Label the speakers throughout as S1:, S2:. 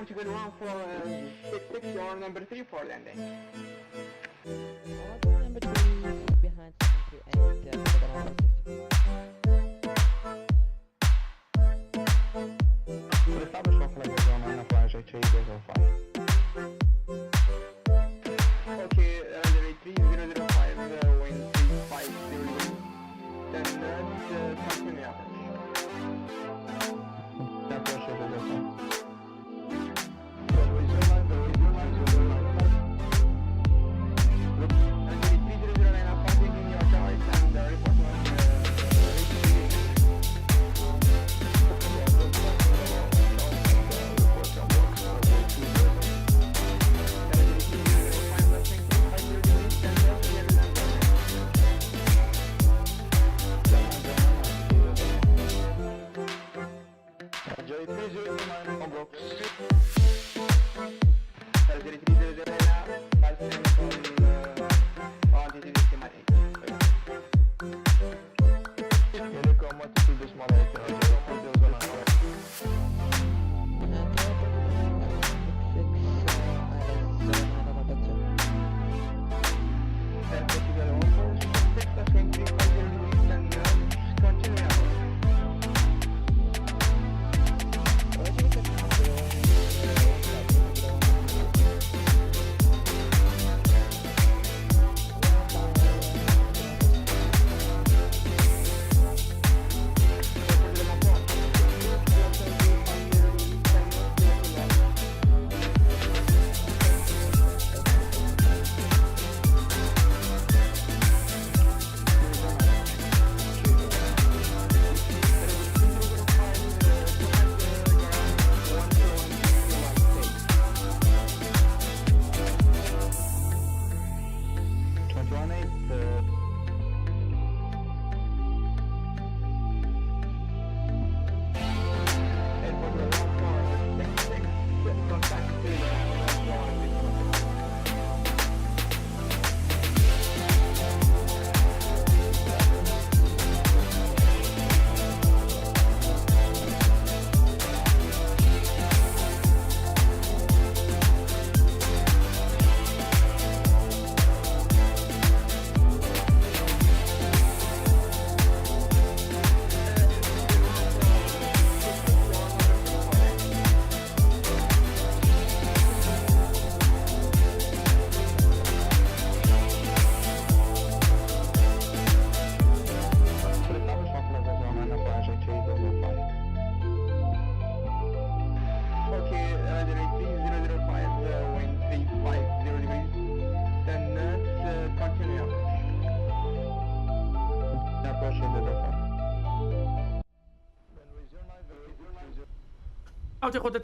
S1: Portugal 146, you are number 3 for landing.
S2: Number 3 behind 728
S3: Establish one flight zone on approach HA 005.
S1: Okay, runway 3005, wind 350, standard, continue approach.
S3: Approach HA 005.
S1: Runway 3009 are parking in your choice and report on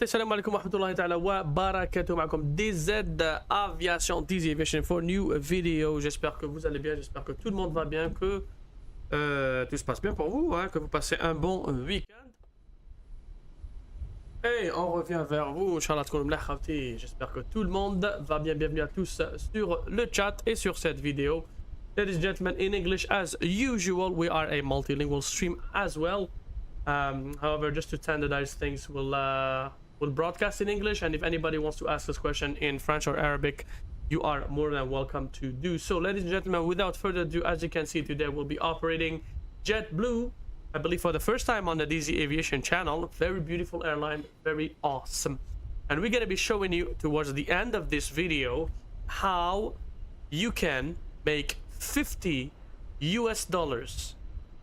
S4: Assalamu alaikum wa rahmatullahi ta'ala wa barakatuh. معكم DZ Aviation, DZ Aviation for new video. J'espère que vous allez bien, j'espère que tout le monde va bien, que tout se passe bien pour vous, hein, que vous passez un bon week-end. Et on revient vers vous, Inch'Allah. J'espère que tout le monde va bien. Bienvenue à tous sur le chat et sur cette vidéo. Ladies and gentlemen, in English as usual, we are a multilingual stream as well. However, just to standardize things, we'll broadcast in English, and if anybody wants to ask us question in French or Arabic, you are more than welcome to do so. Ladies and gentlemen, without further ado, as you can see today, we'll be operating JetBlue, I believe for the first time on the DZ Aviation channel. Very beautiful airline, very awesome. And we're going to be showing you towards the end of this video how you can make $50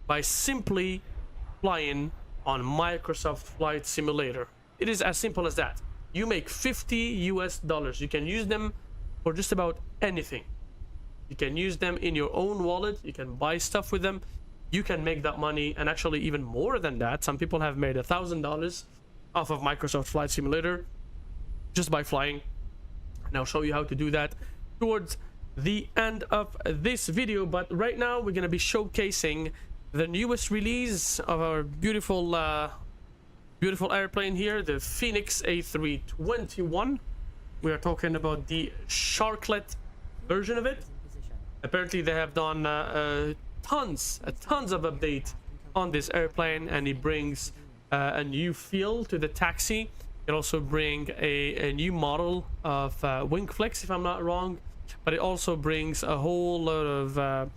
S4: by simply flying on Microsoft Flight Simulator. It is as simple as that. You make $50. You can use them for just about anything. You can use them in your own wallet. You can buy stuff with them. You can make that money, and actually even more than that. Some people have made $1,000 off of Microsoft Flight Simulator just by flying. And I'll show you how to do that towards the end of this video. But right now we're going to be showcasing the newest release of our beautiful airplane here, the Phoenix A321. We are talking about the Sharklet version of it. Apparently they have done tons of updates on this airplane, and it brings a new feel to the taxi. It also brings a new model of wing flex, if I'm not wrong, but it also brings a whole lot of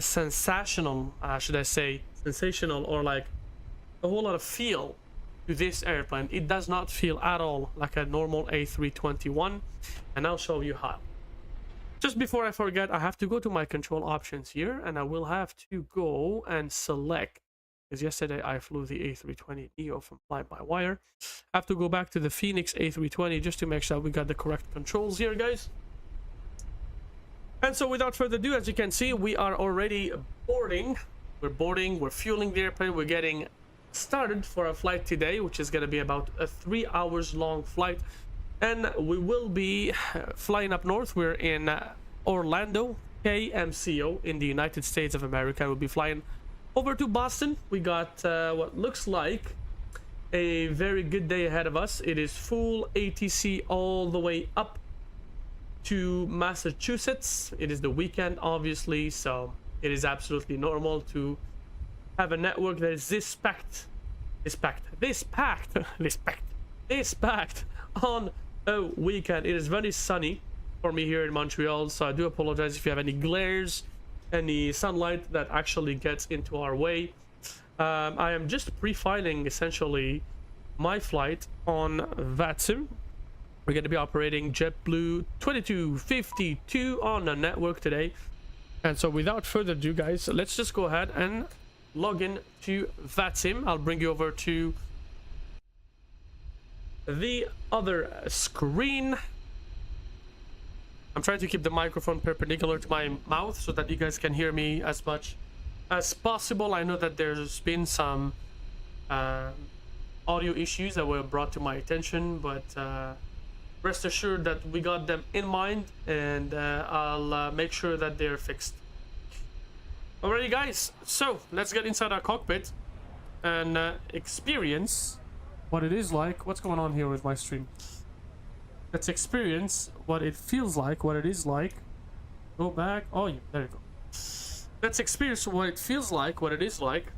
S4: sensational, should I say, sensational, or like a whole lot of feel to this airplane. It does not feel at all like a normal A321, and I'll show you how. Just before I forget, I have to go to my control options here, and I will have to go and select, because yesterday I flew the A320neo from fly-by-wire. I have to go back to the Phoenix A320 just to make sure we got the correct controls here, guys. And so without further ado, as you can see, we are already boarding. We're fueling the airplane. We're getting started for a flight today, which is going to be about a 3 hours long flight. And we will be flying up north. We're in Orlando, KMCO, in the United States of America. We'll be flying over to Boston. We got what looks like a very good day ahead of us. It is full ATC all the way up to Massachusetts. It is the weekend, obviously, so it is absolutely normal to have a network that is this packed on a weekend. It is very sunny for me here in Montreal, so I do apologize if you have any glares, any sunlight that actually gets into our way. I am just pre-filing essentially my flight on FLIGHTSIM. We're going to be operating JetBlue 2252 on the network today. And so without further ado, guys, let's just go ahead and log in to FLIGHTSIM. I'll bring you over to the other screen. I'm trying to keep the microphone perpendicular to my mouth so that you guys can hear me as much as possible. I know that there's been some audio issues that were brought to my attention, but rest assured that we got them in mind, and I'll make sure that they're fixed. Alrighty, guys, so let's get inside our cockpit and experience what it is like. What's going on here with my stream? Let's experience what it feels like, what it is like. Go back. Oh, yeah, there you go. Let's experience what it feels like, what it is like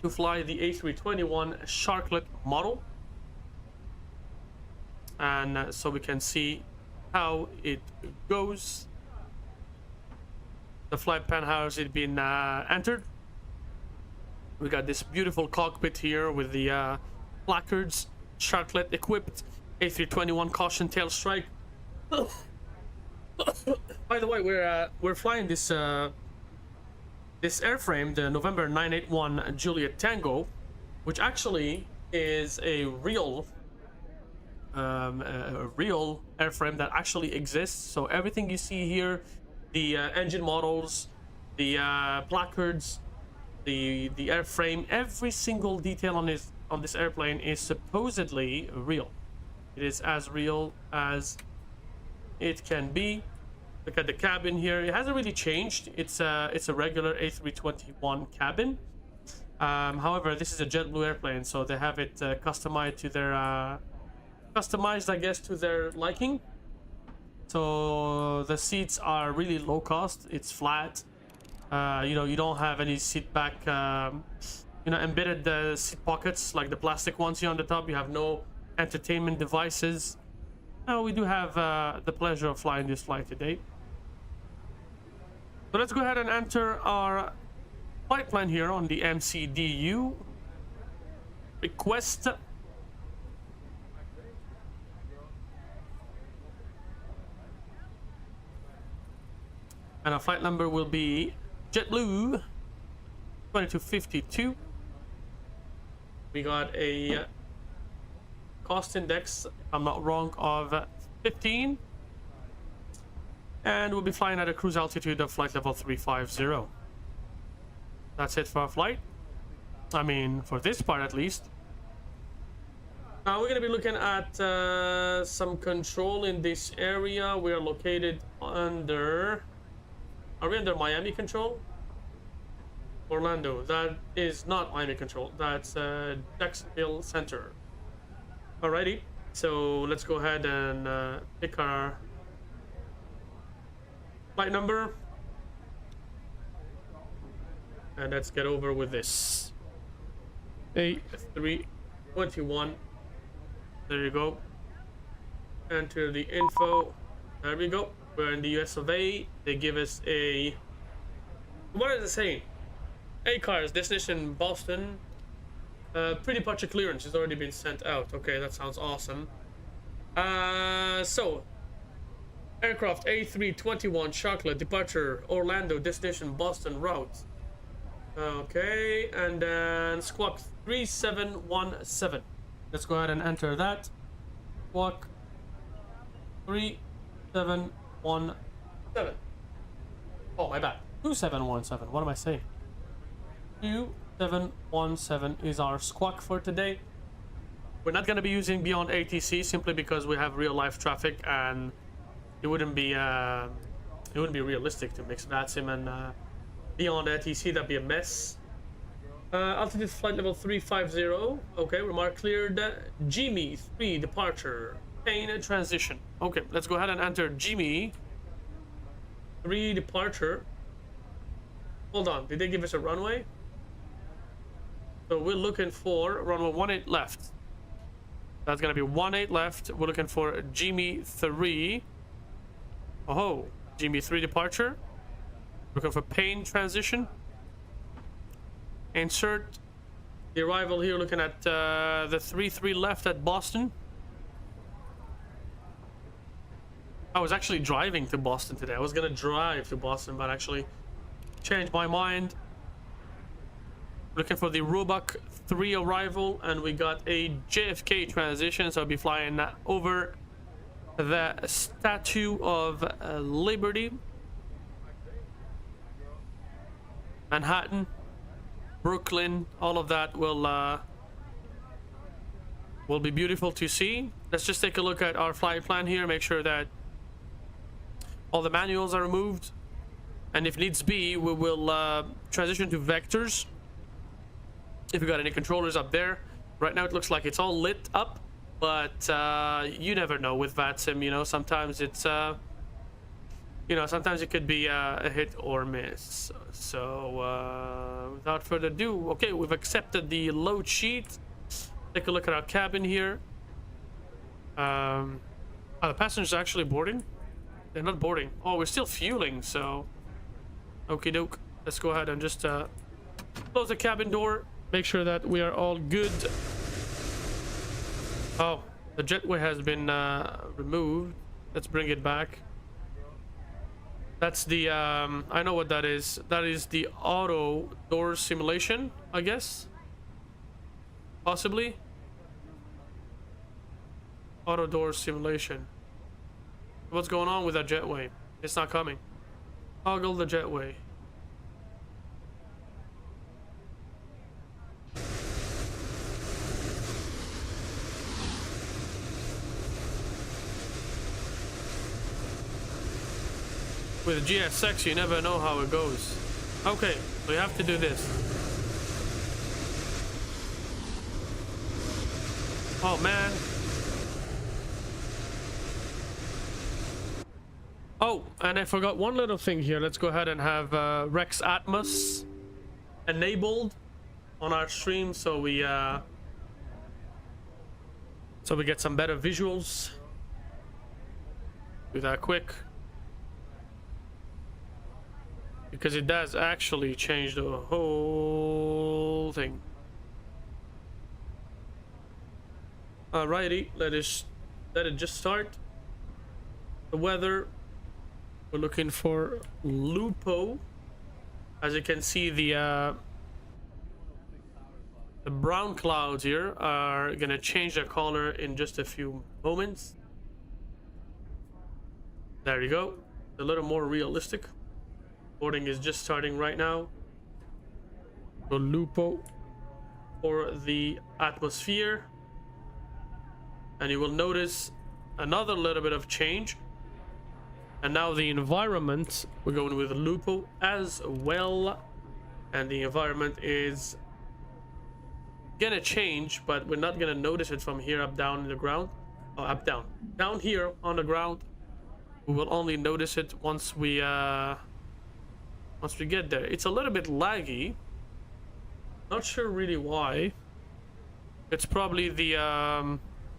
S4: to fly the A321 Sharklet model. And so we can see how it goes. The flight pan has it been entered. We got this beautiful cockpit here with the placards, Sharklet equipped, A321 caution tail strike. By the way, we're flying this this airframe, the November 981 Juliet Tango, which actually is a real airframe that actually exists. So everything you see here, the engine models, the placards, the airframe, every single detail on this airplane is supposedly real. It is as real as it can be. Look at the cabin here. It hasn't really changed. It's a regular A321 cabin. However, this is a JetBlue airplane, so they have it customized to their customized, I guess, to their liking. So the seats are really low cost. It's flat. You know, you don't have any seat back, you know, embedded seat pockets like the plastic ones here on the top. You have no entertainment devices. Now we do have the pleasure of flying this flight today. So let's go ahead and enter our flight plan here on the MCDU. Request. And our flight number will be JetBlue 2252. We got a cost index, if I'm not wrong, of 15. And we'll be flying at a cruise altitude of flight level 350. That's it for our flight. I mean, for this part at least. Now we're going to be looking at some control in this area. We are located under... Are we under Miami control? Orlando. That is not Miami control. That's Jacksonville Center. Alrighty. So let's go ahead and pick our flight number. And let's get over with this. A321 There you go. Enter the info. There we go. We're in the US of A. They give us a... What is it saying? A cars, destination Boston. Pretty much a clearance has already been sent out. Okay, that sounds awesome. So aircraft A321 Chocolate, departure Orlando, destination Boston route. Okay, and then squawk 3717. Let's go ahead and enter that. Squawk 3717. Oh, my bad. 2717. What am I saying? 2717 is our squawk for today. We're not going to be using beyond ATC simply because we have real life traffic, and it wouldn't be realistic to mix FLIGHTSIM and beyond ATC. That'd be a mess. Altitude flight level 350. Okay, remark cleared. Jimmy 3 departure. Pain transition. Okay, let's go ahead and enter Jimmy 3 departure. Hold on, did they give us a runway? So we're looking for runway 18 left. That's gonna be 18 left. We're looking for Jimmy 3. Oh, Jimmy 3 departure. Looking for pain transition. Insert the arrival here. Looking at the 3-3 left at Boston. I was actually driving to Boston today. I was gonna drive to Boston, but actually changed my mind. Looking for the Roebuck 3 arrival, and we got a JFK transition, so I'll be flying over the Statue of Liberty, Manhattan, Brooklyn. All of that will be beautiful to see. Let's just take a look at our flight plan here, make sure that all the manuals are removed, and if needs be, we will transition to vectors if we got any controllers up there. Right now it looks like it's all lit up, but you never know with FLIGHTSIM. You know, sometimes it's sometimes it could be a hit or miss. So without further ado, okay, we've accepted the load sheet. Take a look at our cabin here. Are the passengers actually boarding? They're not boarding. Oh, we're still fueling, so okie doke. Let's go ahead and just close the cabin door. Make sure that we are all good. Oh, the jetway has been removed. Let's bring it back. That's the I know what that is. That is the auto door simulation, I guess. Possibly. Auto door simulation. What's going on with that jetway? It's not coming. Toggle the jetway. With GSX, you never know how it goes. Okay, we have to do this. Oh, man. Oh, and I forgot one little thing here. Let's go ahead and have Rex Atmos enabled on our stream, so we get some better visuals. Do that quick, because it does actually change the whole thing. Alrighty, let it just start. The weather, we're looking for Lupo. As you can see, the brown clouds here are gonna change their color in just a few moments. There you go, a little more realistic. Boarding is just starting right now. So Lupo for the atmosphere, and you will notice another little bit of change. And now the environment, we're going with Lupo as well, and the environment is gonna change, but we're not gonna notice it from here up down in the ground. Oh, up down here on the ground. We will only notice it once we get there. It's a little bit laggy, not sure really why. It's probably the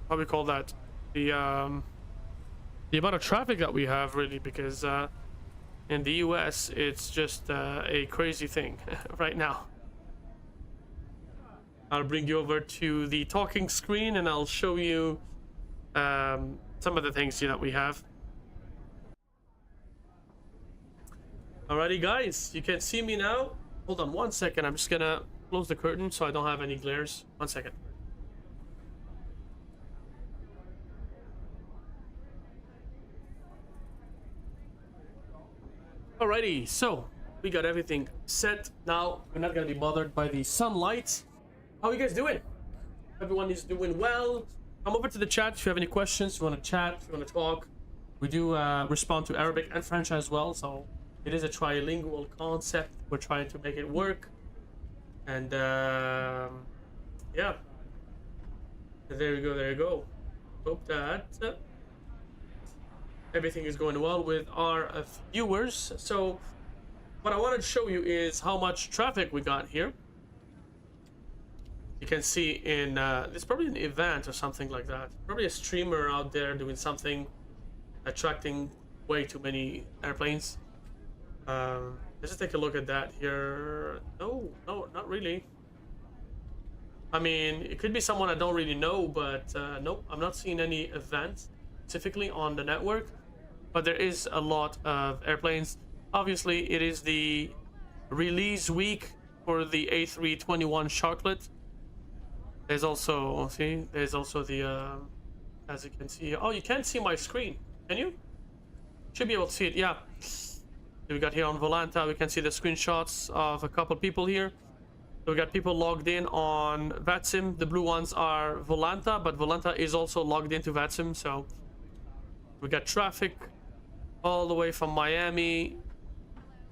S4: how we call that, the amount of traffic that we have, really, because in the US it's just a crazy thing right now. I'll bring you over to the talking screen and I'll show you some of the things that we have. Alrighty guys, you can see me now. Hold on one second, I'm just gonna close the curtain so I don't have any glares. 1 second. Alrighty, so we got everything set. Now we're not gonna be bothered by the sunlight. How are you guys doing? Everyone is doing well. Come over to the chat if you have any questions, if you want to chat, if you want to talk. We do respond to Arabic and French as well, so it is a trilingual concept. We're trying to make it work. And yeah, there you go, there you go. Hope that everything is going well with our viewers. So what I wanted to show you is how much traffic we got here. You can see in there's probably an event or something like that, probably a streamer out there doing something, attracting way too many airplanes. Let's just take a look at that here. No, not really. I mean, it could be someone I don't really know, but nope, I'm not seeing any event specifically on the network. But there is a lot of airplanes. Obviously, it is the release week for the A321 Sharklet. There's also, see, there's also the, as you can see, oh, you can't see my screen, can you? Should be able to see it, yeah. We got here on Volanta, we can see the screenshots of a couple people here. So we got people logged in on VLIGHTSIM. The blue ones are Volanta, but Volanta is also logged into VLIGHTSIM, so we got traffic all the way from Miami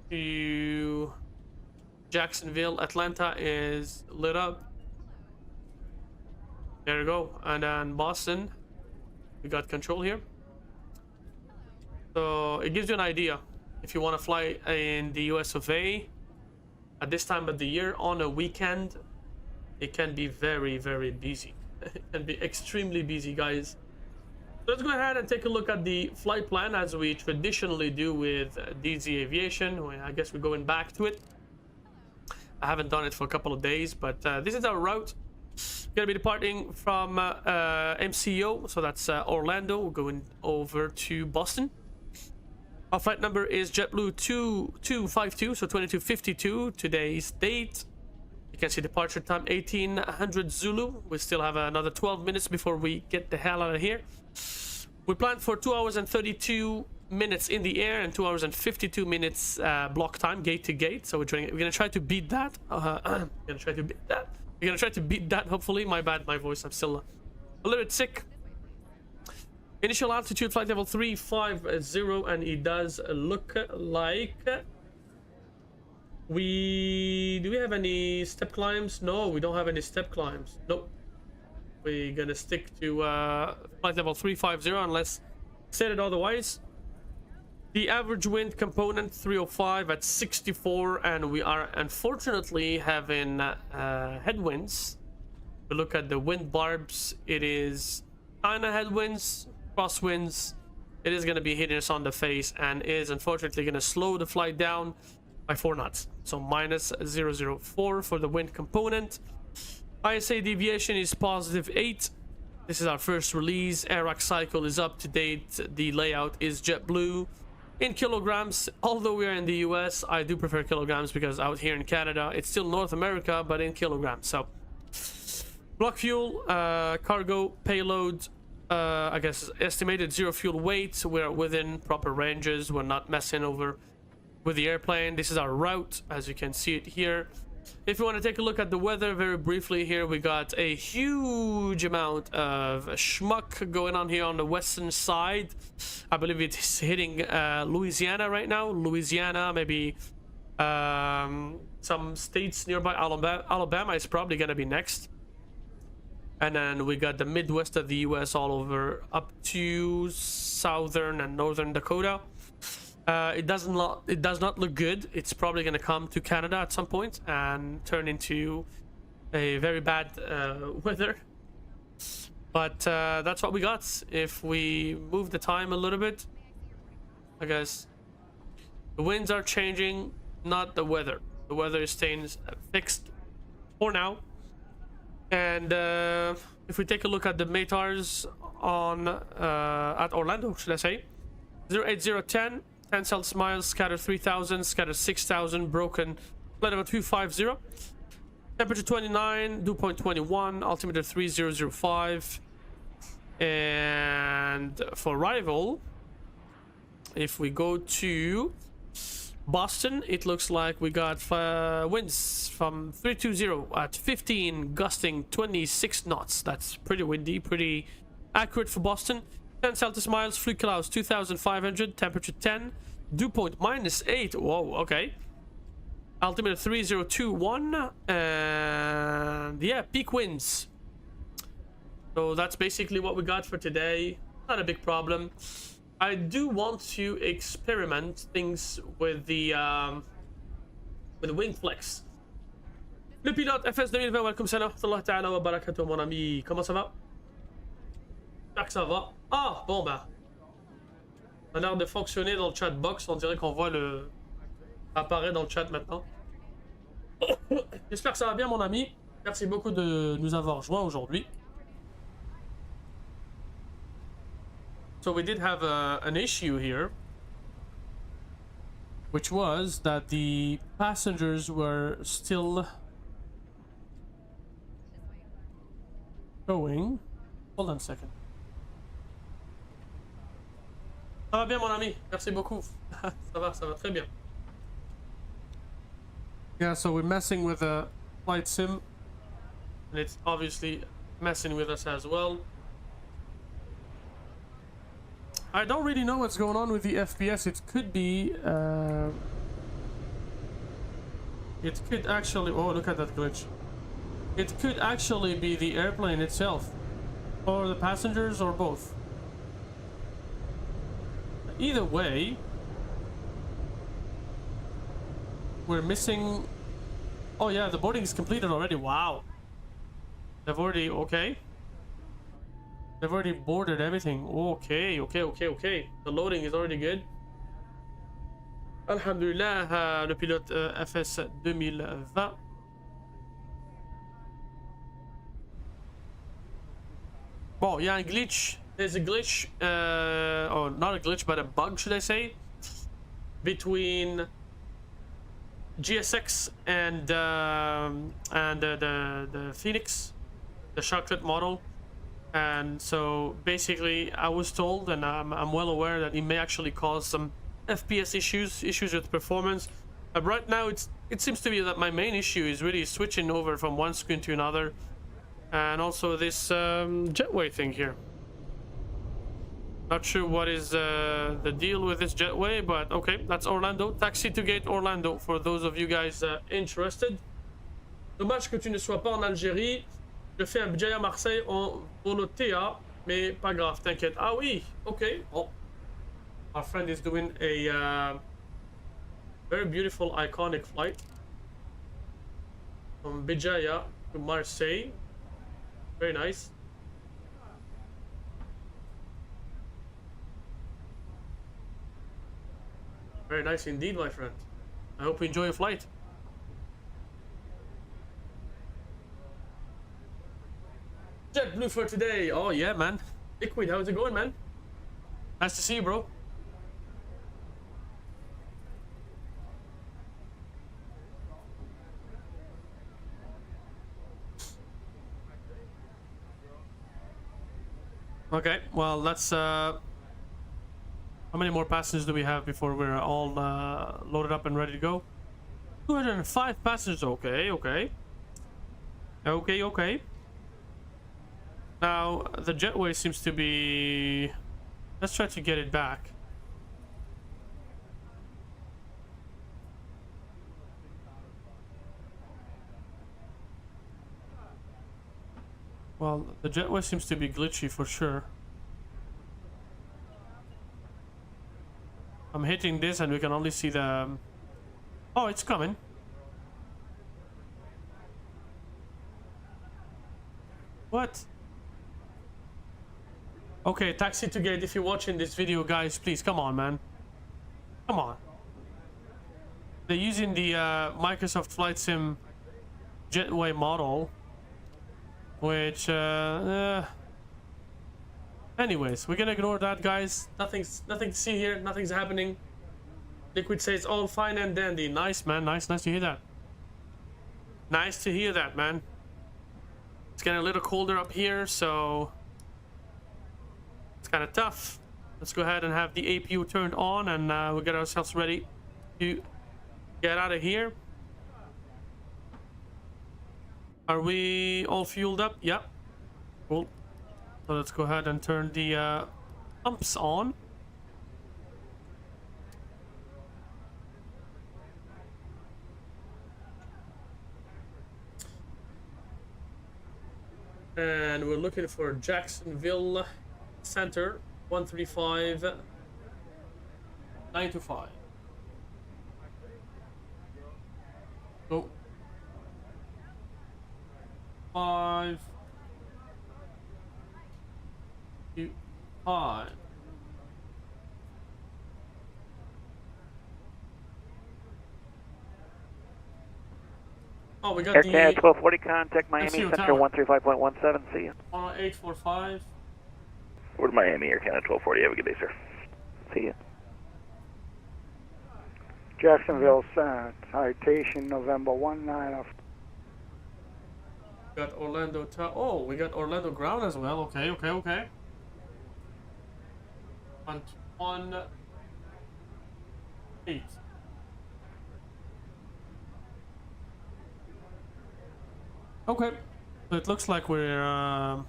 S4: to Jacksonville. Atlanta is lit up. There you go. And then Boston, we got control here. So it gives you an idea. If you want to fly in the US of A at this time of the year on a weekend, it can be very, very busy. It can be extremely busy, guys. So let's go ahead and take a look at the flight plan as we traditionally do with DZ Aviation. I guess we're going back to it. I haven't done it for a couple of days, but this is our route. Gonna be departing from MCO, so that's Orlando. We're going over to Boston. Our flight number is JetBlue 2252, so 2252. Today's date. You can see departure time 1800 Zulu. We still have another 12 minutes before we get the hell out of here. We planned for 2 hours and 32 minutes in the air and 2 hours and 52 minutes block time, gate to gate. So we're gonna try to beat that. We're gonna try to beat that. Hopefully. My bad, my voice. I'm still a little bit sick. Initial altitude flight level 350, and it does look like do we have any step climbs? No, we don't have any step climbs. Nope. We're gonna stick to flight level 350 unless stated otherwise. The average wind component 305 at 64, and we are unfortunately having headwinds. We look at the wind barbs, it is kind of headwinds, crosswinds. It is going to be hitting us on the face and is unfortunately going to slow the flight down by 4 knots. So minus 004 for the wind component. ISA deviation is positive 8. This is our first release. Airac cycle is up to date. The layout is JetBlue. In kilograms, although we are in the US, I do prefer kilograms because out here in Canada, it's still North America, but in kilograms. So, block fuel, cargo, payload, I guess estimated 0 fuel weight. We're within proper ranges. We're not messing over with the airplane. This is our route, as you can see it here. If you want to take a look at the weather very briefly here, we got a huge amount of schmuck going on here on the western side. I believe it's hitting Louisiana right now. Louisiana, maybe some states nearby. Alabama is probably going to be next. And then we got the Midwest of the US all over up to southern and northern Dakota. It does not look good. It's probably going to come to Canada at some point and turn into a very bad weather. But that's what we got. If we move the time a little bit, I guess the winds are changing, not the weather. The weather is staying fixed for now. And if we take a look at the METARs on at Orlando, should I say, 08010, 10 Celsius miles, scatter 3000, scatter 6000, broken flight level 250, temperature 29, dew point 21, altimeter 3005. And for arrival, if we go to Boston, it looks like we got winds from 320 at 15, gusting 26 knots. That's pretty windy, pretty accurate for Boston. 10 Celsius miles, fluid clouds 2500, temperature 10, dew point -8. Whoa, okay. Altimeter 3021, and yeah, peak winds. So that's basically what we got for today. Not a big problem. I do want to experiment things with the wing flex. Le pilote FS 2020, welcome salam ta'ala wa barakatuh mon ami. Comment ça va? J'espère que ça va. Ah, bon bah. Ça a l'air de fonctionner dans le chat box. On dirait qu'on voit le apparaître dans le chat maintenant. J'espère que ça va bien mon ami. Merci beaucoup de nous avoir rejoints aujourd'hui. So we did have an issue here, which was that the passengers were still going. Hold on a second. Ça va bien mon ami, merci beaucoup. ça va très bien. Yeah, so we're messing with a flight sim, and it's obviously messing with us as well. I don't really know what's going on with the FPS. It could be it could actually, oh look at that glitch. It could actually be the airplane itself, or the passengers, or both. Either way, we're missing. Oh yeah, the boarding is completed already. Wow, they've already, okay, they've already boarded everything. Okay. The loading is already good. Alhamdulillah, le pilote FS 2020. Bon, il y a un glitch. There's a glitch, or not a glitch, but a bug, should I say, between GSX and the Phoenix, the chocolate model. And so basically, I was told, and I'm well aware that it may actually cause some FPS issues with performance. Right now, it seems to be that my main issue is really switching over from one screen to another, and also this jetway thing here. Not sure what is the deal with this jetway, but okay, that's Orlando. Taxi to Gate Orlando for those of you guys interested. Dommage que tu ne sois pas en Algérie. Je fais un budget à Marseille pour le TA, mais pas grave, t'inquiète. Ah oui, okay. Oh, our friend is doing a very beautiful, iconic flight from Bijaya to Marseille. Very nice. Very nice indeed, my friend. I hope you enjoy your flight. JetBlue for today. Oh yeah, man. Liquid, how's it going, man? Nice to see you, bro. Okay, well, let's how many more passengers do we have before we're all loaded up and ready to go? 205 passengers. Okay. Now, the jetway seems to be... Let's try to get it back. Well, the jetway seems to be glitchy for sure. I'm hitting this and we can only see the... Oh, it's coming. What? Okay, Taxi to Gate, if you're watching this video, guys, please, come on, man. Come on. They're using the Microsoft Flight Sim Jetway model, which, anyways, we're gonna ignore that, guys. Nothing to see here. Nothing's happening. Liquid says all fine and dandy. Nice, man. Nice to hear that. Nice to hear that, man. It's getting a little colder up here, so it's kind of tough. Let's go ahead and have the APU turned on, and we'll get ourselves ready to get out of here. Are we all fueled up? Yep. Cool. So let's go ahead and turn the pumps on. And we're looking for Jacksonville Center 135-925. Go. 5 2 5. Oh, we got
S5: Air
S4: the
S5: CAD 1240, contact Miami
S4: MCO
S5: Center
S4: tower.
S5: 135.17, see you.
S4: 845.
S5: Where's Miami, Air CAD 1240, have a good day, sir. See you.
S6: Jacksonville Center, citation November 19.
S4: Got Orlando oh, we got Orlando ground as well. Okay. 118. Okay, so it looks like we're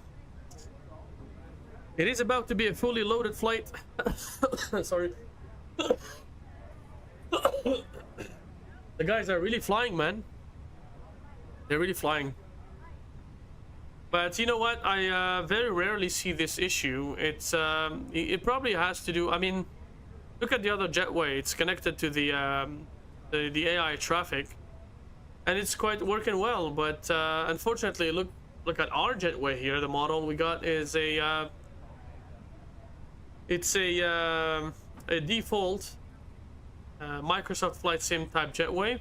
S4: it is about to be a fully loaded flight. Sorry. The guys are really flying, man. They're really flying. But you know what? I very rarely see this issue. It's it probably has to do. I mean, look at the other jetway. It's connected to the AI traffic, and it's quite working well. But unfortunately, look at our jetway here. The model we got is a it's a default Microsoft Flight Sim type jetway.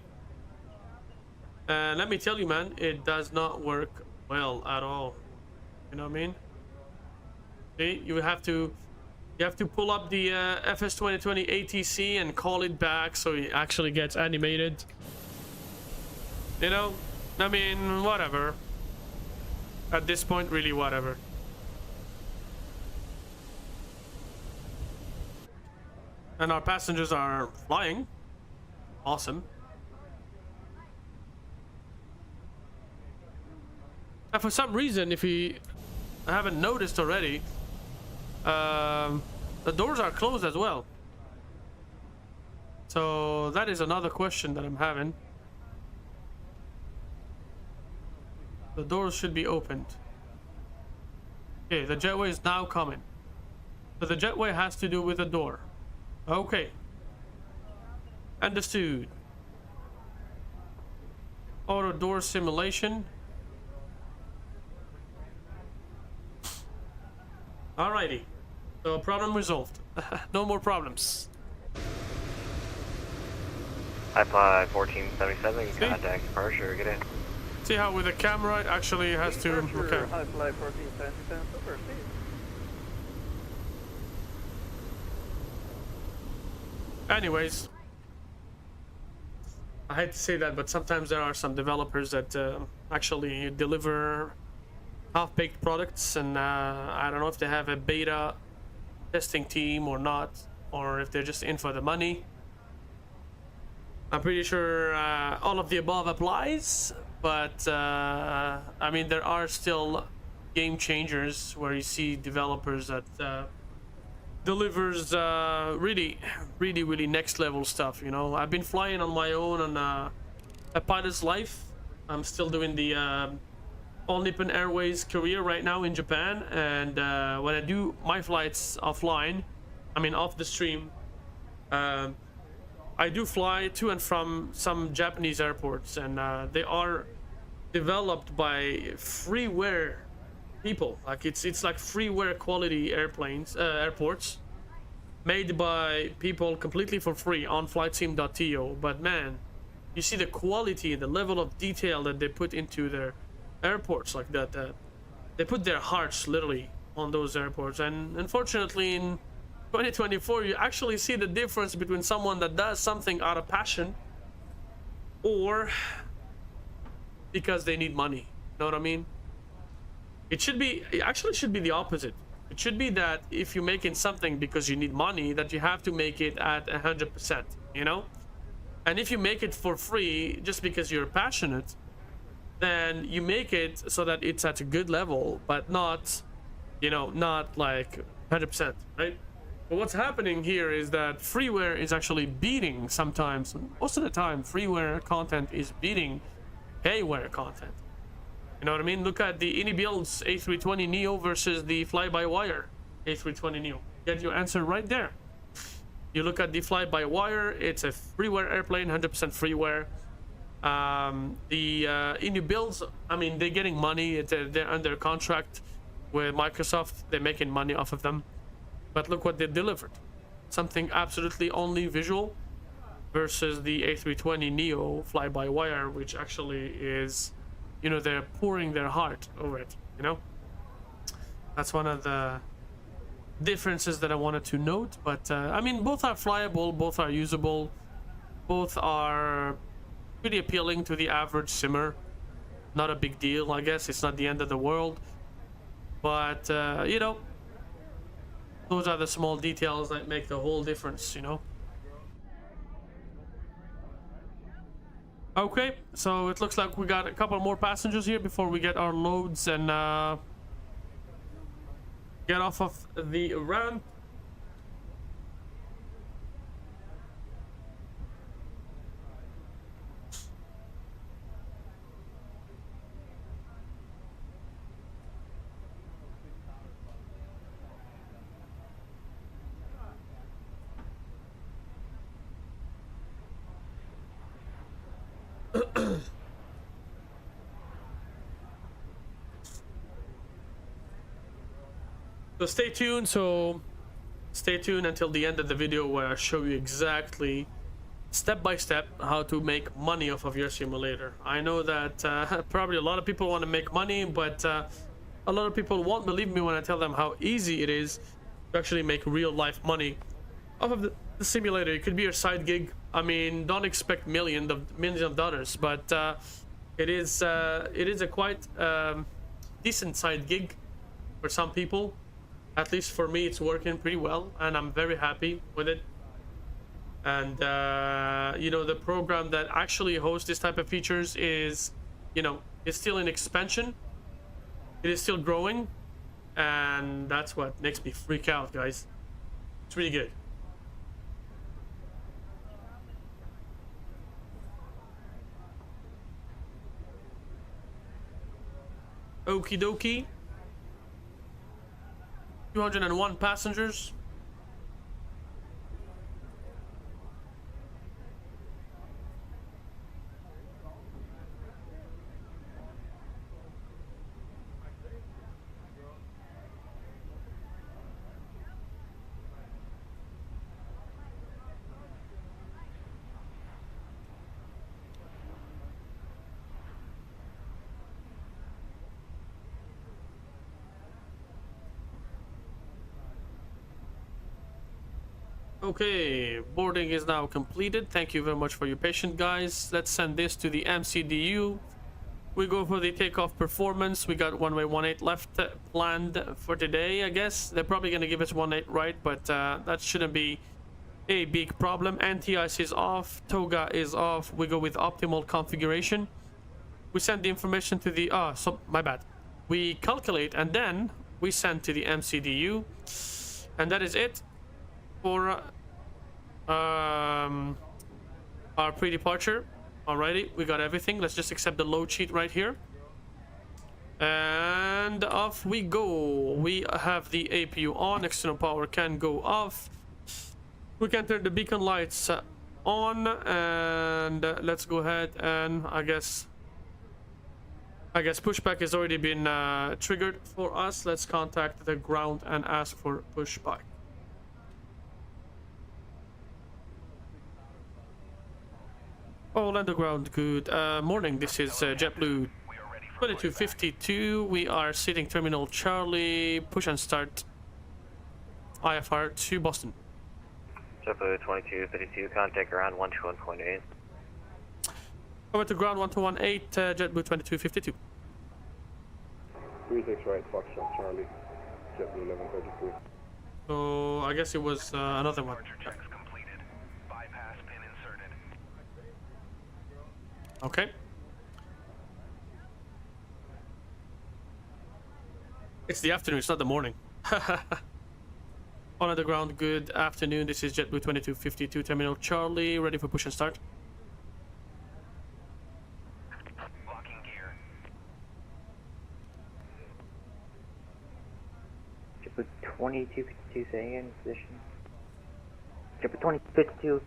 S4: And let me tell you, man, it does not work well at all. You know what I mean? See, you have to pull up the FS 2020 ATC and call it back so it actually gets animated. You know, I mean, whatever. At this point, really, whatever. And our passengers are flying. Awesome. And for some reason, if you haven't noticed already, the doors are closed as well. So that is another question that I'm having. The doors should be opened. Okay, the jetway is now coming. So the jetway has to do with the door. Okay. Understood. Auto door simulation. Alrighty. So problem resolved. No more problems.
S5: iFly 1477, you contact departure, get in.
S4: See how with the camera it actually has to. Okay.
S1: High flight 1477, super, see.
S4: Anyways, I hate to say that, but sometimes there are some developers that actually deliver half-baked products, and I don't know if they have a beta testing team or not, or if they're just in for the money. I'm pretty sure all of the above applies, but I mean, there are still game changers where you see developers that delivers really next level stuff. You know, I've been flying on my own on a pilot's life. I'm still doing the All Nippon Airways career right now in Japan, and when I do my flights offline, I mean off the stream, I do fly to and from some Japanese airports, and they are developed by freeware people. Like it's like freeware quality airplanes, airports, made by people completely for free on FlightSim.to. But man, you see the quality, the level of detail that they put into their airports like that. They put their hearts literally on those airports. And unfortunately, in 2024, you actually see the difference between someone that does something out of passion or because they need money. You know what I mean? It actually should be the opposite. It should be that if you're making something because you need money, that you have to make it at 100%, you know? And if you make it for free just because you're passionate, then you make it so that it's at a good level, but not, you know, not like 100%, right? But what's happening here is that freeware is actually beating sometimes, most of the time, freeware content is beating payware content. You know what I mean? Look at the IndyBuilds A320neo versus the fly-by-wire A320neo. Get your answer right there. You look at the fly-by-wire, it's a freeware airplane, 100% freeware. The IndyBuilds, I mean, they're getting money. They're under contract with Microsoft. They're making money off of them. But look what they delivered. Something absolutely only visual versus the A320neo fly-by-wire, which actually is, you know, they're pouring their heart over it, you know? That's one of the differences that I wanted to note. But I mean, both are flyable, both are usable, both are pretty appealing to the average simmer. Not a big deal, I guess. It's not the end of the world. But, you know, those are the small details that make the whole difference, you know? Okay, so it looks like we got a couple more passengers here before we get our loads and get off of the ramp. So stay tuned until the end of the video where I show you exactly step by step how to make money off of your simulator. I know that probably a lot of people want to make money, but a lot of people won't believe me when I tell them how easy it is to actually make real life money off of the simulator. It could be your side gig. I mean, don't expect millions of dollars, but it is a quite decent side gig for some people. At least for me, it's working pretty well, and I'm very happy with it. And you know, the program that actually hosts this type of features is, you know, it's still in expansion. It is still growing, and that's what makes me freak out, guys. It's really good. Okie dokie. 201 passengers. Okay, boarding is now completed. Thank you very much for your patience, guys. Let's send this to the MCDU. We go for the takeoff performance. We got runway 18 left planned for today, I guess. They're probably going to give us 18 right, but that shouldn't be a big problem. Anti-ice is off. Toga is off. We go with optimal configuration. We send the information to the... my bad. We calculate and then we send to the MCDU. And that is it for our pre-departure. Alrighty, we got everything. Let's just accept the load sheet right here, and off we go. We have the APU on. External power can go off. We can turn the beacon lights on, and let's go ahead and I guess I guess pushback has already been triggered for us. Let's contact the ground and ask for pushback. Orlando ground, good morning. This is JetBlue 2252. We are sitting terminal Charlie. Push and start. IFR to Boston.
S7: JetBlue 2252, contact ground 121.8.
S4: Over to ground 1218, JetBlue 2252.
S8: 36 right, Foxtrot Charlie, JetBlue 1133.
S4: So I guess it was another one.
S9: Checks completed. Bypass pin inserted.
S4: Okay. It's the afternoon, it's not the morning. On the ground, good afternoon. This is JetBlue 2252, terminal Charlie, ready for push and start.
S9: Locking gear.
S7: JetBlue 2252, staying in position. JetBlue 2252,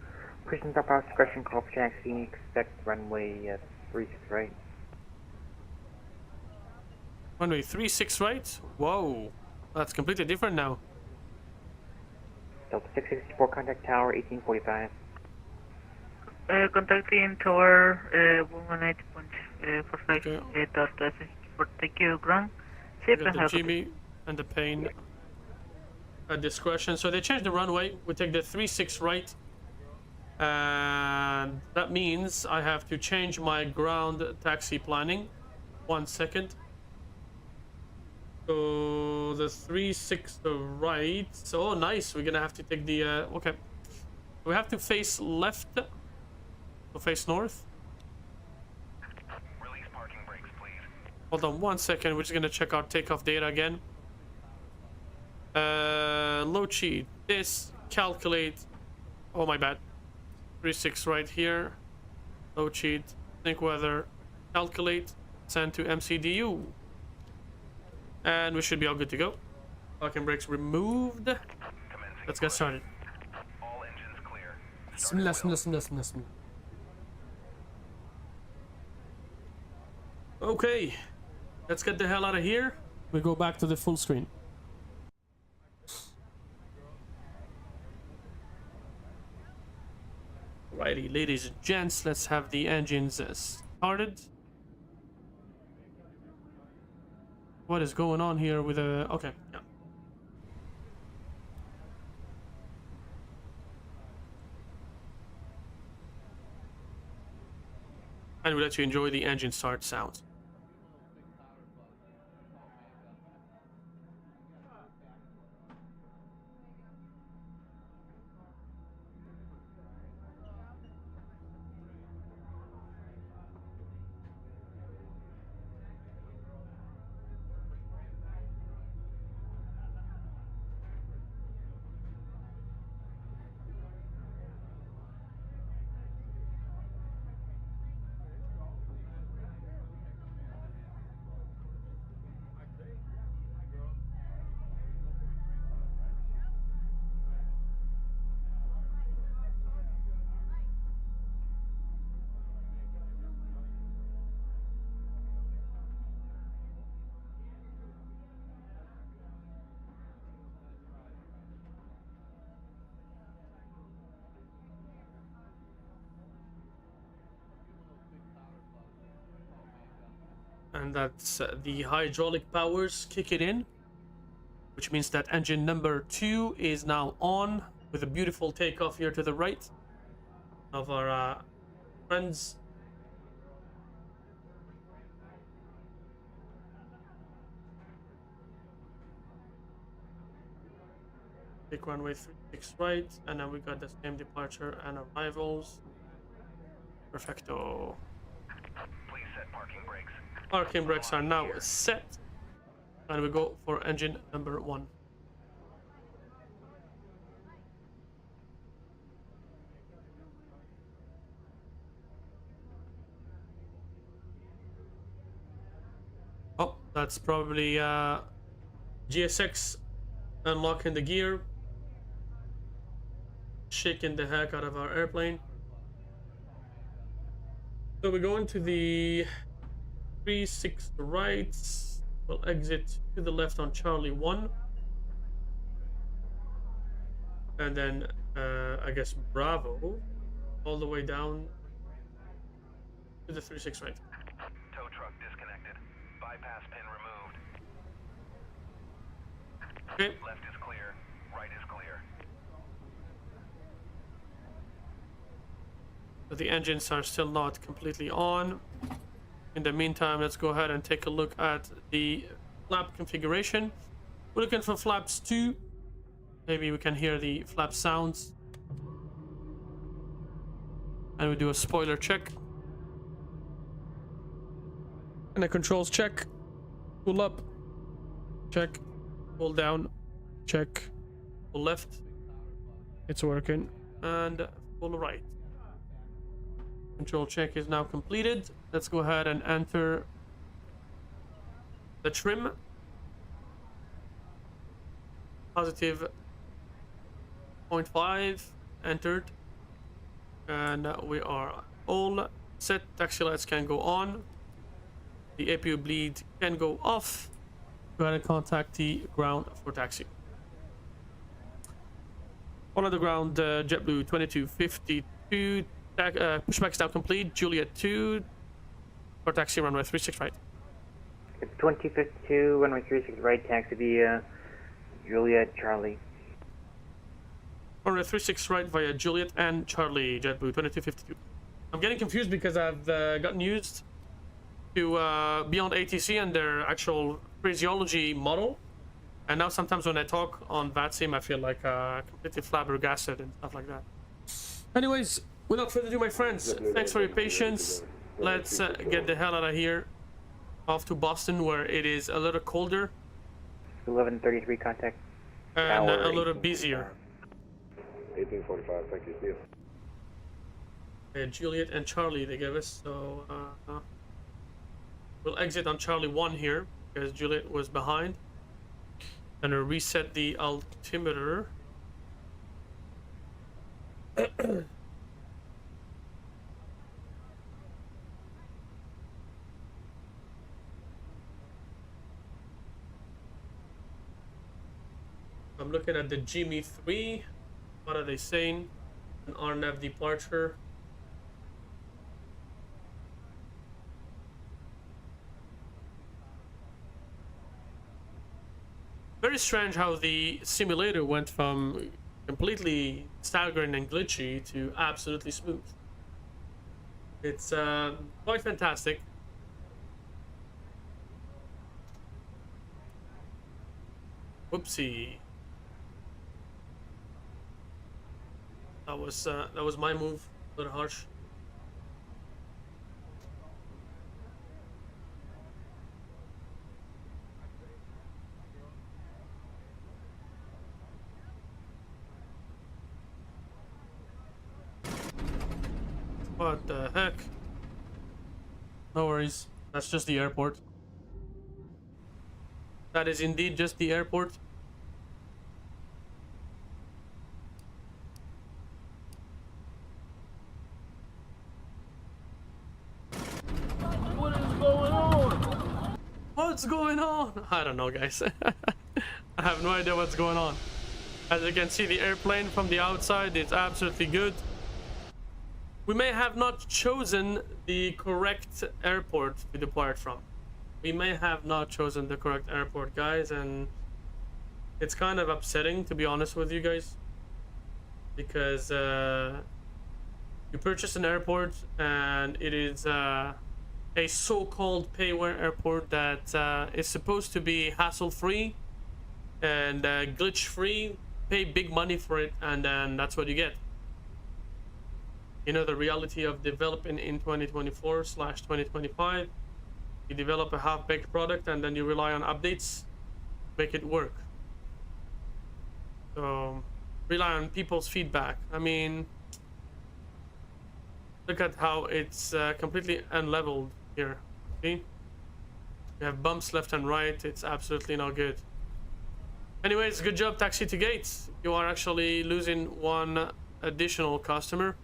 S7: pushing top out, discretion, call for taxi, expect runway 36 right.
S4: Runway 36 right? Whoa, that's completely different now.
S7: Delta 664, contact tower 1845.
S10: Contacting tower 118.45
S4: Okay.
S10: for thank you ground. Safe
S4: Got
S10: and
S4: the
S10: have
S4: Jimmy and the Pain at discretion. So they changed the runway. We take the 36 right. And that means I have to change my ground taxi planning. 1 second. So the 36 the right. So nice. We're gonna have to take the okay. We have to face left. So face north.
S9: Release parking brakes, please.
S4: Hold on 1 second. We're just gonna check our takeoff data again. Low cheat. This calculate. Oh my bad. 36 right here. Low cheat. Think weather. Calculate. Send to MCDU. And we should be all good to go. Parking brakes removed. Let's get started.
S9: All engines clear.
S4: Bismillah. Okay, let's get the hell out of here. We go back to the full screen. Alrighty, ladies and gents, let's have the engines started. What is going on here with the... Okay, yeah. And we'll let you enjoy the engine start sounds. And that's the hydraulic powers kick it in, which means that engine number 2 is now on with a beautiful takeoff here to the right of our friends. Take runway 36 right, and then we got the same departure and arrivals. Perfecto.
S9: Please set parking brakes.
S4: Parking brakes are now set, and we go for engine number 1. Oh, that's probably GSX unlocking the gear, shaking the heck out of our airplane. So we go into the 36 right. We'll exit to the left on Charlie 1. And then, I guess, Bravo. All the way down to the 36 right.
S9: Tow truck disconnected. Bypass pin removed.
S4: Okay.
S9: Left is clear. Right is clear.
S4: But the engines are still not completely on. In the meantime, let's go ahead and take a look at the flap configuration. We're looking for flaps 2. Maybe we can hear the flap sounds. And we do a spoiler check. And a controls check. Pull up. Check. Pull down. Check. Pull left. It's working. And pull right. Control check is now completed. Let's go ahead and enter the trim. Positive 0.5 entered. And we are all set. Taxi lights can go on. The APU bleed can go off. Go ahead and contact the ground for taxi. Follow the ground, JetBlue 2252. Pushback is now complete. Juliet 2 for taxi runway 36 right.
S7: 2052, runway 36 right, taxi via Juliet Charlie.
S4: Runway 36 right via Juliet and Charlie, JetBlue 2252. I'm getting confused because I've gotten used to Beyond ATC and their actual phraseology model. And now sometimes when I talk on FLIGHTSIM, I feel like completely flabbergasted and stuff like that. Anyways, without further ado, my friends, thanks for your patience. Let's get the hell out of here. Off to Boston, where it is a little colder.
S7: 1133 contact.
S4: And a little busier.
S8: 1845, thank you, see you.
S4: Juliet and Charlie they give us, so we'll exit on Charlie 1 here because Juliet was behind. And I'll reset the altimeter. I'm looking at the Jimmy 3. What are they saying? An RNAV departure. Very strange how the simulator went from completely staggering and glitchy to absolutely smooth. It's quite fantastic. Whoopsie. That was my move. A little harsh. What the heck? No worries. That's just the airport. That is indeed just the airport. What's going on? I don't know, guys. I have no idea what's going on. As you can see, the airplane from the outside is absolutely good. We may have not chosen the correct airport to depart from. We may have not chosen the correct airport, guys, and it's kind of upsetting, to be honest with you guys, because you purchase an airport and it is a so-called payware airport that is supposed to be hassle-free and glitch-free. Pay big money for it, and then that's what you get. You know, the reality of developing in 2024/2025, you develop a half-baked product and then you rely on updates to make it work. So rely on people's feedback. I mean, look at how it's completely unleveled here. See, you have bumps left and right. It's absolutely not good. Anyways, good job, taxi to gates. You are actually losing one additional customer.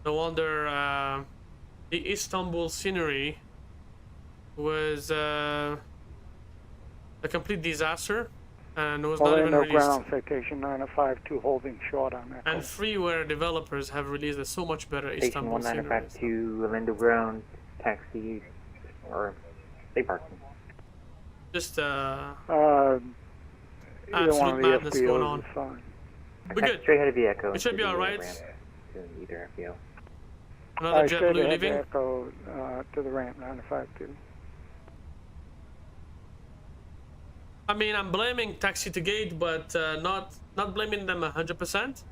S4: No wonder the Istanbul scenery was a complete disaster, and it was not even
S6: Orlando
S4: released.
S6: ground, citation 952, holding short on Echo.
S4: And freeware developers have released a so much better
S7: Station
S4: Istanbul scenery.
S7: 1952, Orlando ground, taxi, or stay parking.
S4: Just
S6: Either
S4: absolute
S6: one of the
S4: madness going
S6: FBOs
S4: on.
S6: is fine.
S4: We're good.
S7: Straight ahead of the Echo.
S4: It should be
S7: to the
S4: alright.
S7: ramp to either FBO.
S4: Another
S6: Straight
S4: JetBlue
S6: ahead
S4: leaving.
S6: to Echo to the ramp 952.
S4: I mean, I'm blaming Taxi to Gate, but not blaming them 100%,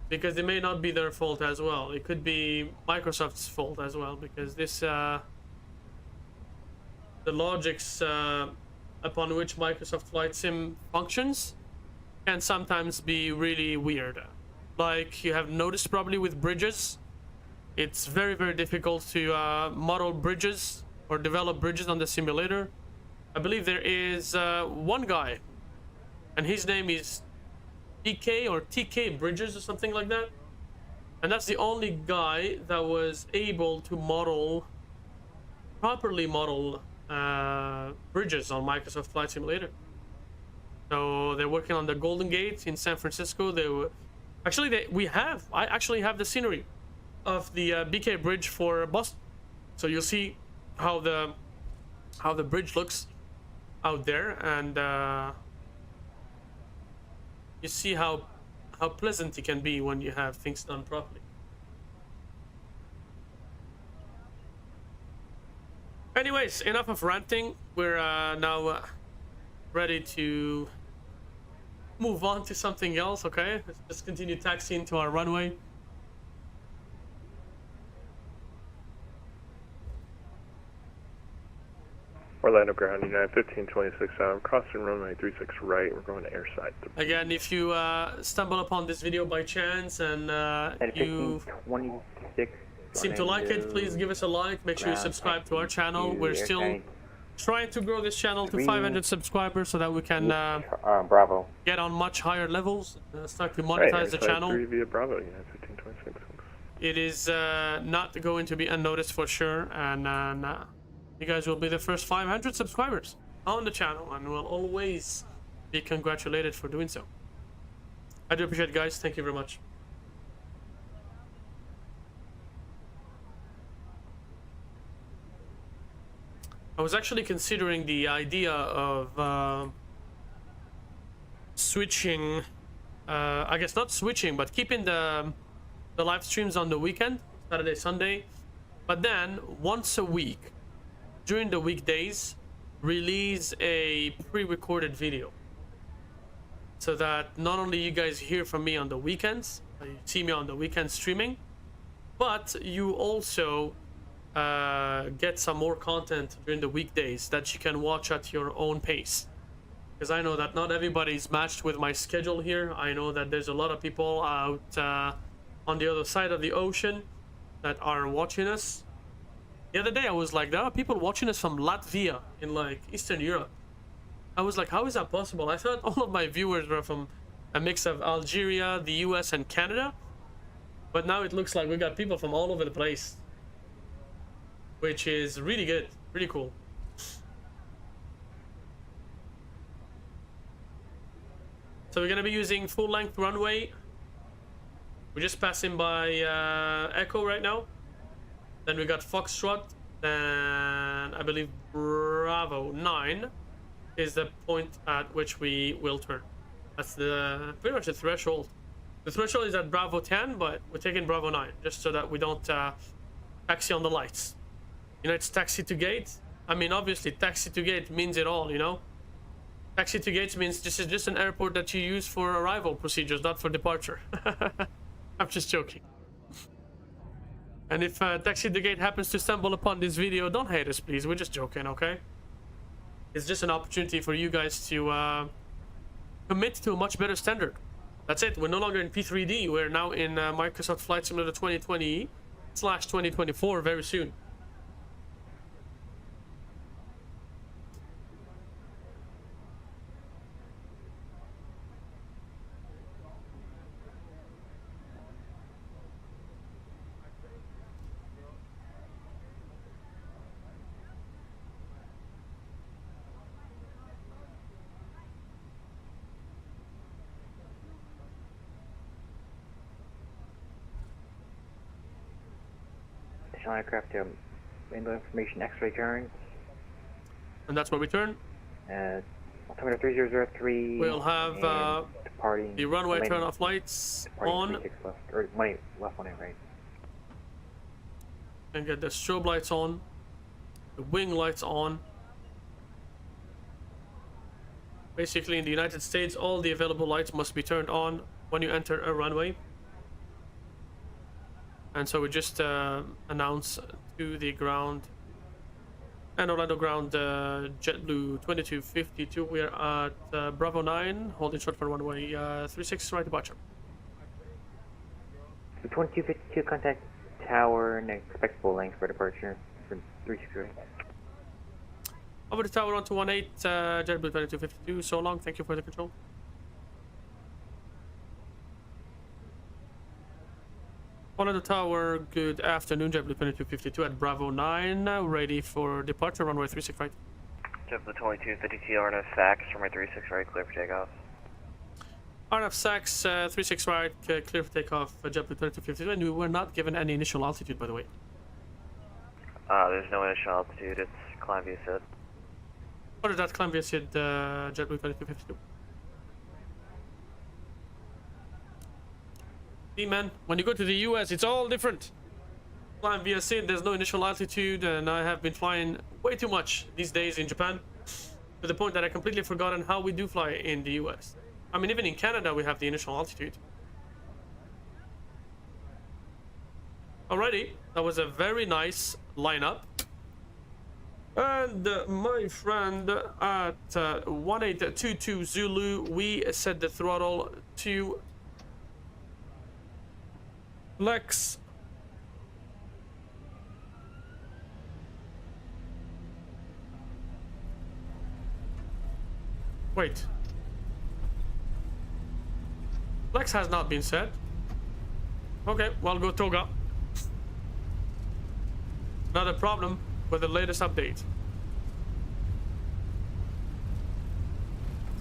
S4: because it may not be their fault as well. It could be Microsoft's fault as well, because this the logics upon which Microsoft Flight Sim functions can sometimes be really weird. Like you have noticed probably with bridges, it's very, very difficult to model bridges or develop bridges on the simulator. I believe there is one guy, and his name is TK or TK Bridges or something like that. And that's the only guy that was able to properly model bridges on Microsoft Flight Simulator. So they're working on the Golden Gate in San Francisco. I actually have the scenery of the BK Bridge for Boston. So you'll see how the bridge looks out there, and you see how pleasant it can be when you have things done properly. Anyways, enough of ranting. We're now ready to move on to something else. Okay, let's just continue taxiing to our runway.
S8: Orlando ground, United 1526, crossing runway 36 right, we're going to airside.
S4: Again, if you stumble upon this video by chance and you
S7: 1526,
S4: seem to like it, please give us a like. Make sure you subscribe to our channel. We're still trying to grow this channel to 500 subscribers so that we can
S7: Bravo.
S4: get on much higher levels, start to monetize the channel.
S8: Via Bravo, United 1526.
S4: It is not going to be unnoticed for sure, and you guys will be the first 500 subscribers on the channel, and will always be congratulated for doing so. I do appreciate it, guys. Thank you very much. I was actually considering the idea of switching, I guess not switching, but keeping the live streams on the weekend, Saturday, Sunday, but then once a week during the weekdays release a pre-recorded video, so that not only you guys hear from me on the weekends, you see me on the weekend streaming, but you also get some more content during the weekdays that you can watch at your own pace. Because I know that not everybody is matched with my schedule here. I know that there's a lot of people out on the other side of the ocean that are watching us. The other day I was like, there are people watching us from Latvia in like Eastern Europe. I was like, how is that possible? I thought all of my viewers were from a mix of Algeria, the US, and Canada. But now it looks like we got people from all over the place, which is really good, really cool. So we're gonna be using full-length runway. We're just passing by Echo right now. Then we got Foxtrot, then I believe Bravo 9 is the point at which we will turn. That's pretty much the threshold. The threshold is at Bravo 10, but we're taking Bravo 9 just so that we don't taxi on the lights. You know, it's taxi to gate. I mean, obviously, taxi to gate means it all, you know? Taxi to gate means this is just an airport that you use for arrival procedures, not for departure. I'm just joking. And if Taxi to Gate happens to stumble upon this video, don't hate us, please. We're just joking, okay? It's just an opportunity for you guys to commit to a much better standard. That's it. We're no longer in P3D. We're now in Microsoft Flight Simulator 2020/2024 very soon.
S7: optional aircraft to window information X-ray turns.
S4: And that's where we turn.
S7: Altimeter 3003.
S4: We'll have
S7: departing
S4: the runway turn off lights on.
S7: 36 left, or 1 left, 1 right.
S4: And get the strobe lights on. The wing lights on. Basically, in the United States, all the available lights must be turned on when you enter a runway. And so we just announce to the ground and Orlando ground JetBlue 2252. We are at Bravo 9, holding short for runway 36 right departure.
S7: The 2252 contact tower and expectable length for departure for 363.
S4: Over the tower on 218, JetBlue 2252. So long, thank you for the control. On the tower, good afternoon, JetBlue 2252 at Bravo 9, ready for departure, runway 36 right.
S5: JetBlue 2252, RNF SAX, runway 36 right, clear for takeoff.
S4: RNF SAX 36 right, clear for takeoff, JetBlue 2252, and we were not given any initial altitude, by the way.
S5: There's no initial altitude, it's climb via SID.
S4: What is that climb via SID, JetBlue 2252? See, man, when you go to the US, it's all different. Climb via SID, there's no initial altitude, and I have been flying way too much these days in Japan, to the point that I completely forgotten how we do fly in the US. I mean, even in Canada, we have the initial altitude. Alrighty, that was a very nice lineup. And my friend at 1822 Zulu, we set the throttle to flex. Wait. Flex has not been set. Okay, well, go Toga. Not a problem with the latest update.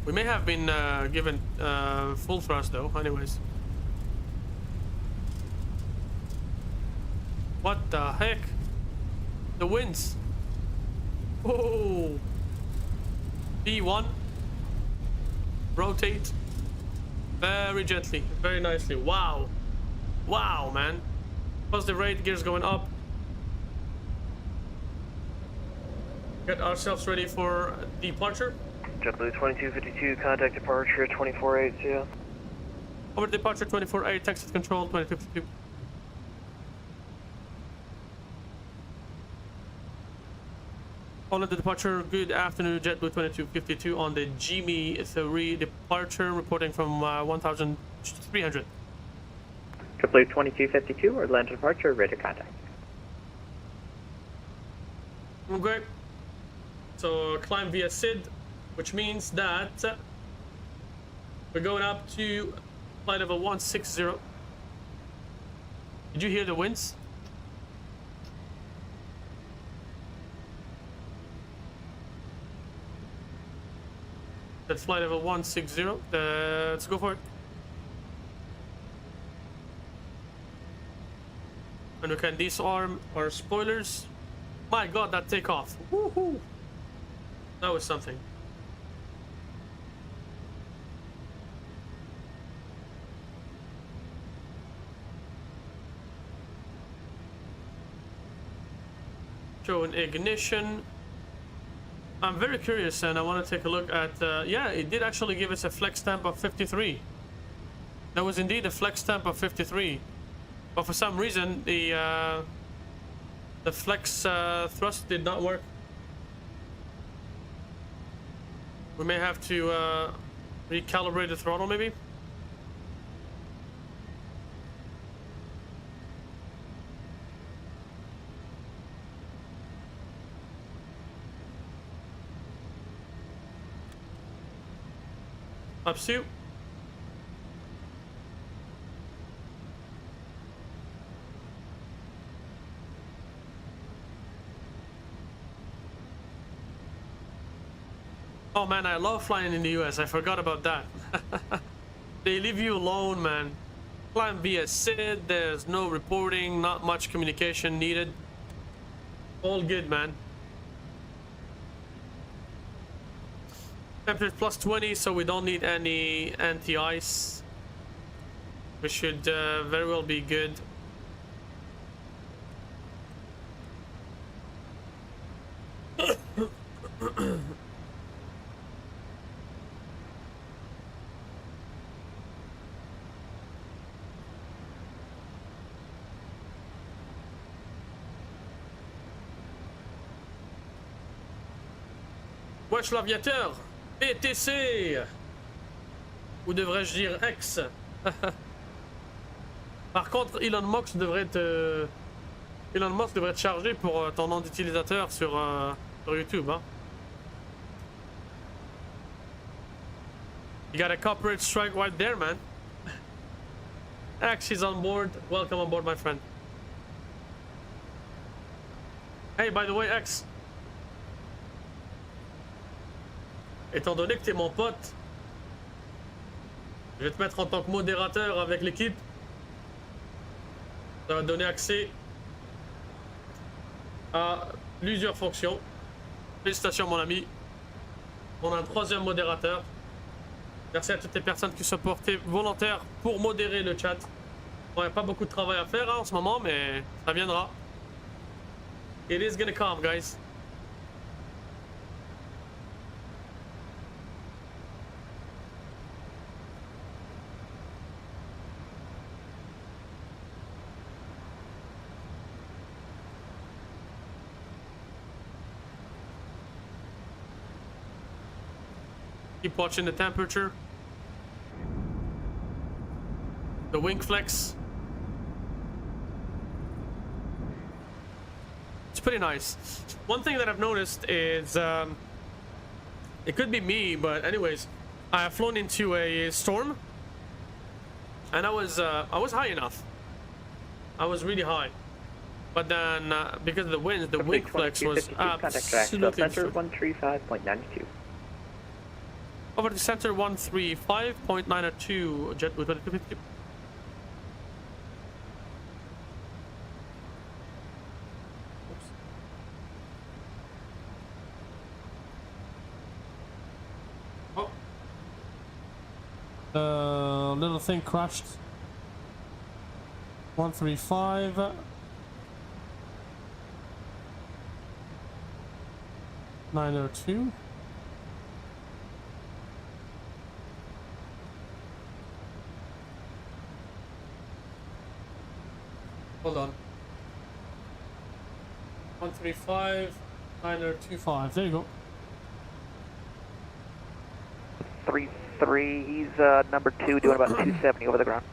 S4: We may have been given full thrust though, anyways. What the heck? The winds. Oh. B1. Rotate. Very gently, very nicely. Wow. Wow, man. Positive rate, gears going up. Get ourselves ready for departure.
S5: JetBlue 2252, contact departure 2480.
S4: Over departure 24-8, Texas control 2252. On the departure, good afternoon, JetBlue 2252 on the Jimmy 3 departure, reporting from 1300.
S7: JetBlue 2252, Orlando departure, ready to contact.
S4: Okay. So climb via SID, which means that we're going up to flight level 160. Did you hear the winds? That's flight level 160. Let's go for it. And we can disarm our spoilers. My god, that takeoff. Woohoo! That was something. Show an ignition. I'm very curious and I want to take a look at, yeah, it did actually give us a flex stamp of 53. That was indeed a flex stamp of 53. But for some reason, the flex thrust did not work. We may have to recalibrate the throttle, maybe. Up to. Oh man, I love flying in the US. I forgot about that. They leave you alone, man. Flying via SID, there's no reporting, not much communication needed. All good, man. Temperature plus 20, so we don't need any anti-ice. We should very well be good. Wesh l'aviateur, PTC, ou devrais-je dire X. Par contre, Elon Musk devrait te charger pour ton nom d'utilisateur sur YouTube. Hein. You got a copyright strike right there, man. X is on board. Welcome on board, my friend. Hey, by the way, X. Étant donné que t'es mon pote, je vais te mettre en tant que modérateur avec l'équipe. Ça va te donner accès à plusieurs fonctions. Félicitations mon ami. On a un 3e modérateur. Merci à toutes les personnes qui se portaient volontaires pour modérer le chat. Bon, il n'y a pas beaucoup de travail à faire hein, en ce moment, mais ça viendra. It is gonna come, guys. Keep watching the temperature. The wing flex. It's pretty nice. One thing that I've noticed is, it could be me, but anyways, I have flown into a storm, and I was high enough. I was really high, but then because of the winds, the wing flex was absolutely.
S7: Center 135.92.
S4: Over to center 135.92, jet with 2250. Oh. Little thing crashed. 135. .902. Hold on. 135, 9025. There you go.
S7: 3-3. He's number 2, doing about 270 over the ground.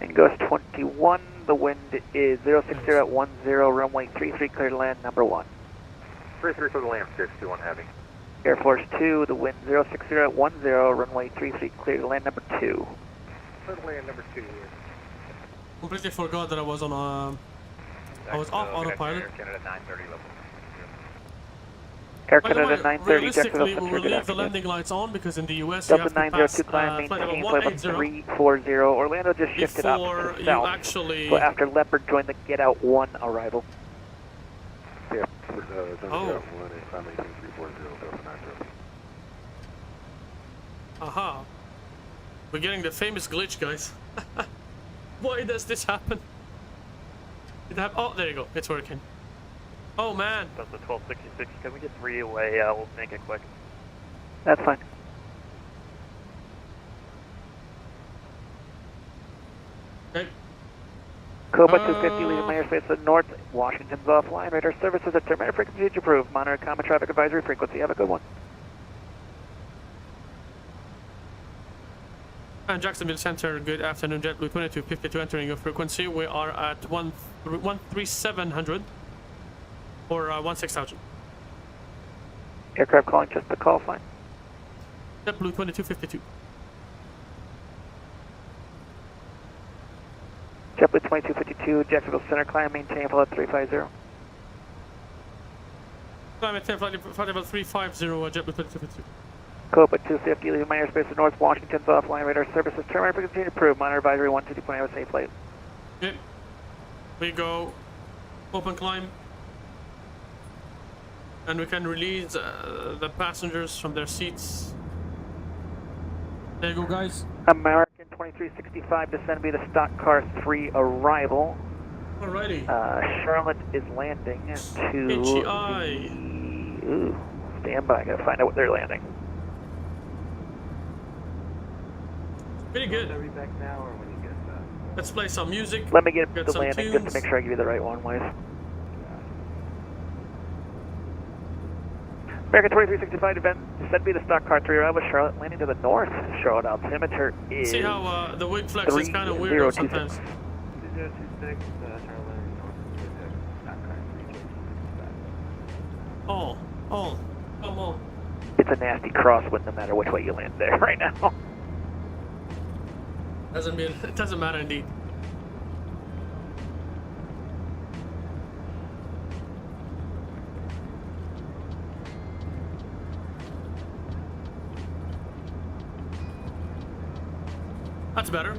S7: And goes 21. The wind is 060 at 10, runway 33, clear to land, number 1.
S9: 33 for the land, 621 heavy.
S7: Air Force 2, the wind 060 at 10, runway 33, clear to land, number 2.
S9: Clear to land, number 2.
S4: Completely forgot that I was on I was off autopilot.
S9: Air Canada 930 level.
S7: Air
S4: By the
S7: Canada
S4: way,
S7: 930,
S4: realistically, we will leave the landing lights on because in the US you have
S7: Delta
S4: to pass
S7: 902 climb,
S4: flight
S7: maintain
S4: level
S7: flight level
S4: 180
S7: 340. Orlando just shifted up
S4: before
S7: to
S4: you
S7: south.
S4: actually...
S7: So after Leopard joined the Get Out 1 arrival.
S8: Yeah,
S4: Oh. Aha. We're getting the famous glitch, guys. Why does this happen? Oh, there you go. It's working. Oh, man.
S11: That's the 1266. Can we get 3 away? We'll make it quick.
S7: That's fine.
S4: Okay.
S7: Cobra 250, leaving my airspace to the north. Washington's offline. Radar services at terminator frequency approved. Monitor common traffic advisory frequency. Have a good one.
S4: And Jacksonville Center, good afternoon, JetBlue 2252 entering your frequency. We are at 13700 or 16000.
S7: Aircraft calling just the call sign.
S4: JetBlue 2252.
S7: JetBlue 2252, Jacksonville Center, climb, maintain flight 350.
S4: Climb at flight level 350, JetBlue 2252.
S7: Copa 250, leaving my airspace of North Washington's offline radar services. Terminal frequency approved. Monitor advisory 150.8 safe flight.
S4: Okay. We go open climb. And we can release the passengers from their seats. There you go, guys.
S7: American 2365, descend via the stock car 3 arrival.
S4: Alrighty.
S7: Charlotte is landing to
S4: HEI.
S7: Ooh, stand by. Gotta find out what they're landing.
S4: Pretty good.
S9: Are we back now or when you get
S4: Let's play some music.
S7: Let me get the
S4: some
S7: landing
S4: tunes.
S7: just to make sure I give you the right one, Wise. American 2365, descend via the stock car 3 arrival. Charlotte landing to the north. Charlotte altimeter is.
S4: See how the wing flex is kind of weird sometimes.
S9: 2026,
S4: Oh, come on.
S7: It's a nasty crosswind no matter which way you land there right now.
S4: It doesn't matter indeed. That's better.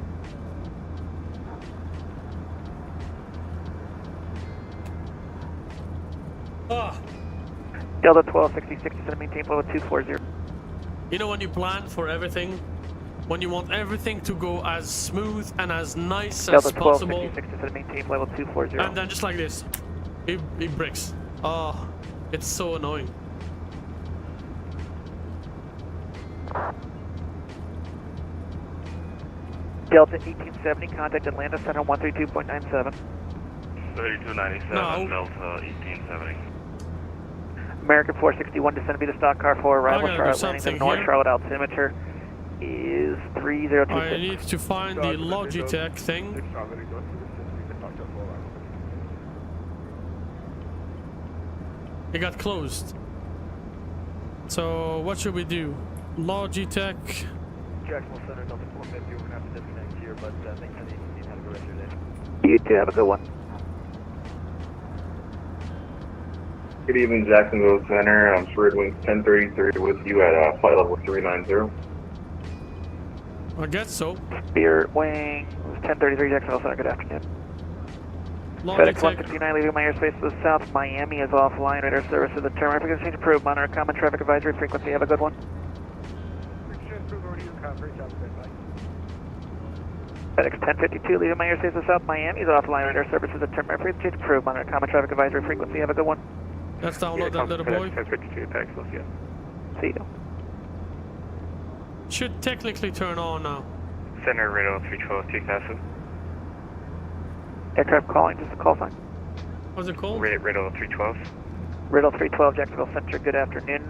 S4: Ah.
S7: Delta 1260, maintain level 240.
S4: You know when you plan for everything, when you want everything to go as smooth and as nice
S7: Delta
S4: as possible,
S7: 1260, maintain level 240.
S4: and then just like this, it breaks. Oh, it's so annoying.
S7: Delta 1870, contact Atlanta Center 132.97.
S5: 3297,
S4: No.
S5: Delta 1870.
S7: American 461, descend via the stock car 4 arrival.
S4: I gotta do
S7: Charlotte landing to
S4: something
S7: north.
S4: here.
S7: Charlotte altimeter is 3026.
S4: I need to find the Logitech thing. It got closed. So what should we do? Logitech.
S3: Jacksonville Center, Delta 450, we're going to have to disconnect here, but thank you, you have a good rest of your day.
S7: You too, have a good one.
S12: Good evening, Jacksonville Center. I'm Spirit Wings 1033 with you at flight level 390.
S4: I guess so.
S7: Spirit Wing 1033, Jacksonville Center, good afternoon. FedEx
S4: Logitech.
S7: 159, leaving my airspace to the south. Miami is offline. Radar service to the terminal. Frequency approved. Monitor common traffic advisory frequency. Have a good one. FedEx 1052, leaving my airspace to the south. Miami is offline. Radar service to the terminal. Frequency approved. Monitor common traffic advisory frequency. Have a good one.
S4: Let's download that little boy.
S8: 1052, Texas, yeah.
S7: See you.
S4: Should technically turn on now.
S11: Center radar 312, 2000.
S7: Aircraft calling, just a call sign.
S4: What's it called?
S11: Radar 312.
S7: Riddle 312, Jacksonville Center, good afternoon.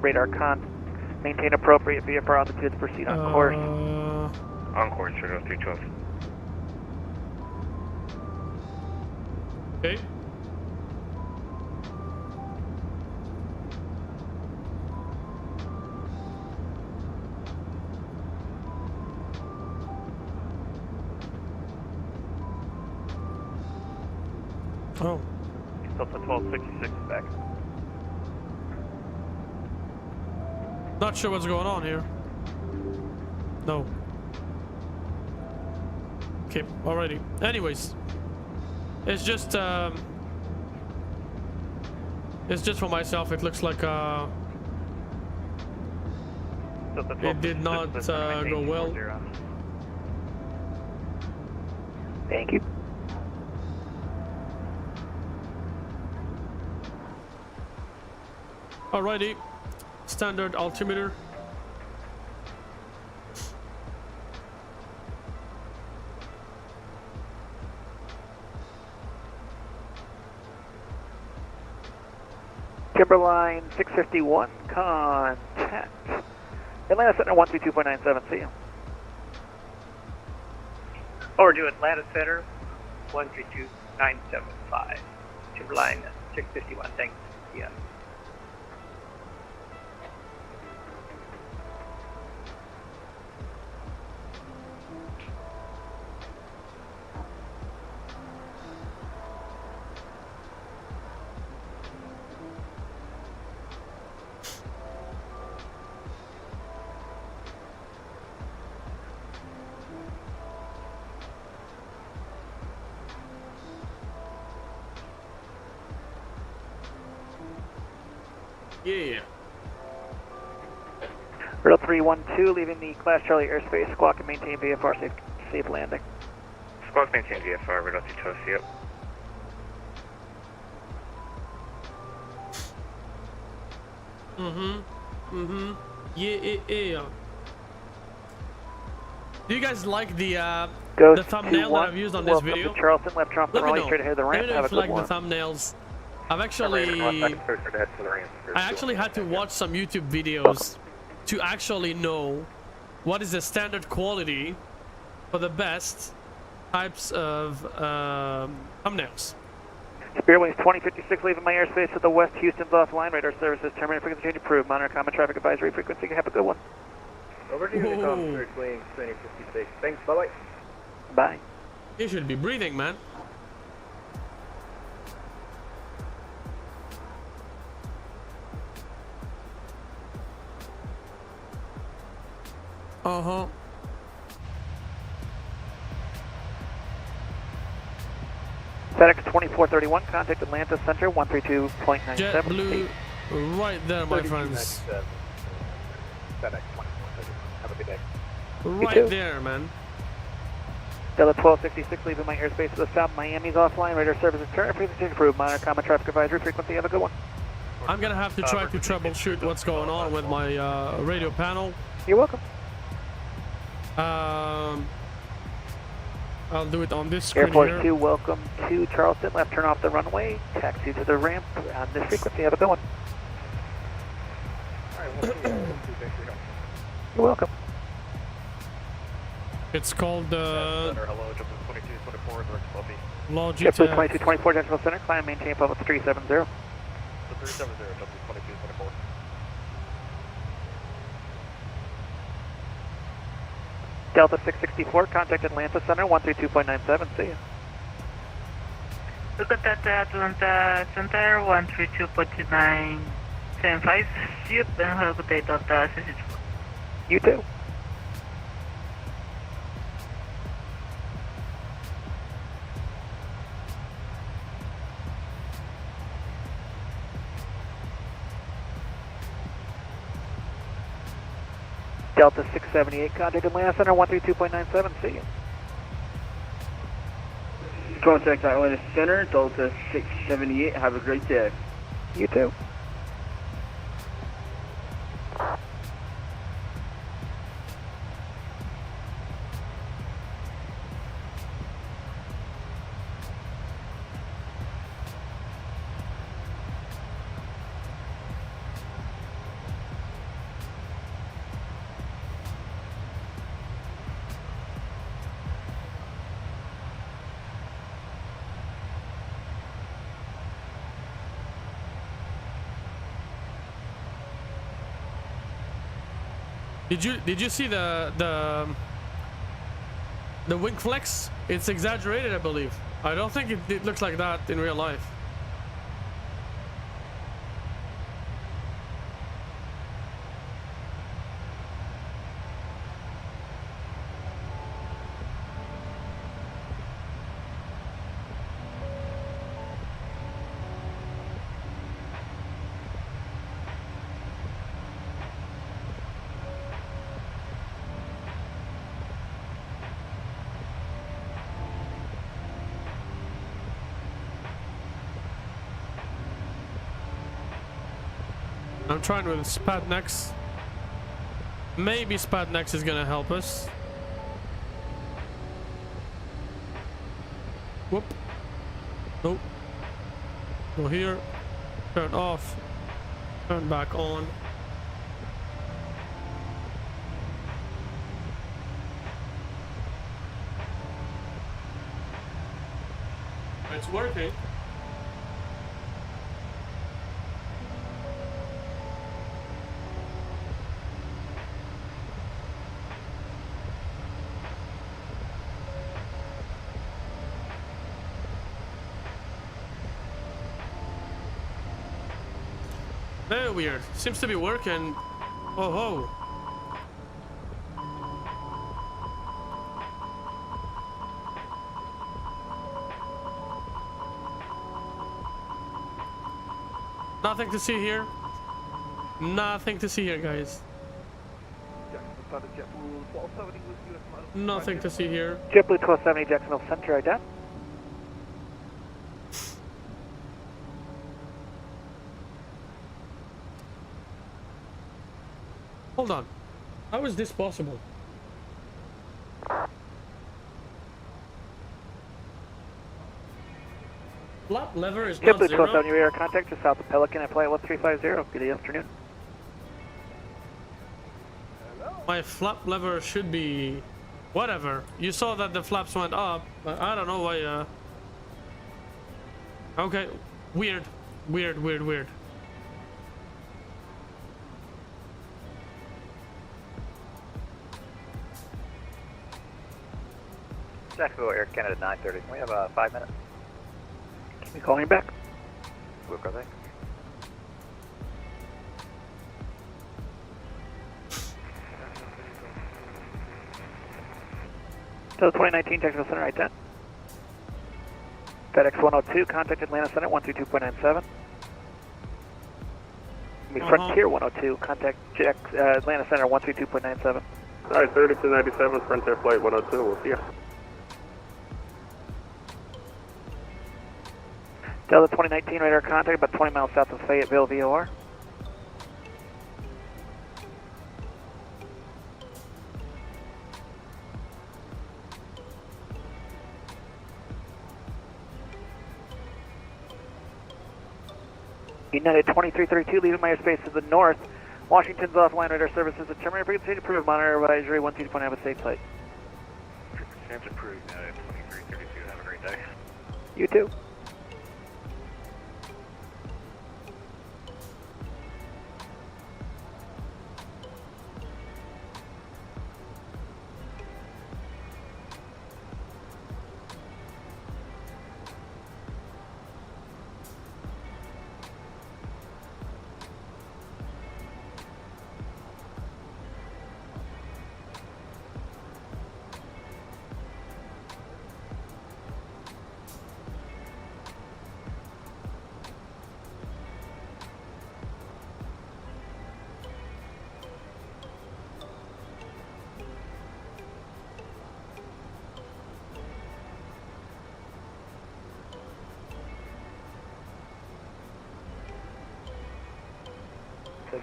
S7: Radar con. Maintain appropriate VFR altitudes. Proceed on course.
S11: On course, radar 312.
S4: Okay. Oh.
S11: Delta 1266 back.
S4: Not sure what's going on here. No. Okay, alrighty. Anyways. It's just for myself. It looks like it did not go well.
S7: Thank you.
S4: Alrighty, standard altimeter.
S7: Timberline 651, contact Atlanta Center 132.97, see you.
S10: Or do Atlanta Center 132.975. Timberline 651, thanks. Yeah.
S4: Yeah.
S10: Riddle 312, leaving the Class Charlie airspace. Squawk and maintain VFR safe landing.
S11: Squawk maintain VFR, Riddle 212, yep.
S4: Yeah. Do you guys like the thumbnail that I've used on this video?
S10: To Charleston, left turn off the
S4: Let me
S10: runway,
S4: know.
S10: straight ahead of the ramp.
S4: Let me know
S10: Have
S4: if
S10: a
S4: you
S10: good
S4: like
S10: one.
S4: the thumbnails. I actually had to watch some YouTube videos to actually know what is the standard quality for the best types of thumbnails.
S10: Spirit Wings 2056, leaving my airspace to the west. Houston's offline. Radar services terminated. Frequency change approved. Monitor common traffic advisory frequency. Have a good one.
S3: Over to Unicom, Spirit Wings 2056. Thanks, bye-bye.
S10: Bye.
S4: You should be breathing, man.
S10: FedEx 2431, contact Atlanta Center 132.97.
S4: JetBlue, right there, my friends.
S3: FedEx 2431. Have a good day.
S4: Right there, man.
S10: Delta 1266, leaving my airspace to the south. Miami's offline. Radar services turn. Frequency approved. Monitor common traffic advisory frequency. Have a good one.
S4: I'm gonna have to try to troubleshoot what's going on with my radio panel.
S10: You're welcome.
S4: I'll do it on this screen
S10: Air Force
S4: here.
S10: 2, welcome to Charleston. Left turn off the runway. Taxi to the ramp on this frequency. Have a good one. You're welcome.
S4: It's called
S3: Hello, JetBlue 2224, direct Bobby.
S4: Logitech.
S10: JetBlue 2224, Central Center. Climb, maintain public 370.
S3: The 370, JetBlue 2224.
S10: Delta 664, contact Atlanta Center 132.97. See ya.
S13: Look at that Atlanta Center 132.975. See you and have a good day, Delta 664.
S10: You too. Delta 678, contact Atlanta Center 132.97. See you.
S14: Contact Atlanta Center, Delta 678. Have a great day.
S10: You too.
S4: Did you see the wing flex? It's exaggerated, I believe. I don't think it looks like that in real life. I'm trying with Spatnex. Maybe Spatnex is gonna help us. Whoop. Nope. Go here. Turn off. Turn back on. It's working. Very weird. Seems to be working. Oh ho. Nothing to see here. Nothing to see here, guys. Nothing to see here.
S10: JetBlue 1270 Jacksonville Center, ident.
S4: Hold on. How is this possible? Flap lever is not
S10: JetBlue
S4: 0.
S10: 1270 radar contact just south of Pelican at flight 1350. Good afternoon.
S4: My flap lever should be whatever. You saw that the flaps went up. I don't know why. Okay, weird.
S3: Jacksonville Air Canada 930. We have 5 minutes.
S10: Can we call you back?
S3: We'll go there.
S10: So 2019 Jacksonville Center, ident. FedEx 102, contact Atlanta Center 132.97. Frontier 102, contact Atlanta Center 132.97.
S8: Alright, 3297, Frontier Flight 102, we'll see ya.
S10: Delta 2019 radar contact about 20 miles south of Fayetteville, VOR. United 2332, leaving my airspace to the north. Washington's offline radar services at terminator frequency approved. Monitor advisory 12.9, have a safe flight.
S3: Frequency approved, United 2332. Have a great day.
S10: You too.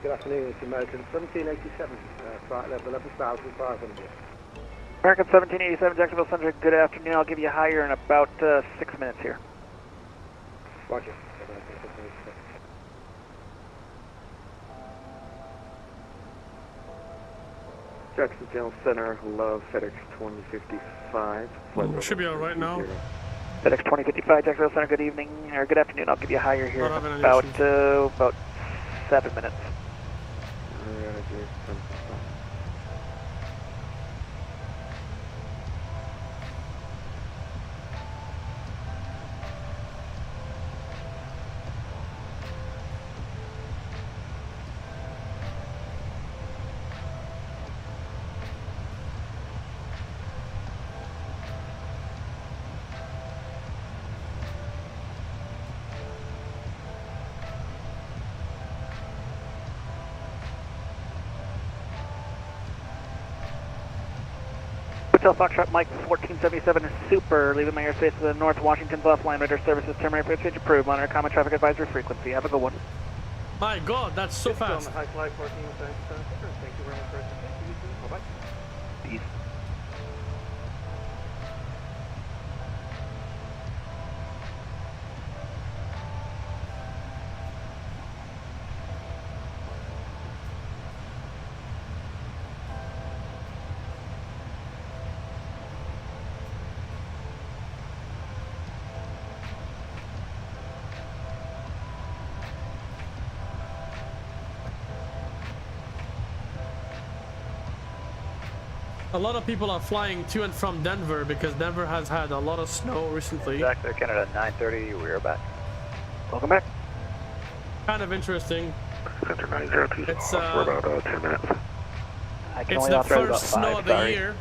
S15: Good afternoon, it's American 1787, flight level 11,500.
S10: American 1787, Jacksonville Center, good afternoon. I'll give you higher in about 6 minutes here.
S15: Roger.
S8: Jacksonville Center, hello, FedEx 2055.
S4: Should be alright now.
S10: FedEx 2055, Jacksonville Center, good evening, or good afternoon. I'll give you higher here in about 7 minutes. Hotel Foxtrot Mike 1477 Super, leaving my airspace to the north. Washington's offline radar services terminator frequency approved. Monitor common traffic advisory frequency. Have a good one.
S4: My God, that's so fast.
S15: High flight 14, thank you very much for your bye-bye.
S10: Peace.
S4: A lot of people are flying to and from Denver because Denver has had a lot of snow recently.
S3: Jack, Air Canada 930, we are back.
S10: Welcome back.
S4: Kind of interesting.
S8: Center 902,
S4: It's
S8: for about 10 minutes.
S10: I can
S4: it's
S10: only
S4: the
S10: authorize
S4: first
S10: about 5,
S4: snow of the
S10: sorry.
S4: year.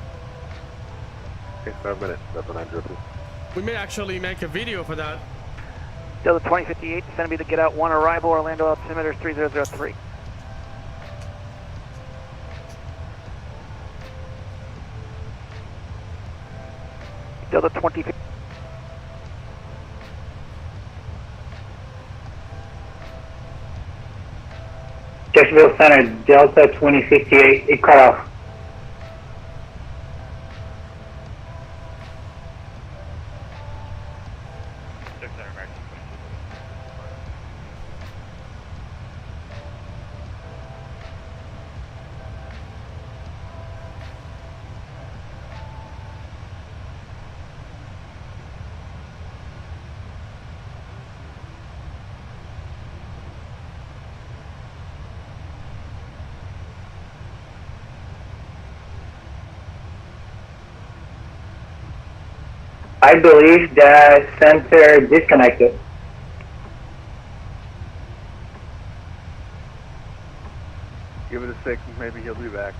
S8: Okay, 5 minutes, that's what 902.
S4: We may actually make a video for that.
S10: Delta 2058, send me to get out 1 arrival, Orlando altimeter 3003. Delta 20.
S16: Jacksonville Center, Delta 2058, it cut off. I believe that center disconnected.
S3: Give it a 6, maybe he'll be back.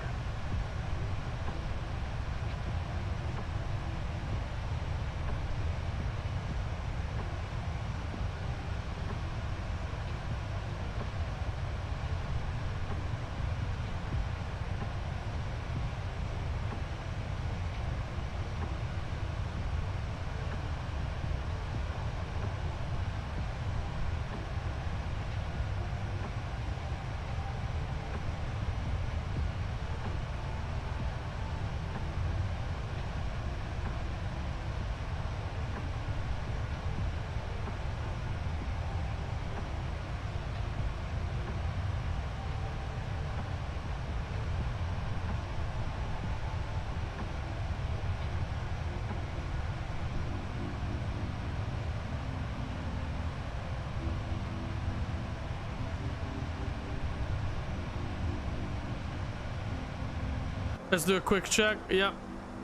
S4: Let's do a quick check. Yeah,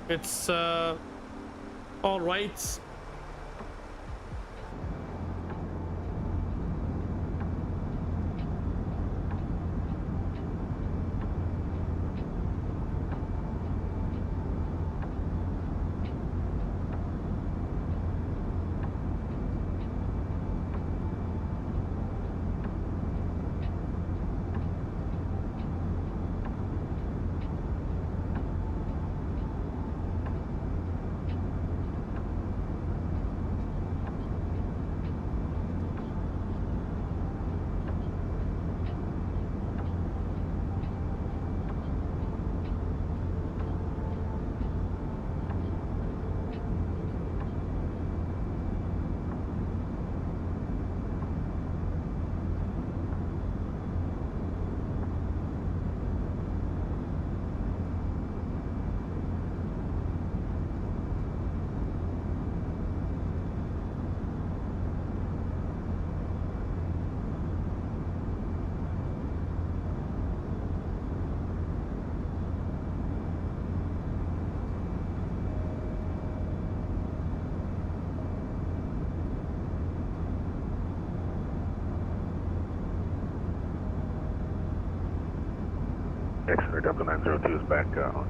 S4: it's all right.
S8: Exeter Delta 902 is back on.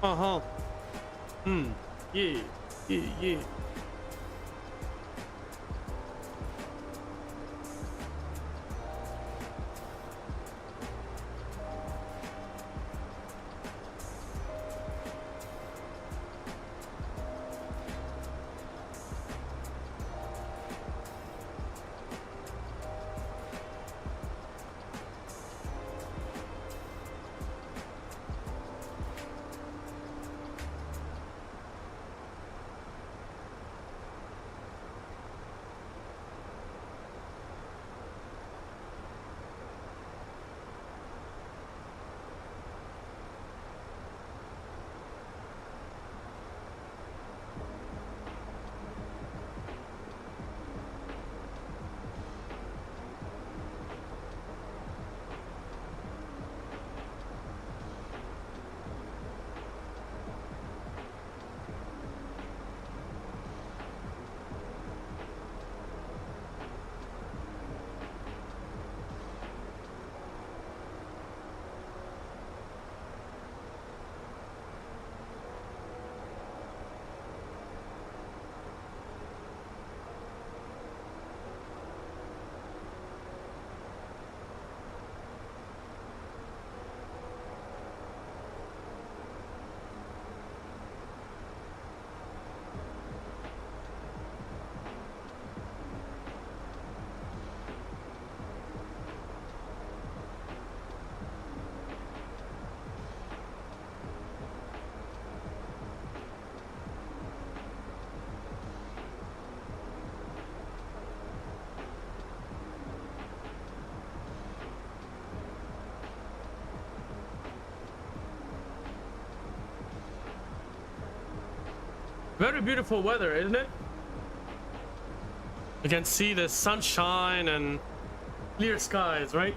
S4: Uh-huh. Yeah. Yeah. Very beautiful weather, isn't it? You can see the sunshine and clear skies, right?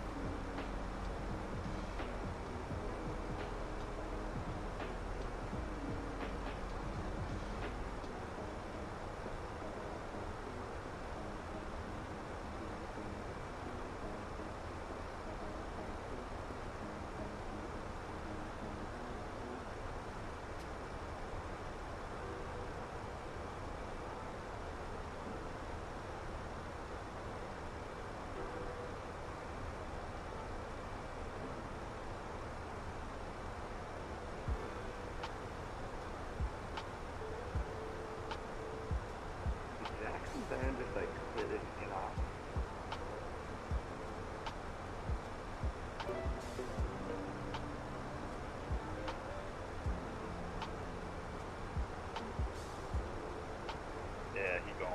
S3: Just like completely get off.
S9: Yeah, he gone.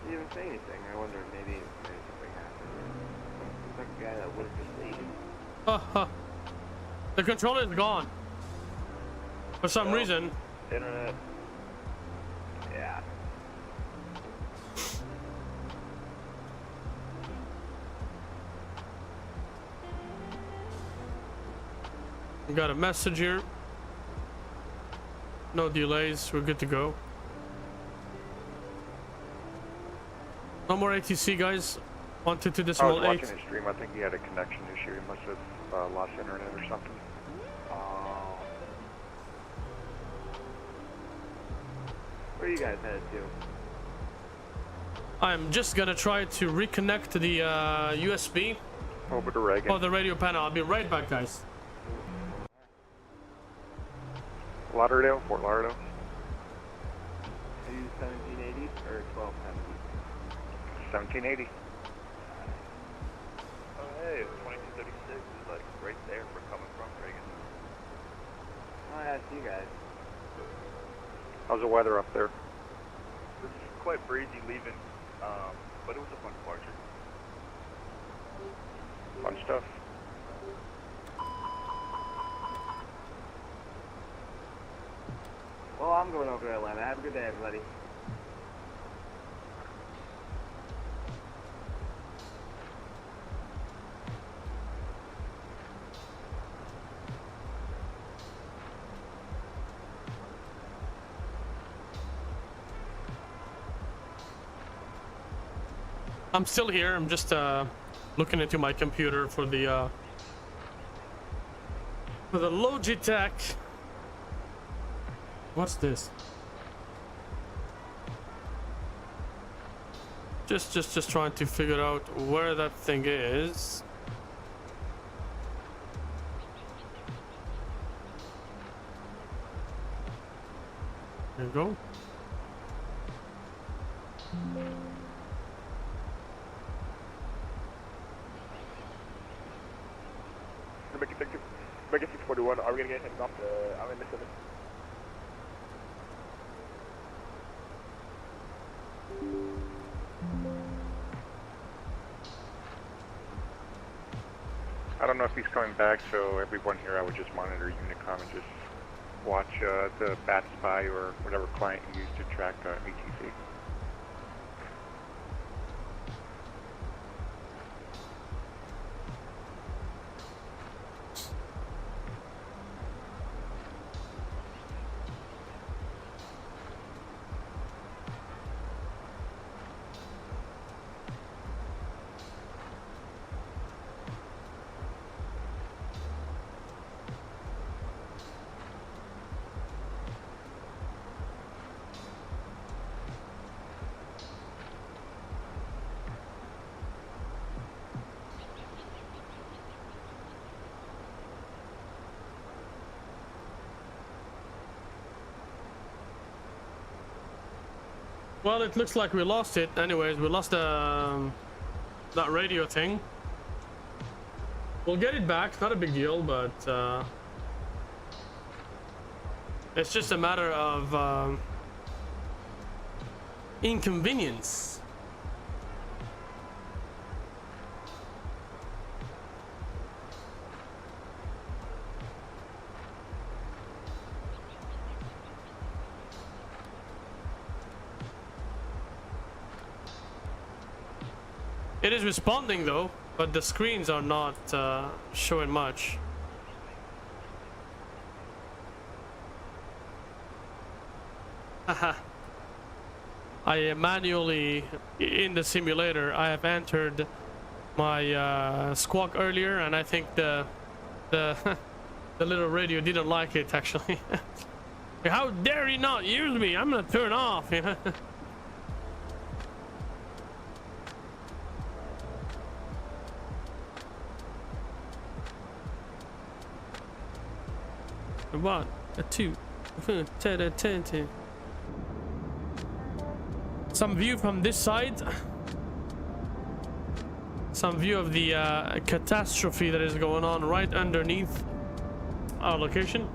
S3: He didn't even say anything. I wonder if maybe something happened. He's like a guy that would just leave.
S4: The controller is gone. For some reason.
S3: Internet. Yeah.
S4: We got a message here. No delays. We're good to go. No more ATC, guys. 122.8.
S8: I was watching his stream. I think he had a connection issue. He must have lost internet or something.
S3: Where are you guys headed to?
S4: I'm just gonna try to reconnect to the USB.
S8: Over to Reagan.
S4: Oh, the radio panel. I'll be right back, guys.
S8: Lauderdale, Fort Lauderdale.
S3: Are you 1780 or 1270?
S8: 1780.
S9: Oh, hey, 2236 is like right there for coming from Reagan.
S3: Oh, yeah, I see you guys.
S8: How's the weather up there?
S9: This is quite breezy leaving, but it was a fun departure.
S8: Fun stuff.
S3: Well, I'm going over to Atlanta. Have a good day, everybody.
S4: I'm still here. I'm just looking into my computer for the Logitech What's this? Just trying to figure out where that thing is. There you go.
S9: Make it 641. Are we gonna get hit off the? I'm in the center.
S17: I don't know if he's coming back, so everyone here, I would just monitor Unicom and just watch the Bat Spy or whatever client you use to track ATC.
S4: Well, it looks like we lost it. Anyways, we lost that radio thing. We'll get it back. Not a big deal, but it's just a matter of inconvenience. It is responding though, but the screens are not showing much. Haha. I manually, in the simulator, I have entered my squawk earlier, and I think the little radio didn't like it actually. How dare you not use me? I'm gonna turn off. A 1, a 2, a 10. Some view from this side. Some view of the catastrophe that is going on right underneath our location.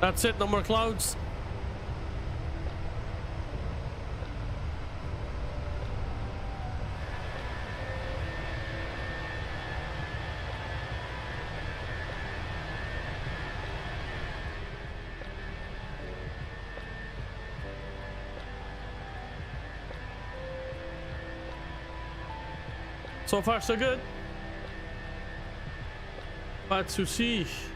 S4: That's it, no more clouds. So far, so good. Pas de soucis.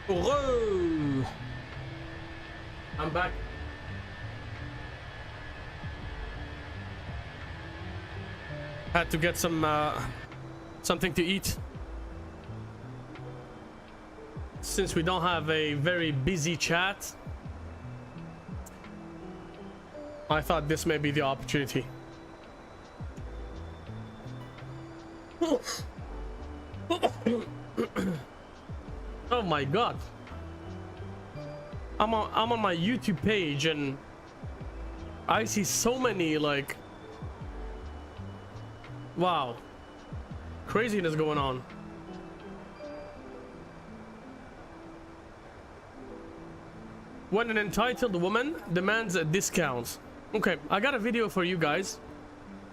S4: Whoa! I'm back. Had to get some something to eat. Since we don't have a very busy chat, I thought this may be the opportunity. Oh my god. I'm on my YouTube page and I see so many like wow, craziness going on. When an entitled woman demands a discount. Okay, I got a video for you guys.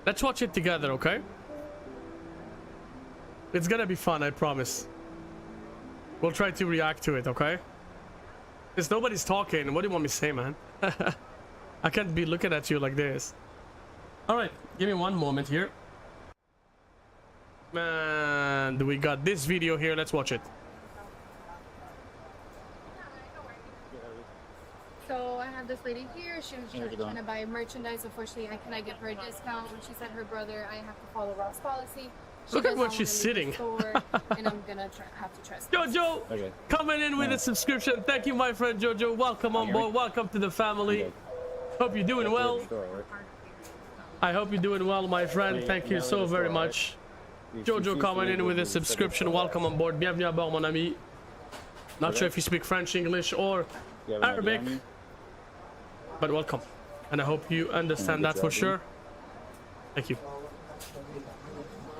S4: Let's watch it together, okay? It's gonna be fun, I promise. We'll try to react to it, okay? Because nobody's talking. What do you want me to say, man? I can't be looking at you like this. Alright, give me one moment here. And we got this video here. Let's watch it.
S18: So I have this lady here. She was trying to buy merchandise. Unfortunately, I cannot give her a discount. She said her brother, I have to follow Rob's policy.
S4: Look at what she's sitting.
S18: And I'm gonna have to trust
S4: Jojo,
S19: okay.
S4: Coming in with a subscription. Thank you, my friend Jojo. Welcome on board. Welcome to the family.
S19: Okay.
S4: Hope you're doing well. I hope you're doing well, my friend. Thank you so very much. Jojo coming in with a subscription. Welcome on board. Bienvenue à bord, mon ami. Not sure if you speak French, English, or Arabic, but welcome. And I hope you understand that for sure. Thank you.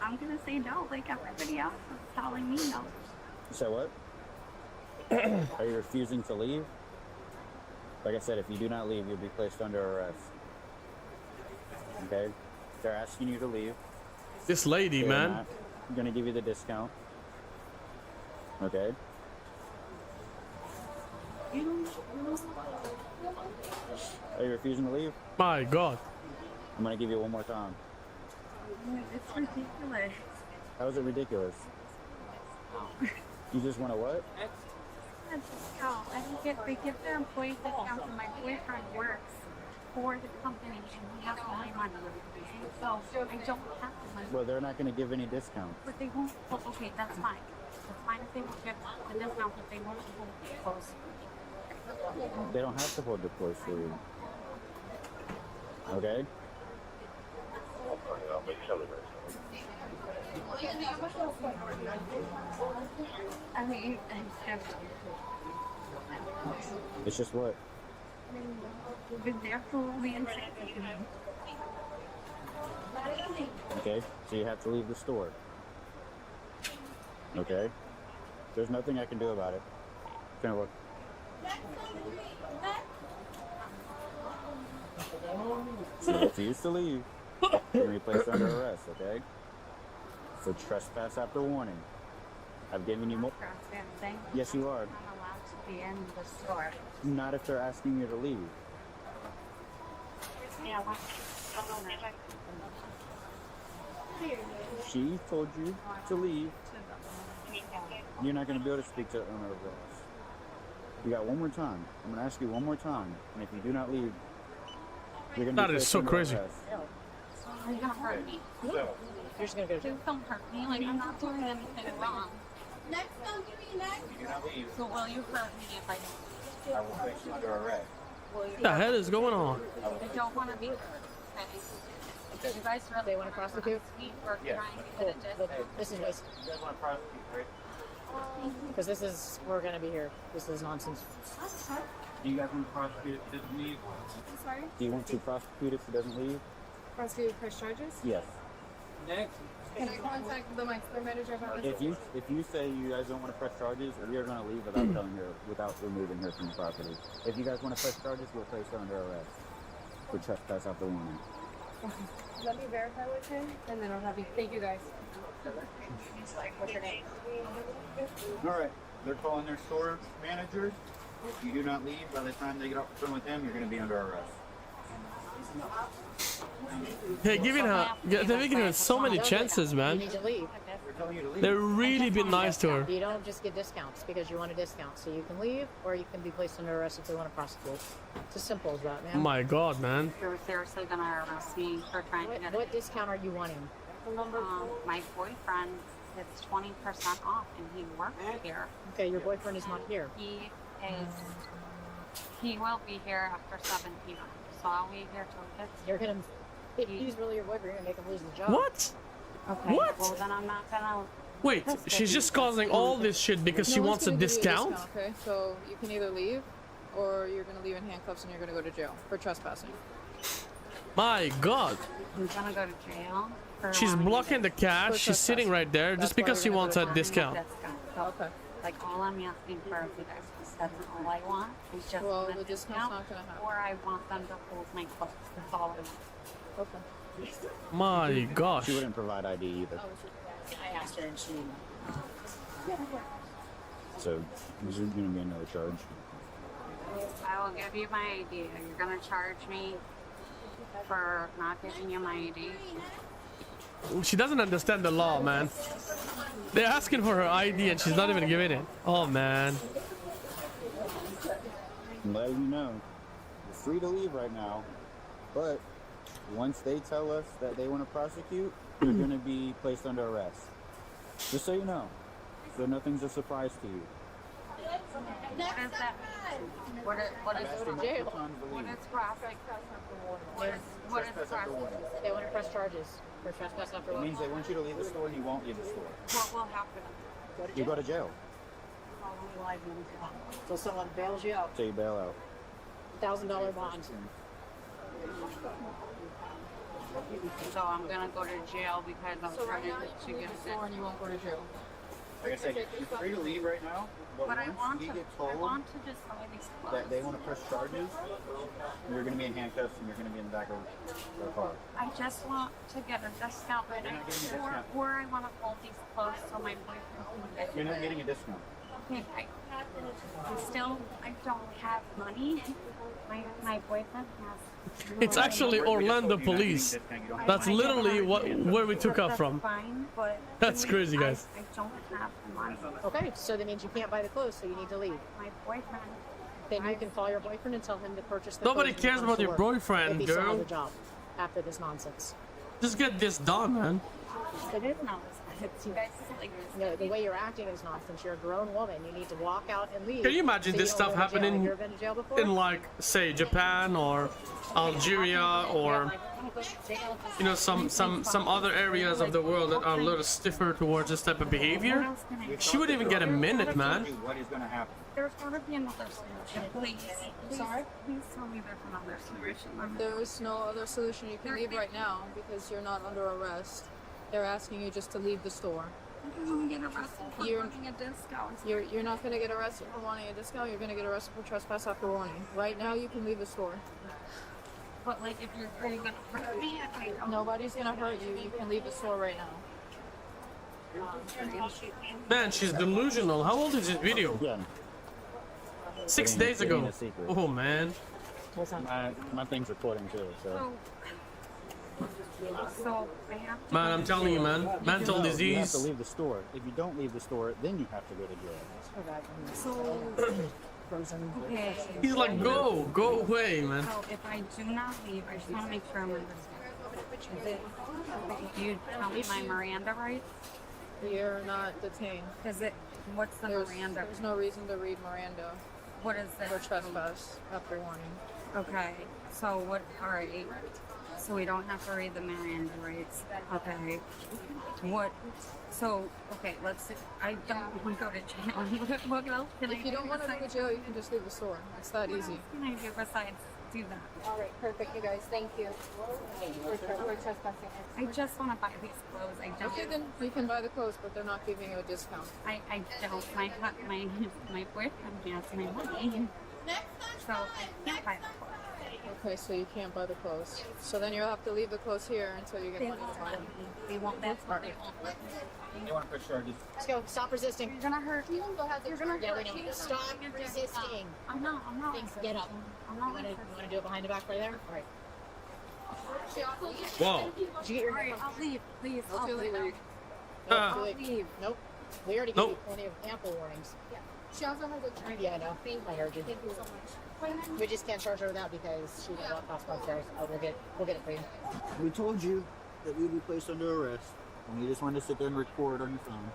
S13: I'm gonna say no, like everybody else is telling me no.
S19: So what? Are you refusing to leave? Like I said, if you do not leave, you'll be placed under arrest. Okay? They're asking you to leave.
S4: This lady, man.
S19: I'm gonna give you the discount. Okay? Are you refusing to leave?
S4: My God.
S19: I'm gonna give you one more time.
S13: It's ridiculous.
S19: How is it ridiculous? You just want to what?
S13: They give their employees discounts, and my boyfriend works for the company and he has my money. So I don't have the money.
S19: Well, they're not going to give any discount.
S13: But they won't. Well, okay, that's fine. That's fine if they won't give the discount, but they won't hold it close.
S19: They don't have to hold the close for you. Okay?
S13: I mean,
S19: it's just what?
S13: We've been there for only in
S19: Okay, so you have to leave the store. Okay? There's nothing I can do about it. It's gonna look. So you refuse to leave, you're gonna be placed under arrest, okay? For trespass after warning. I've given you more. Yes, you are.
S13: I'm allowed to be in the store.
S19: Not if they're asking you to leave.
S13: Yeah,
S19: She told you to leave. You're not going to be able to speak to the owner of this. You got one more time. I'm going to ask you one more time. And if you do not leave, you're going to be
S4: That is so crazy.
S13: You're gonna hurt me. You're just gonna go. Please don't hurt me. Like I'm not doing anything wrong. Next time, next. So will you hurt me if I don't?
S19: I will place you under arrest.
S4: What the hell is going on?
S13: I don't want to be hurt. Okay. You guys really want to prosecute? We're trying to get it.
S2: This is waste.
S19: You guys want to prosecute, right?
S2: Because this is, we're gonna be here. This is nonsense.
S19: Do you guys want to prosecute if he doesn't leave?
S18: I'm sorry?
S19: Do you want to prosecute if he doesn't leave?
S18: Prosecute press charges?
S19: Yes.
S18: Next. Can I contact my store manager about this?
S19: If you say you guys don't want to press charges, we are going to leave without telling her, without removing her from the property. If you guys want to press charges, we'll place her under arrest for trespass after warning.
S18: Okay. Let me verify with him, and then I'll have you. Thank you, guys. What's your name?
S19: All right. They're calling their store managers. If you do not leave by the time they get off the phone with them, you're going to be under arrest.
S4: Hey, they're giving her so many chances, man.
S2: You need to leave.
S19: telling you to leave.
S4: They're really been nice to her.
S2: You don't just get discounts because you want a discount. So you can leave or you can be placed under arrest if they want to prosecute. It's as simple as that, man.
S4: My God, man.
S13: They're seriously gonna arrest me for trying to get
S2: What discount are you wanting?
S13: my boyfriend gets 20% off and he works here.
S2: Okay, your boyfriend is not here.
S13: He will be here after 7 p.m. So I'll be here till 6.
S2: You're gonna, if he's really your boyfriend, you're gonna make him lose his job.
S4: What?
S13: Okay.
S4: What?
S13: Well, then I'm not gonna.
S4: Wait, she's just causing all this shit because she wants a discount?
S18: Okay, so you can either leave or you're gonna leave in handcuffs and you're gonna go to jail for trespassing.
S4: My God.
S13: I'm gonna go to jail.
S4: She's blocking the cash. She's sitting right there just because she wants a discount.
S13: Okay. Like all I'm asking for is that's all I want. Is just
S18: the discount's not gonna happen.
S13: Or I want them to hold my clothes. That's all I want.
S18: Okay.
S4: My gosh.
S19: She wouldn't provide ID either.
S2: I asked her and she.
S19: So this is gonna be another charge.
S13: I will give you my ID. You're gonna charge me for not giving you my ID.
S4: She doesn't understand the law, man. They're asking for her ID and she's not even giving it. Oh, man.
S19: I'm letting you know, you're free to leave right now, but once they tell us that they want to prosecute, you're going to be placed under arrest. Just so you know, so nothing's a surprise to you.
S13: What is that? What is
S2: jail?
S13: What is traffic? What is traffic?
S2: They want to press charges for trespass after
S19: It means they want you to leave the store and you won't leave the store.
S13: What will happen?
S19: You go to jail.
S13: How long will I be in jail?
S2: So someone bails you out.
S19: So you bail out.
S2: $1,000 bond.
S13: So I'm gonna go to jail because I'm trying to get it.
S18: And you won't go to jail.
S19: Like I said, you're free to leave right now, but
S13: But I
S19: once
S13: want
S19: we
S13: to.
S19: get
S13: I
S19: told
S13: want to just buy these clothes.
S19: that they want to press charges, you're going to be in handcuffs and you're going to be in the back of the car.
S13: I just want to get a discount, or I want to hold these clothes so my boyfriend can get
S19: You're not getting a discount.
S13: Okay, I don't have money. My boyfriend has.
S4: It's actually Orlando police. That's literally where we took up from.
S13: Fine, but
S4: That's crazy, guys.
S13: I don't have money.
S2: Okay, so that means you can't buy the clothes, so you need to leave.
S13: My boyfriend.
S2: Then you can call your boyfriend and tell him to purchase the
S4: Nobody
S2: clothes when he
S4: cares
S2: comes
S4: about
S2: to
S4: your
S2: work,
S4: boyfriend,
S2: if he still has
S4: girl.
S2: a job after this nonsense.
S4: Just get this done, man.
S13: It is nonsense. You guys like
S2: No, the way you're acting is nonsense. You're a grown woman. You need to walk out and leave.
S4: Can you imagine
S2: so
S4: this
S2: don't
S4: stuff
S2: go to jail. Have
S4: happening
S2: you ever been to jail before?
S4: in, like, say, Japan or Algeria or, you know, some other areas of the world that are a little stiffer towards this type of behavior? She wouldn't even get a minute, man.
S19: What is going to happen?
S13: There's gotta be another solution, please. Sorry? Please tell me there's another solution.
S18: There is no other solution. You can leave right now because you're not under arrest. They're asking you just to leave the store.
S13: I'm gonna get arrested for wanting a discount.
S18: You're not going to get arrested for wanting a discount. You're going to get arrested for trespass after warning. Right now, you can leave the store.
S13: But like, if you're really gonna hurt me, if I don't.
S18: Nobody's going to hurt you. You can leave the store right now.
S4: Man, she's delusional. How old is this video?
S19: Yeah.
S4: 6 days ago. Oh, man.
S19: My thing's recording too, so.
S13: So I have to.
S4: Man, I'm telling you, man. Mental
S19: You have
S4: disease.
S19: to leave the store. If you don't leave the store, then you have to go to jail.
S13: So. Okay.
S4: He's like, go away, man.
S13: So if I do not leave, I just want to make sure I'm understanding. Do you tell me my Miranda rights?
S18: You're not detained.
S13: Is it? What's the Miranda?
S18: There's no reason to read Miranda.
S13: What is this?
S18: For trespass after warning.
S13: Okay. So what? All right. So we don't have to read the Miranda rights. Okay. What? So okay. Let's. I don't want to go to jail. What else can I do?
S18: If you don't want to go to jail, you can just leave the store. It's that easy.
S13: What can I do besides do that?
S18: All right, perfect, you guys. Thank you. We're trespassing.
S13: I just want to buy these clothes. I don't.
S18: Okay, then you can buy the clothes, but they're not giving you a discount.
S13: I don't. My boyfriend has my money, so I can't buy the clothes.
S18: Okay, so you can't buy the clothes. So then you'll have to leave the clothes here until you get money.
S13: They won't. That's what they won't.
S19: You want to push charges?
S2: Let's go. Stop resisting.
S13: You're gonna hurt me. You're gonna
S2: Yeah, we
S13: hurt
S2: know.
S13: me.
S2: Stop resisting.
S13: I'm not.
S2: Things, get up.
S13: I'm not.
S2: You want to do it behind the back right there? All right.
S4: Whoa.
S2: Did you get your
S13: All right, I'll leave. Please. I'll leave.
S2: Leave. Nope. We already gave you plenty of ample warnings.
S18: Yeah. She also has a Trinity.
S2: Yeah, I know. I heard you.
S18: Thank you so much.
S2: We just can't charge her that because she got a cost upstairs. We'll get it for you.
S19: We told you that we'd be placed under arrest, and you just wanted to sit there and record on your phone.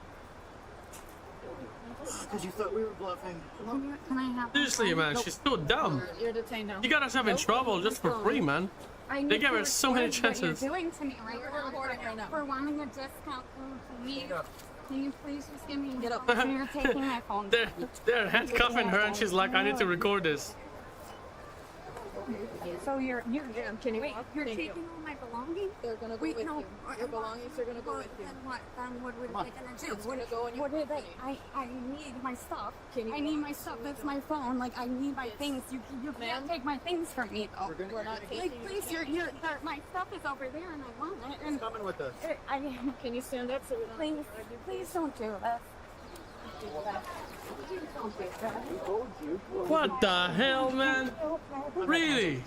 S19: Because you thought we were bluffing.
S13: Can I have
S4: Seriously, man, she's so dumb.
S13: You're detained now.
S4: You got herself in trouble just for free, man. They gave her so many chances.
S13: What you're doing to me right now for wanting a discount for me. Can you please just give me a phone? You're taking my phone.
S4: They're handcuffing her, and she's like, I need to record this.
S13: So you're taking all my belongings?
S2: They're gonna go with you. Your belongings are gonna go with you.
S13: Then what are they gonna do?
S2: It's gonna go in your
S13: I need my stuff. I need my stuff. That's my phone. Like, I need my things. You can't take my things from me, though.
S2: We're not taking
S13: please, my stuff is over there, and I want it. And
S19: coming with us.
S2: Can you stand up so we don't?
S13: Please don't do this.
S4: What the hell, man? Really?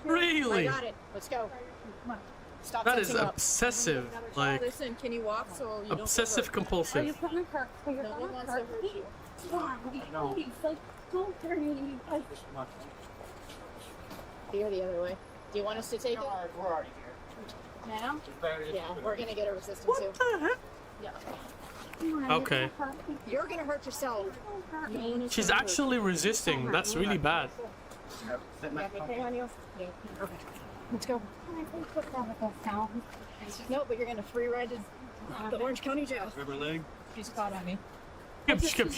S4: Really?
S2: I got it. Let's go. Stop.
S4: That is obsessive. Like,
S2: Listen, can you walk so you
S4: obsessive compulsive.
S13: You're gonna hurt. You're gonna hurt me.
S19: No.
S13: Don't hurt me.
S2: Here, the other way. Do you want us to take it?
S19: We're already here.
S2: Now? Yeah, we're gonna get a resistance too.
S4: What the heck?
S2: Yeah.
S4: Okay.
S2: You're gonna hurt yourself.
S4: She's actually resisting. That's really bad.
S2: Everything on you? Yeah. Okay. Let's go. No, but you're gonna free ride to the Orange County Jail.
S19: Rubber leg.
S2: She's caught on me.
S4: Skip.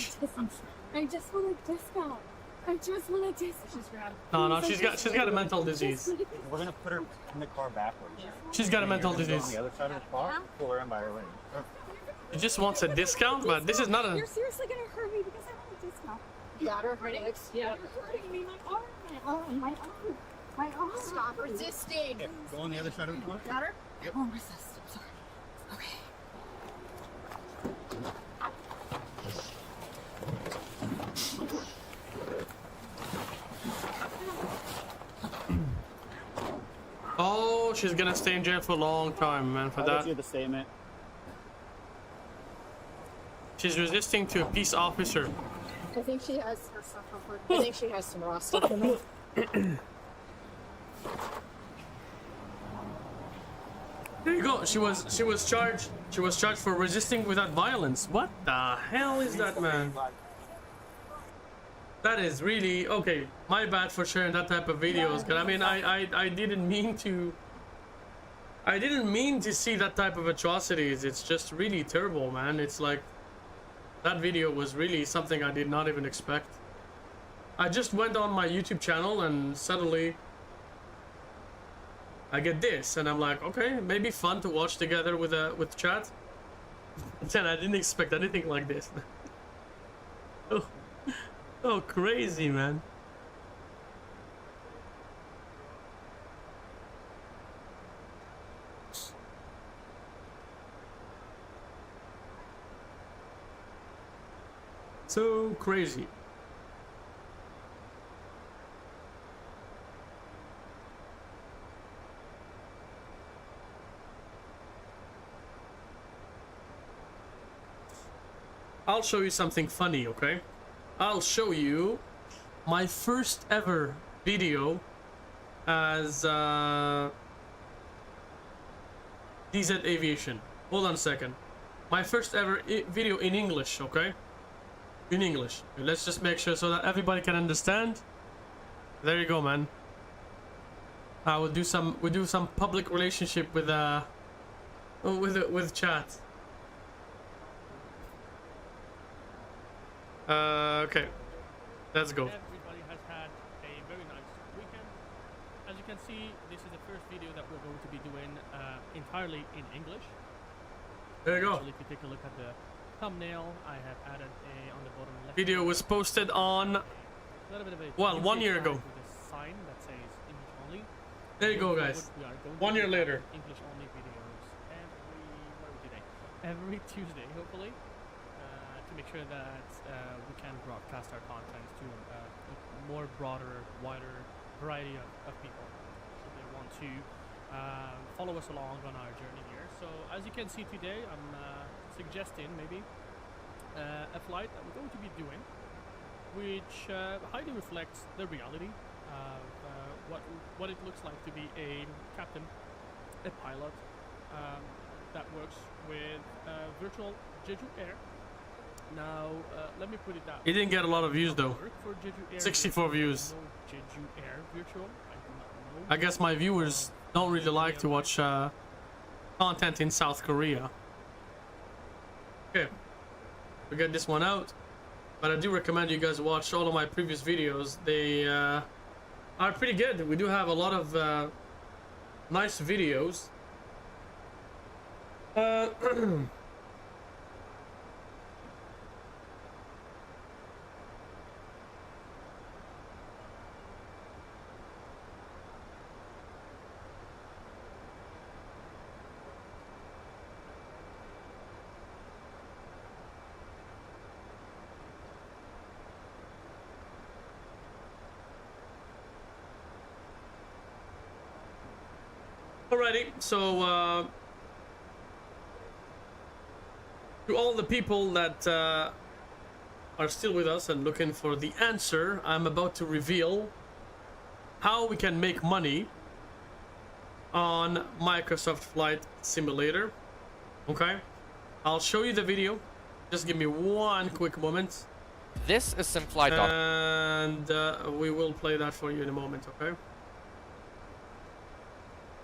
S13: I just want a discount. I just want a discount.
S4: No, she's got a mental disease.
S19: We're gonna put her in the car backwards.
S4: She's got a mental
S19: On
S4: disease.
S19: the other side of the car, pull her in by her leg.
S4: She just wants a discount, but this is not a.
S13: You're seriously gonna hurt me because I want a discount.
S2: You got her? Ready? Yeah.
S13: You're hurting me. My arm.
S2: Stop resisting.
S19: Yeah, go on the other side of the car.
S2: Got her?
S19: Yep.
S13: Oh, resist. I'm sorry. Okay.
S4: Oh, she's gonna stay in jail for a long time, man. For that.
S19: The statement.
S4: She's resisting to a peace officer.
S2: I think she has some raw stuff in there.
S4: There you go. She was charged for resisting without violence. What the hell is that, man? That is really okay. My bad for sharing that type of videos. Cause I mean, I didn't mean to see that type of atrocities. It's just really terrible, man. It's like that video was really something I did not even expect. I just went on my YouTube channel and suddenly I get this, and I'm like, okay, maybe fun to watch together with chat. Then I didn't expect anything like this. Oh, crazy, man. So crazy. I'll show you something funny, okay? I'll show you my first ever video as DZ Aviation. Hold on a second. My first ever video in English, okay? In English. Let's just make sure so that everybody can understand. There you go, man. We'll do some public relationship with chat. Okay, let's go. Everybody has had a very nice weekend. As you can see, this is the first video that we're going to be doing entirely in English. There you go. Actually, if you take a look at the thumbnail, I have added on the bottom left. Video was posted on, well, 1 year ago. With a sign that says English only. There you go, guys. 1 year later. English only videos every Tuesday, hopefully. To make sure that we can broadcast our content to a more broader, wider variety of people. If they want to follow us along on our journey here. So as you can see today, I'm suggesting maybe a flight that we're going to be doing, which highly reflects the reality of what it looks like to be a captain, a pilot that works with virtual Jeju Air. Now, let me put it that way.
S20: He didn't get a lot of views though. 64 views.
S4: Jeju Air virtual.
S20: I guess my viewers don't really like to watch content in South Korea. Okay, we get this one out, but I do recommend you guys watch all of my previous videos. They are pretty good. We do have a lot of nice videos. Alrighty, so to all the people that are still with us and looking for the answer, I'm about to reveal how we can make money on Microsoft Flight Simulator. Okay, I'll show you the video. Just give me one quick moment.
S21: This is Simfly.
S20: And we will play that for you in a moment, okay?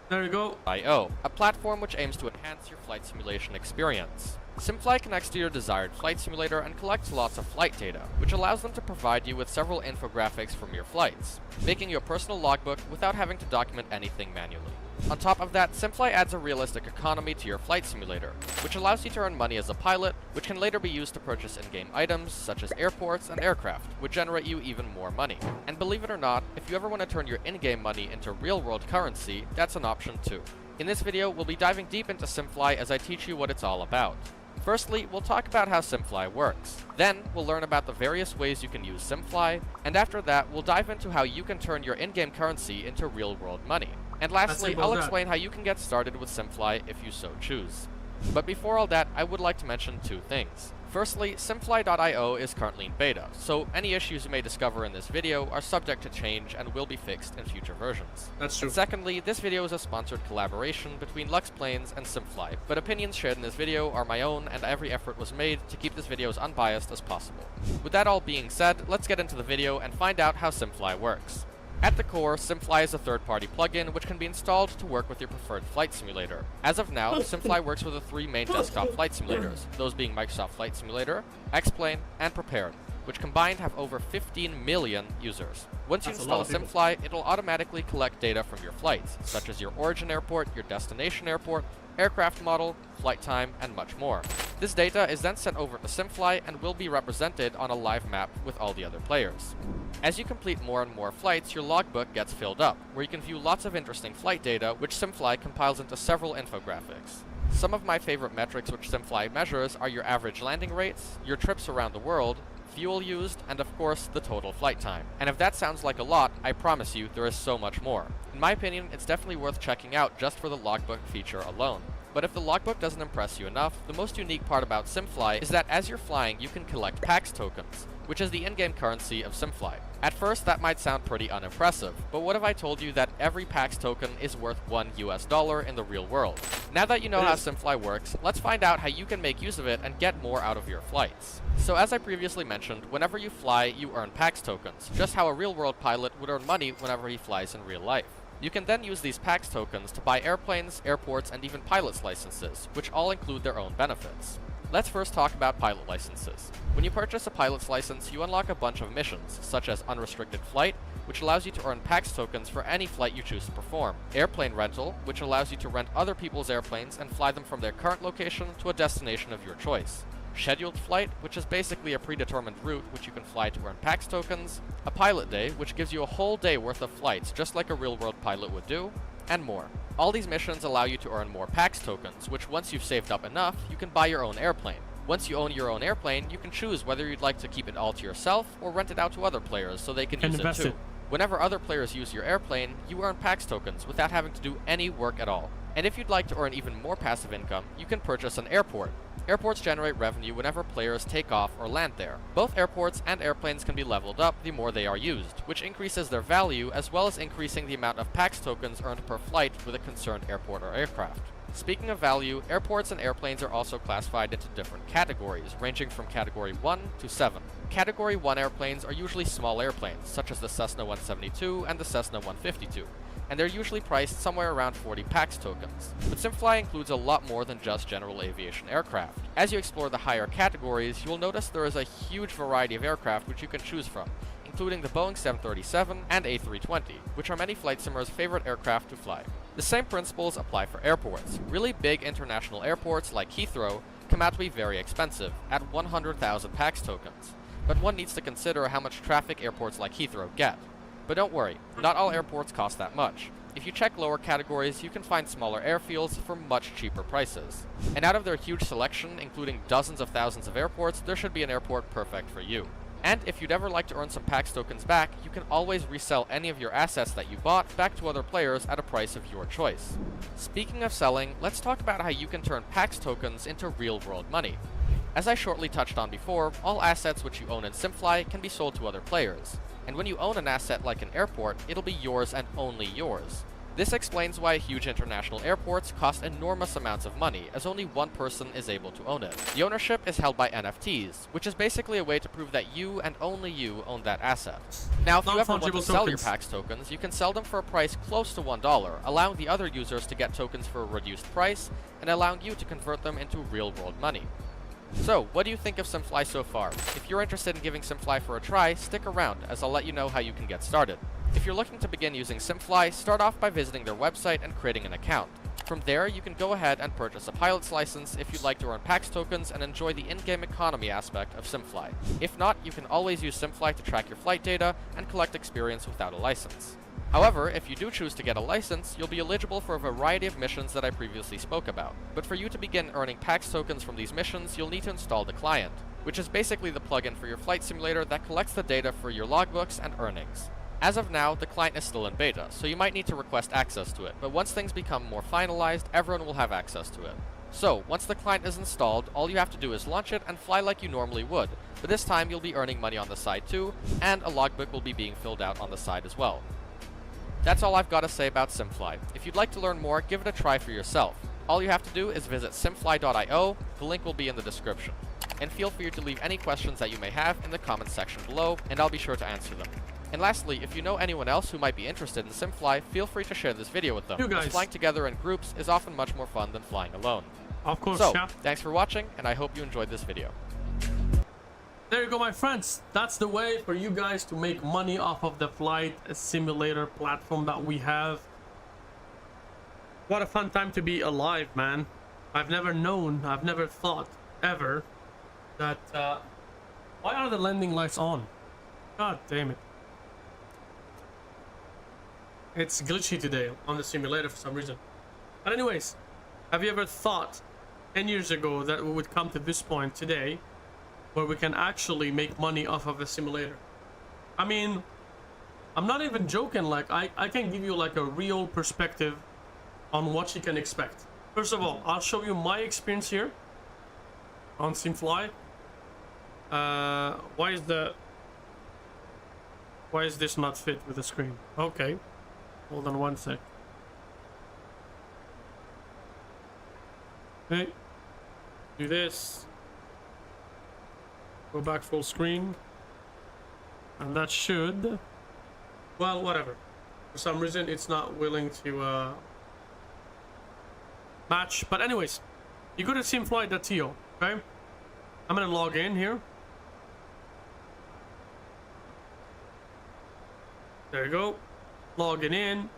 S20: There you go.
S21: IO, a platform which aims to enhance your flight simulation experience. Simfly connects to your desired flight simulator and collects lots of flight data, which allows them to provide you with several infographics from your flights, making you a personal logbook without having to document anything manually. On top of that, Simfly adds a realistic economy to your flight simulator, which allows you to earn money as a pilot, which can later be used to purchase in-game items such as airports and aircraft, which generate you even more money. And believe it or not, if you ever want to turn your in-game money into real-world currency, that's an option too. In this video, we'll be diving deep into Simfly as I teach you what it's all about. Firstly, we'll talk about how Simfly works. Then, we'll learn about the various ways you can use Simfly, and after that, we'll dive into how you can turn your in-game currency into real-world money. And lastly, I'll explain how you can get started with Simfly if you so choose. But before all that, I would like to mention two things. Firstly, Simfly.io is currently in beta, so any issues you may discover in this video are subject to change and will be fixed in future versions.
S20: That's true.
S21: And secondly, this video is a sponsored collaboration between LUXplanes and Simfly, but opinions shared in this video are my own and every effort was made to keep this video as unbiased as possible. With that all being said, let's get into the video and find out how Simfly works. At the core, Simfly is a third-party plugin which can be installed to work with your preferred flight simulator. As of now, Simfly works with the three main desktop flight simulators, those being Microsoft Flight Simulator, X-Plane, and Prepared, which combined have over 15 million users. Once you install Simfly, it'll automatically collect data from your flights, such as your origin airport, your destination airport, aircraft model, flight time, and much more. This data is then sent over to Simfly and will be represented on a live map with all the other players. As you complete more and more flights, your logbook gets filled up, where you can view lots of interesting flight data, which Simfly compiles into several infographics. Some of my favorite metrics which Simfly measures are your average landing rates, your trips around the world, fuel used, and of course, the total flight time. And if that sounds like a lot, I promise you, there is so much more. In my opinion, it's definitely worth checking out just for the logbook feature alone. But if the logbook doesn't impress you enough, the most unique part about Simfly is that as you're flying, you can collect PAX tokens, which is the in-game currency of Simfly. At first, that might sound pretty unimpressive, but what if I told you that every PAX token is worth $1 US in the real world? Now that you know how Simfly works, let's find out how you can make use of it and get more out of your flights. So as I previously mentioned, whenever you fly, you earn PAX tokens, just how a real-world pilot would earn money whenever he flies in real life. You can then use these PAX tokens to buy airplanes, airports, and even pilot's licenses, which all include their own benefits. Let's first talk about pilot licenses. When you purchase a pilot's license, you unlock a bunch of missions, such as unrestricted flight, which allows you to earn PAX tokens for any flight you choose to perform. Airplane rental, which allows you to rent other people's airplanes and fly them from their current location to a destination of your choice. Scheduled flight, which is basically a predetermined route which you can fly to earn PAX tokens. A pilot day, which gives you a whole day worth of flights, just like a real-world pilot would do, and more. All these missions allow you to earn more PAX tokens, which once you've saved up enough, you can buy your own airplane. Once you own your own airplane, you can choose whether you'd like to keep it all to yourself or rent it out to other players so they can use it too. Whenever other players use your airplane, you earn PAX tokens without having to do any work at all. And if you'd like to earn even more passive income, you can purchase an airport. Airports generate revenue whenever players take off or land there. Both airports and airplanes can be leveled up the more they are used, which increases their value as well as increasing the amount of PAX tokens earned per flight with a concerned airport or aircraft. Speaking of value, airports and airplanes are also classified into different categories, ranging from Category 1 to 7. Category 1 airplanes are usually small airplanes, such as the Cessna 172 and the Cessna 152, and they're usually priced somewhere around 40 PAX tokens. But SimFly includes a lot more than just general aviation aircraft. As you explore the higher categories, you will notice there is a huge variety of aircraft which you can choose from, including the Boeing 737 and A320, which are many flight simmers' favorite aircraft to fly. The same principles apply for airports. Really big international airports like Heathrow come out to be very expensive, at 100,000 PAX tokens. But one needs to consider how much traffic airports like Heathrow get. But don't worry, not all airports cost that much. If you check lower categories, you can find smaller airfields for much cheaper prices. And out of their huge selection, including dozens of thousands of airports, there should be an airport perfect for you. And if you'd ever like to earn some PAX tokens back, you can always resell any of your assets that you bought back to other players at a price of your choice. Speaking of selling, let's talk about how you can turn PAX tokens into real-world money. As I shortly touched on before, all assets which you own in SimFly can be sold to other players. And when you own an asset like an airport, it'll be yours and only yours. This explains why huge international airports cost enormous amounts of money, as only one person is able to own it. The ownership is held by NFTs, which is basically a way to prove that you and only you own that asset. Now, if you ever want to sell your PAX tokens, you can sell them for a price close to $1, allowing the other users to get tokens for a reduced price, and allowing you to convert them into real-world money. So, what do you think of SimFly so far? If you're interested in giving SimFly for a try, stick around, as I'll let you know how you can get started. If you're looking to begin using SimFly, start off by visiting their website and creating an account. From there, you can go ahead and purchase a pilot's license if you'd like to earn PAX tokens and enjoy the in-game economy aspect of SimFly. If not, you can always use SimFly to track your flight data and collect experience without a license. However, if you do choose to get a license, you'll be eligible for a variety of missions that I previously spoke about. But for you to begin earning PAX tokens from these missions, you'll need to install the client, which is basically the plugin for your flight simulator that collects the data for your logbooks and earnings. As of now, the client is still in beta, so you might need to request access to it, but once things become more finalized, everyone will have access to it. So, once the client is installed, all you have to do is launch it and fly like you normally would, but this time you'll be earning money on the side too, and a logbook will be being filled out on the side as well. That's all I've got to say about SimFly. If you'd like to learn more, give it a try for yourself. All you have to do is visit simfly.io, the link will be in the description. And feel free to leave any questions that you may have in the comments section below, and I'll be sure to answer them. And lastly, if you know anyone else who might be interested in SimFly, feel free to share this video with them, as flying together in groups is often much more fun than flying alone.
S20: Of course,
S21: so,
S20: yeah.
S21: Thanks for watching, and I hope you enjoyed this video.
S20: There you go, my friends. That's the way for you guys to make money off of the flight simulator platform that we have. What a fun time to be alive, man. I've never thought ever that why are the landing lights on? God damn it. It's glitchy today on the simulator for some reason. But anyways, have you ever thought 10 years ago that we would come to this point today where we can actually make money off of a simulator? I mean, I'm not even joking. Like, I can give you like a real perspective on what you can expect. First of all, I'll show you my experience here on SimFly. Why is this not fit with the screen? Okay, hold on one sec. Okay, do this. Go back full screen, and that should, well, whatever. For some reason it's not willing to match. But anyways, you go to simfly.to, okay? I'm gonna log in here. There you go, logging in.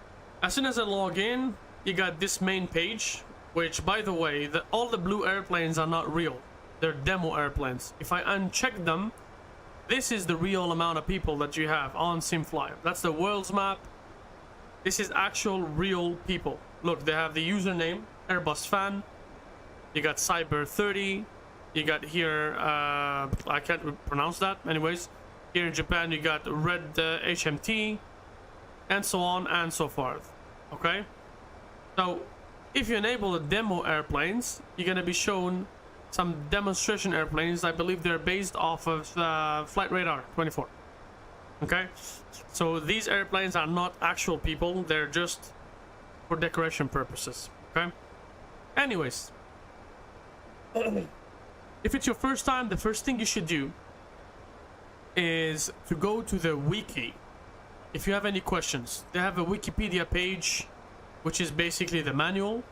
S20: As soon as I log in, you got this main page, which, by the way, all the blue airplanes are not real. They're demo airplanes. If I uncheck them, this is the real amount of people that you have on SimFly. That's the world's map. This is actual real people. Look, they have the username Airbus fan. You got Cyber 30. You got here, I can't pronounce that. Anyways, here in Japan, you got Red HMT, and so on and so forth. Okay? So, If you enable the demo airplanes, you're going to be shown some demonstration airplanes. I believe they're based off of Flight Radar 24. Okay, so these airplanes are not actual people, they're just for decoration purposes. Okay, anyways, if it's your first time, the first thing you should do is to go to the wiki. If you have any questions, they have a Wikipedia page, which is basically the manual,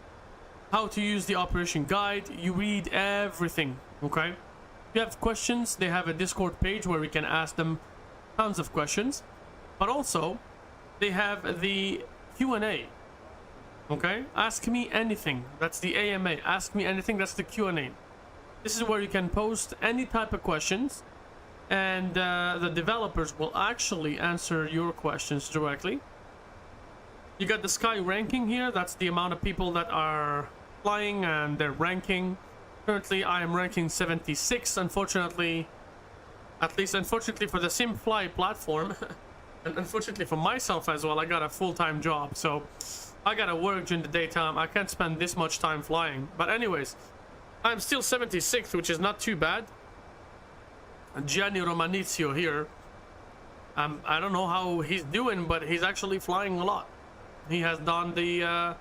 S20: how to use the operation guide. You read everything. Okay, if you have questions, they have a Discord page where we can ask them tons of questions, but also they have the Q&A. Okay, ask me anything, that's the AMA. Ask me anything, that's the Q&A. This is where you can post any type of questions, and the developers will actually answer your questions directly. You got the Sky ranking here, that's the amount of people that are flying and their ranking. Currently I am ranking 76, unfortunately. At least unfortunately for the SimFly platform, and unfortunately for myself as well. I got a full-time job, so I gotta work during the daytime. I can't spend this much time flying. But anyways, I'm still 76th, which is not too bad. Gianni Romanizio here. I don't know how he's doing, but he's actually flying a lot. He has done the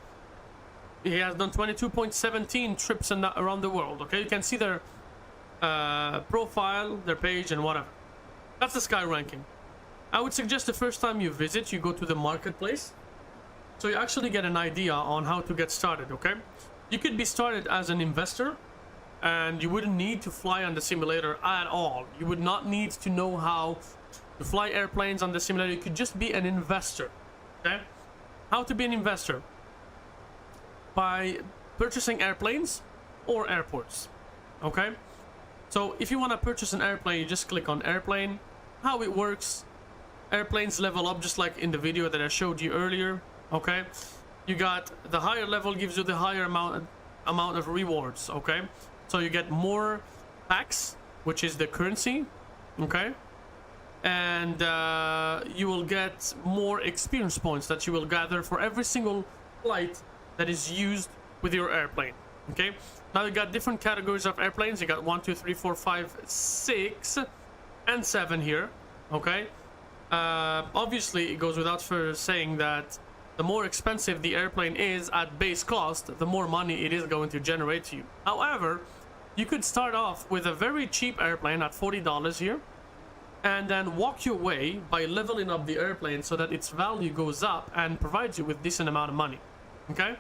S20: he has done 22.17 trips around the world. Okay, you can see their profile, their page, and whatever. That's the Sky ranking. I would suggest the first time you visit, you go to the marketplace, so you actually get an idea on how to get started. Okay, you could be started as an investor, and you wouldn't need to fly on the simulator at all. You would not need to know how to fly airplanes on the simulator. You could just be an investor. Okay, how to be an investor? By purchasing airplanes or airports. Okay, so if you want to purchase an airplane, you just click on airplane. How it works, airplanes level up just like in the video that I showed you earlier. Okay, you got the higher level gives you the higher amount of rewards. Okay, so you get more packs, which is the currency. Okay, and you will get more experience points that you will gather for every single flight that is used with your airplane. Okay, now you got different categories of airplanes. You got 1, 2, 3, 4, 5, 6, and 7 here. Okay, obviously it goes without saying that the more expensive the airplane is at base cost, the more money it is going to generate to you. However, you could start off with a very cheap airplane at $40 here, and then walk your way by leveling up the airplane so that its value goes up and provides you with decent amount of money. Okay,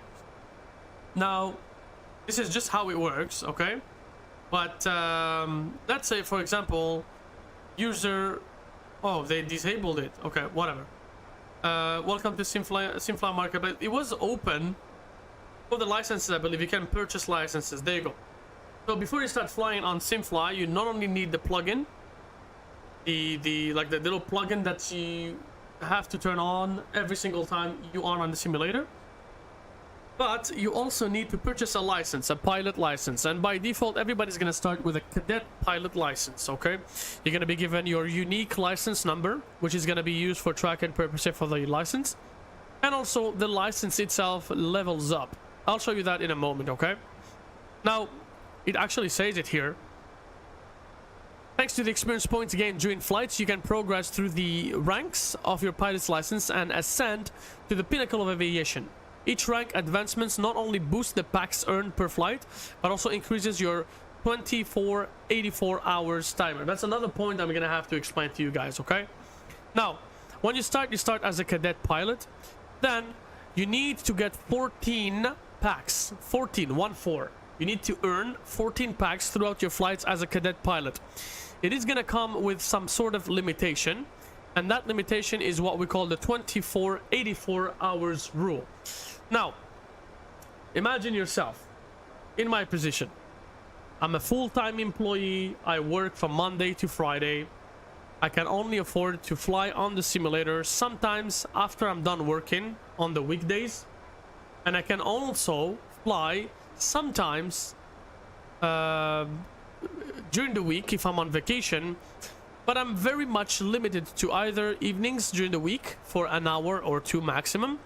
S20: now this is just how it works. Okay, but let's say for example user, oh, they disabled it. Okay, whatever. Welcome to SimFly Marketplace. It was open for the licenses. I believe you can purchase licenses. There you go. So before you start flying on SimFly, you not only need the plugin, the little plugin that you have to turn on every single time you are on the simulator, but you also need to purchase a license, a pilot license. And by default, everybody's going to start with a cadet pilot license. Okay, you're going to be given your unique license number, which is going to be used for tracking purposes for the license, and also the license itself levels up. I'll show you that in a moment. Okay, now it actually says it here. Thanks to the experience points gained during flights, you can progress through the ranks of your pilot's license and ascend to the pinnacle of aviation. Each rank advancements not only boost the packs earned per flight, but also increases your 84 hours timer. That's another point I'm gonna have to explain to you guys. Okay, now when you start as a cadet pilot, then you need to get 14 packs. 14. You need to earn 14 packs throughout your flights as a cadet pilot. It is gonna come with some sort of limitation, and that limitation is what we call the 84 hours rule. Now, imagine yourself in my position. I'm a full-time employee. I work from Monday to Friday. I can only afford to fly on the simulator sometimes after I'm done working on the weekdays, and I can also fly sometimes during the week if I'm on vacation, but I'm very much limited to either evenings during the week for an hour or two maximum,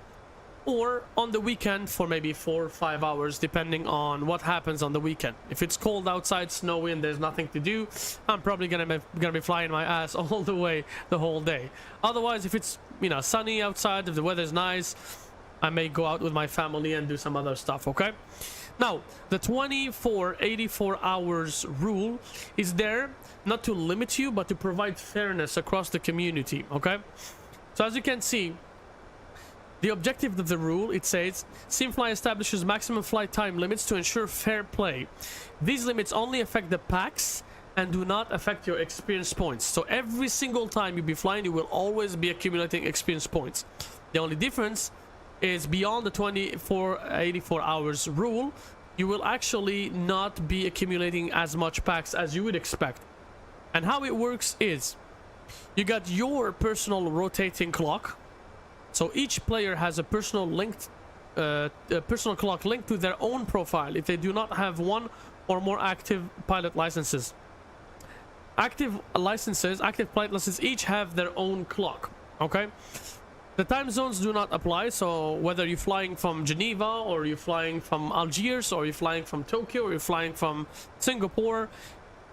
S4: or on the weekend for maybe 4 or 5 hours, depending on what happens on the weekend. If it's cold outside, snowy, and there's nothing to do, I'm probably gonna be flying my ass all the way the whole day. Otherwise, if it's, you know, sunny outside, if the weather's nice, I may go out with my family and do some other stuff. Okay, now the 84 hours rule is there not to limit you, but to provide fairness across the community. Okay, so as you can see, the objective of the rule, it says, Simfly establishes maximum flight time limits to ensure fair play. These limits only affect the packs and do not affect your experience points. So every single time you be flying, you will always be accumulating experience points. The only difference is beyond the 84 hours rule, you will actually not be accumulating as much packs as you would expect. And how it works is, you got your personal rotating clock. So each player has a personal clock linked to their own profile if they do not have one or more active pilot licenses. Active pilot licenses each have their own clock. Okay, the time zones do not apply. So whether you're flying from Geneva, or you're flying from Algiers, or you're flying from Tokyo, or you're flying from Singapore,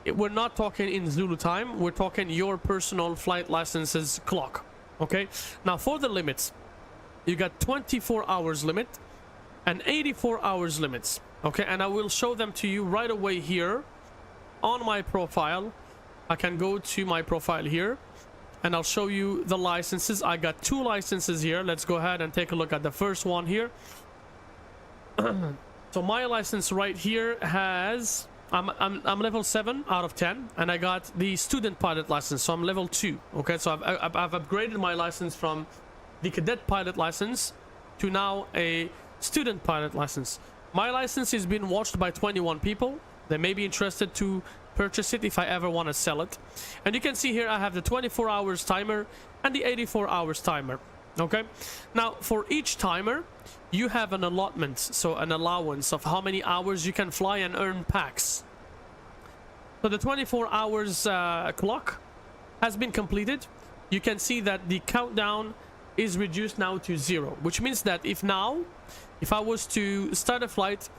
S4: we're not talking in Zulu time. We're talking your personal flight licenses clock. Okay, now for the limits, you got 24 hours limit and 84 hours limits. Okay, and I will show them to you right away here on my profile. I can go to my profile here and I'll show you the licenses. I got 2 licenses here. Let's go ahead and take a look at the first one here. So my license right here has, I'm level 7 out of 10, and I got the student pilot license, so I'm level 2. Okay, so I've upgraded my license from the cadet pilot license to now a student pilot license. My license is being watched by 21 people. They may be interested to purchase it if I ever want to sell it. And you can see here I have the 24 hours timer and the 84 hours timer. Okay, now for each timer you have an allotment, so an allowance of how many hours you can fly and earn packs. So the 24 hours clock has been completed. You can see that the countdown is reduced now to 0, which means that if I was to start a flight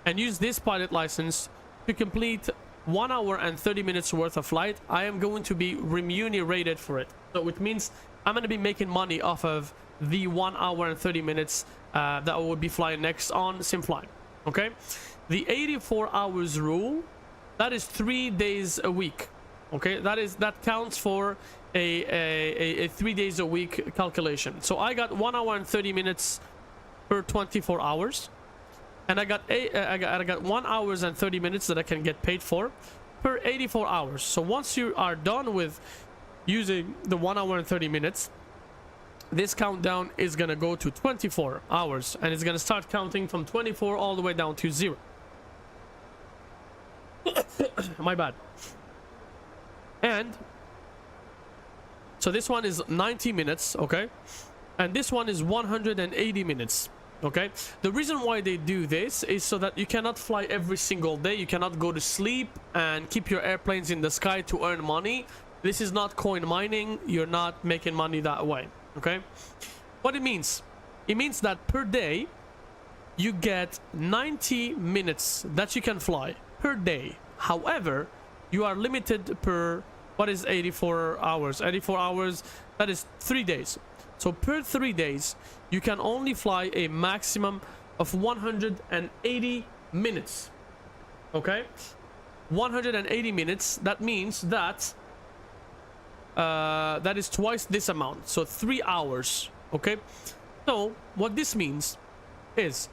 S4: and use this pilot license to complete 1 hour and 30 minutes worth of flight, I am going to be remunerated for it. So it means I'm going to be making money off of the 1 hour and 30 minutes that I will be flying next on Simfly. Okay, the 84 hours rule, that is 3 days a week. Okay, that counts for a 3 days a week calculation. So I got 1 hour and 30 minutes per 24 hours, and I got 1 hour and 30 minutes that I can get paid for per 84 hours. So once you are done with using the 1 hour and 30 minutes, this countdown is gonna go to 24 hours, and it's gonna start counting from 24 all the way down to 0. My bad. And so this one is 90 minutes, okay, and this one is 180 minutes. Okay, the reason why they do this is so that you cannot fly every single day. You cannot go to sleep and keep your airplanes in the sky to earn money. This is not coin mining. You're not making money that way. Okay, what it means that per day you get 90 minutes that you can fly per day. However, you are limited per, what is 84 hours? 84 hours, that is 3 days. So per 3 days, you can only fly a maximum of 180 minutes. Okay? 180 minutes, that means that that is twice this amount. So 3 hours. Okay? So what this means is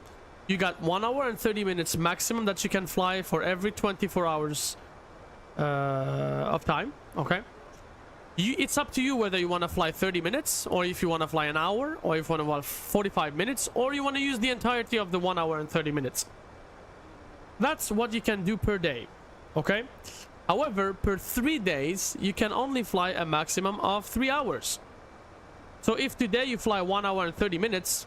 S4: you got 1 hour and 30 minutes maximum that you can fly for every 24 hours of time. Okay? It's up to you whether you want to fly 30 minutes, or if you want to fly an hour, or if you want to fly 45 minutes, or you want to use the entirety of the 1 hour and 30 minutes. That's what you can do per day. Okay? However, per 3 days, you can only fly a maximum of 3 hours. So if today you fly 1 hour and 30 minutes,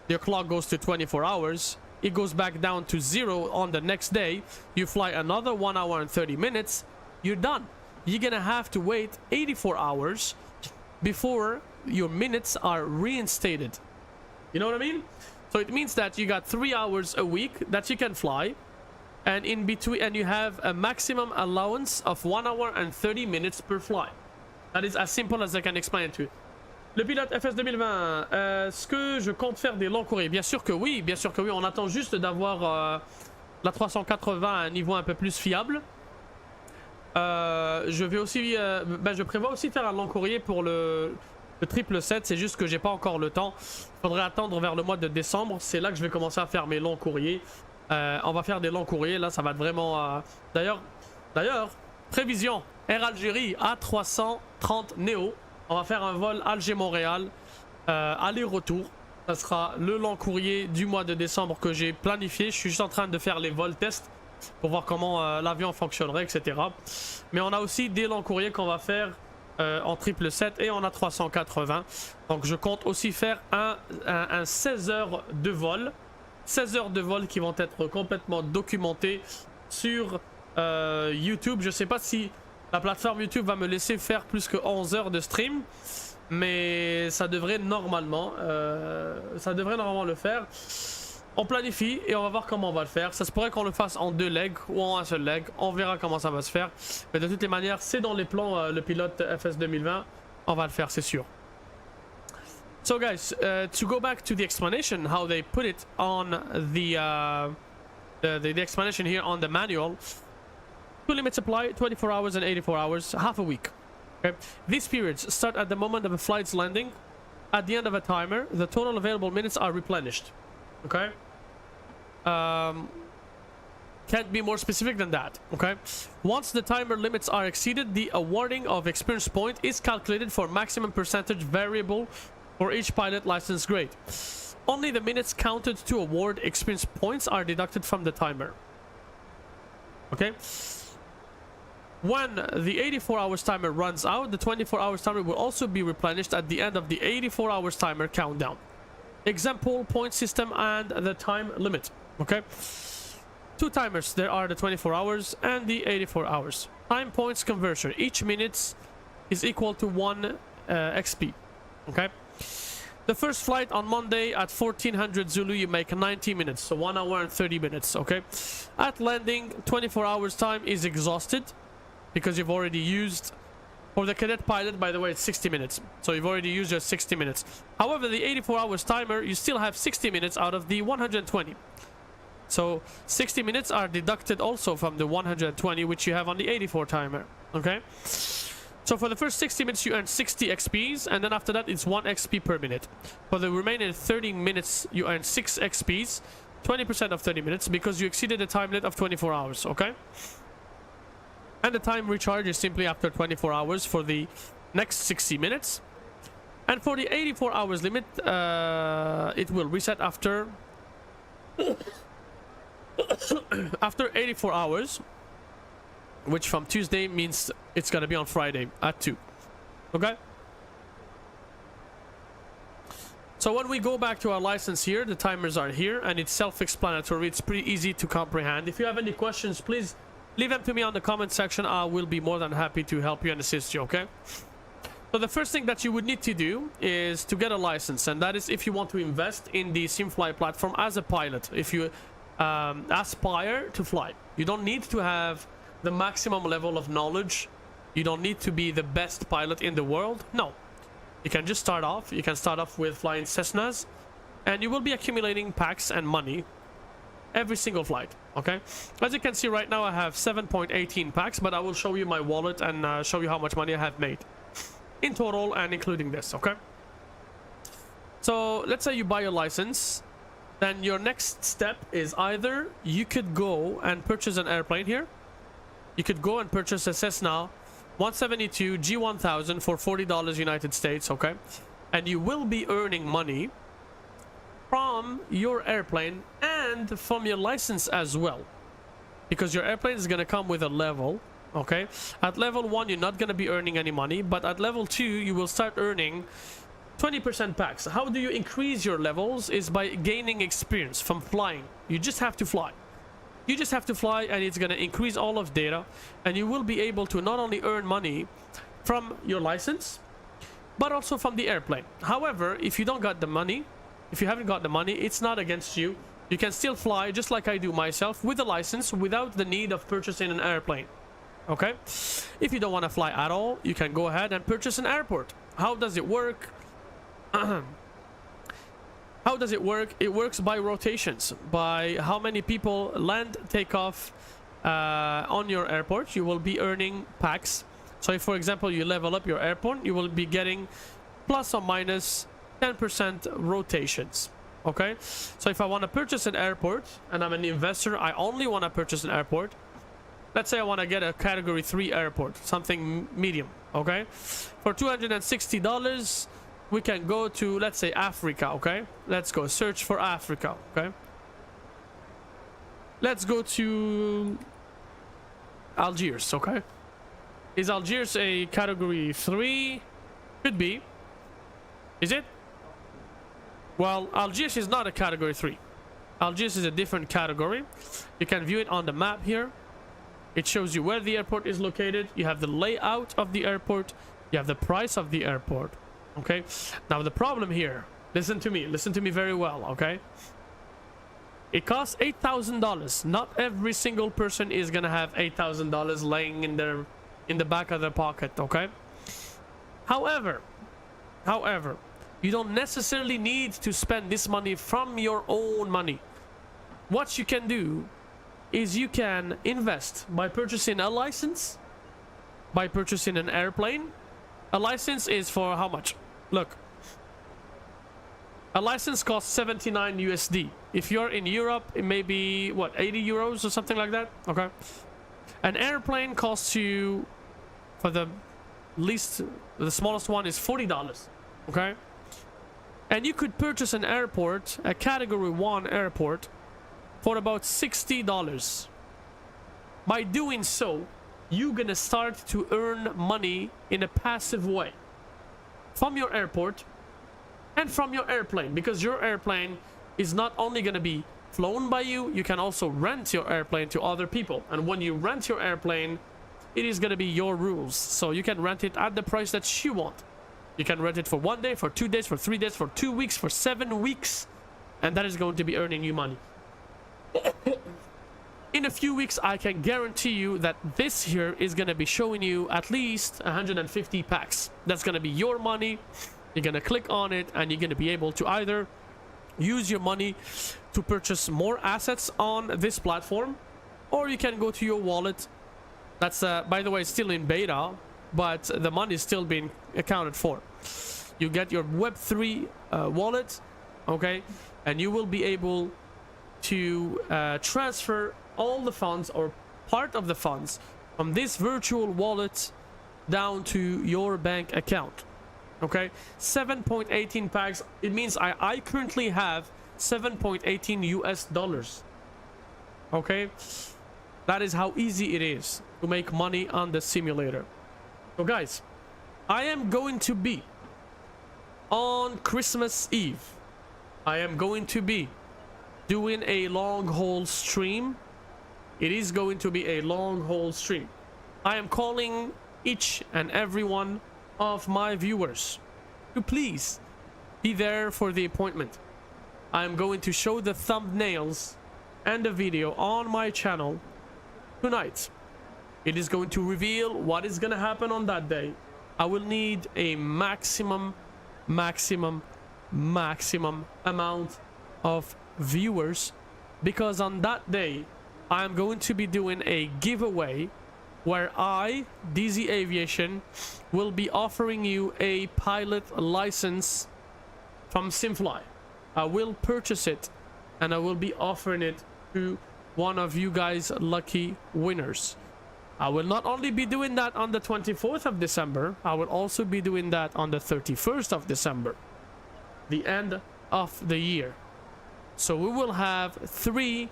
S4: your clock goes to 24 hours, it goes back down to 0 on the next day, you fly another 1 hour and 30 minutes, you're done. You're gonna have to wait 84 hours before your minutes are reinstated. You know what I mean? So it means that you got 3 hours a week that you can fly, and in between, and you have a maximum allowance of 1 hour and 30 minutes per flight. That is as simple as I can explain it to you. Le pilote FS 2020, est-ce que je compte faire des longs courriers? Bien sûr que oui, on attend juste d'avoir la 380 à un niveau un peu plus fiable. Je vais aussi, je prévois aussi faire un long courrier pour le 777, c'est juste que j'ai pas encore le temps. Il faudrait attendre vers le mois de décembre, c'est là que je vais commencer à faire mes longs courriers. On va faire des longs courriers, là ça va être vraiment... D'ailleurs, prévision, Air Algérie A330 Neo, on va faire un vol Alger-Montréal, aller-retour. Ça sera le long courrier du mois de décembre que j'ai planifié. Je suis juste en train de faire les vols tests pour voir comment l'avion fonctionnerait, etc. Mais on a aussi des longs courriers qu'on va faire en 777 et en A380. Donc je compte aussi faire un 16 heures de vol. 16 heures de vol qui vont être complètement documentées sur YouTube. Je sais pas si la plateforme YouTube va me laisser faire plus que 11 heures de stream, mais ça devrait normalement le faire. On planifie et on va voir comment on va le faire. Ça se pourrait qu'on le fasse en 2 legs ou en un seul leg. On verra comment ça va se faire. Mais de toutes les manières, c'est dans les plans, le pilote FS 2020. On va le faire, c'est sûr. So guys, to go back to the explanation, how they put it on the explanation here on the manual. 2 limits apply, 24 hours and 84 hours, half a week. Okay. These periods start at the moment of a flight's landing. At the end of a timer, the total available minutes are replenished. Okay. Can't be more specific than that. Okay. Once the timer limits are exceeded, the awarding of experience point is calculated for maximum percentage variable for each pilot license grade. Only the minutes counted to award experience points are deducted from the timer. Okay. When the 84 hours timer runs out, the 24 hours timer will also be replenished at the end of the 84 hours timer countdown. Example, point system and the time limit. Okay. 2 timers, there are the 24 hours and the 84 hours. Time points conversion. Each minute is equal to 1 XP. Okay. The first flight on Monday at 1400 Zulu, you make 90 minutes, so 1 hour and 30 minutes. Okay. At landing, 24 hours time is exhausted because you've already used... For the cadet pilot, by the way, it's 60 minutes. So you've already used your 60 minutes. However, the 84 hours timer, you still have 60 minutes out of the 120. So 60 minutes are deducted also from the 120, which you have on the 84 timer. Okay? So for the first 60 minutes, you earn 60 XPs, and then after that, it's 1 XP per minute. For the remaining 30 minutes, you earn 6 XPs, 20% of 30 minutes, because you exceeded the time limit of 24 hours. Okay? And the time recharge is simply after 24 hours for the next 60 minutes. And for the 84 hours limit, it will reset after after 84 hours, which from Tuesday means it's gonna be on Friday at 2. Okay? So when we go back to our license here, the timers are here, and it's self-explanatory. It's pretty easy to comprehend. If you have any questions, please leave them to me on the comment section. I will be more than happy to help you and assist you, okay? So the first thing that you would need to do is to get a license, and that is if you want to invest in the SimFly platform as a pilot. If you aspire to fly, you don't need to have the maximum level of knowledge. You don't need to be the best pilot in the world. No, you can just start off. You can start off with flying Cessnas, and you will be accumulating packs and money every single flight. Okay, as you can see right now, I have 7.18 packs, but I will show you my wallet and show you how much money I have made in total and including this. Okay, so let's say you buy a license, then your next step is either you could go and purchase an airplane here. You could go and purchase a Cessna 172 G1000 for $40 United States. Okay, and you will be earning money from your airplane and from your license as well, because your airplane is going to come with a level. Okay, at level 1 you're not going to be earning any money, but at level 2 you will start earning 20% packs. How do you increase your levels? Is by gaining experience from flying. You just have to fly. You just have to fly, and it's going to increase all of data, and you will be able to not only earn money from your license but also from the airplane. However, if you don't got the money, if you haven't got the money, it's not against you. You can still fly just like I do myself with a license without the need of purchasing an airplane. Okay? If you don't want to fly at all, you can go ahead and purchase an airport. How does it work? How does it work? It works by rotations, by how many people land, take off on your airport. You will be earning packs. So if, for example, you level up your airport, you will be getting plus or minus 10% rotations. Okay, so if I want to purchase an airport and I'm an investor, I only want to purchase an airport. Let's say I want to get a category 3 airport, something medium. Okay, for $260 we can go to, let's say, Africa. Okay, let's go search for Africa. Okay, let's go to Algiers. Okay, is Algiers a category 3? Could be. Is it? Well, Algiers is not a category 3. Algiers is a different category. You can view it on the map here. It shows you where the airport is located. You have the layout of the airport. You have the price of the airport. Okay. Now the problem here, listen to me very well. Okay. It costs $8,000. Not every single person is gonna have $8,000 laying in the back of their pocket. Okay. However, you don't necessarily need to spend this money from your own money. What you can do is you can invest by purchasing a license, by purchasing an airplane. A license is for how much? Look, a license costs 79 USD. If you're in Europe, it may be what, 80 euros or something like that. Okay. An airplane costs you, for the smallest one is $40. Okay. And you could purchase an airport, a category 1 airport, for about $60. By doing so, you're gonna start to earn money in a passive way from your airport and from your airplane, because your airplane is not only gonna be flown by you, you can also rent your airplane to other people. And when you rent your airplane, it is gonna be your rules, so you can rent it at the price that you want. You can rent it for 1 day, for 2 days, for 3 days, for 2 weeks, for 7 weeks, and that is going to be earning you money. In a few weeks, I can guarantee you that this here is going to be showing you at least 150 packs. That's going to be your money. You're going to click on it, and you're going to be able to either use your money to purchase more assets on this platform, or you can go to your wallet. That's, by the way, still in beta, but the money is still being accounted for. You get your Web3 wallet, okay, and you will be able to transfer all the funds or part of the funds from this virtual wallet down to your bank account. Okay, 7.18 packs. It means I currently have 7.18 US dollars. Okay, that is how easy it is to make money on the simulator. So guys, I am going to be on Christmas Eve, I am going to be doing a long haul stream. It is going to be a long haul stream. I am calling each and every one of my viewers to please be there for the appointment. I am going to show the thumbnails and the video on my channel tonight. It is going to reveal what is going to happen on that day. I will need a maximum amount of viewers, because on that day I am going to be doing a giveaway where I, DZ Aviation, will be offering you a pilot license from Simfly. I will purchase it and I will be offering it to one of you guys lucky winners. I will not only be doing that on the 24th of December, I will also be doing that on the 31st of December, the end of the year. So we will have 3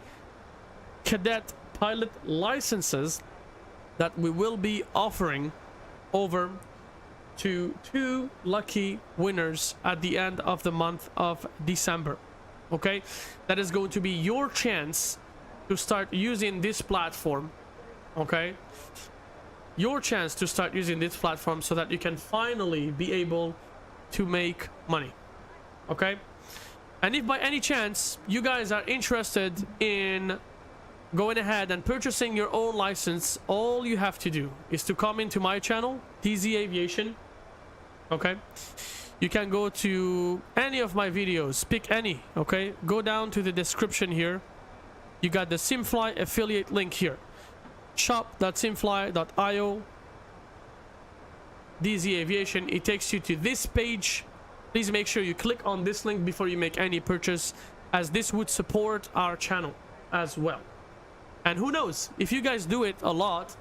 S4: cadet pilot licenses that we will be offering over to 2 lucky winners at the end of the month of December. Okay, that is going to be your chance to start using this platform. Okay, your chance to start using this platform so that you can finally be able to make money. Okay, And if by any chance you guys are interested in going ahead and purchasing your own license, all you have to do is to come into my channel, DZ Aviation. Okay, you can go to any of my videos, pick any. Okay, go down to the description here. You got the Simfly affiliate link here, shop.simfly.io, DZ Aviation. It takes you to this page. Please make sure you click on this link before you make any purchase, as this would support our channel as well. And who knows, if you guys do it a lot,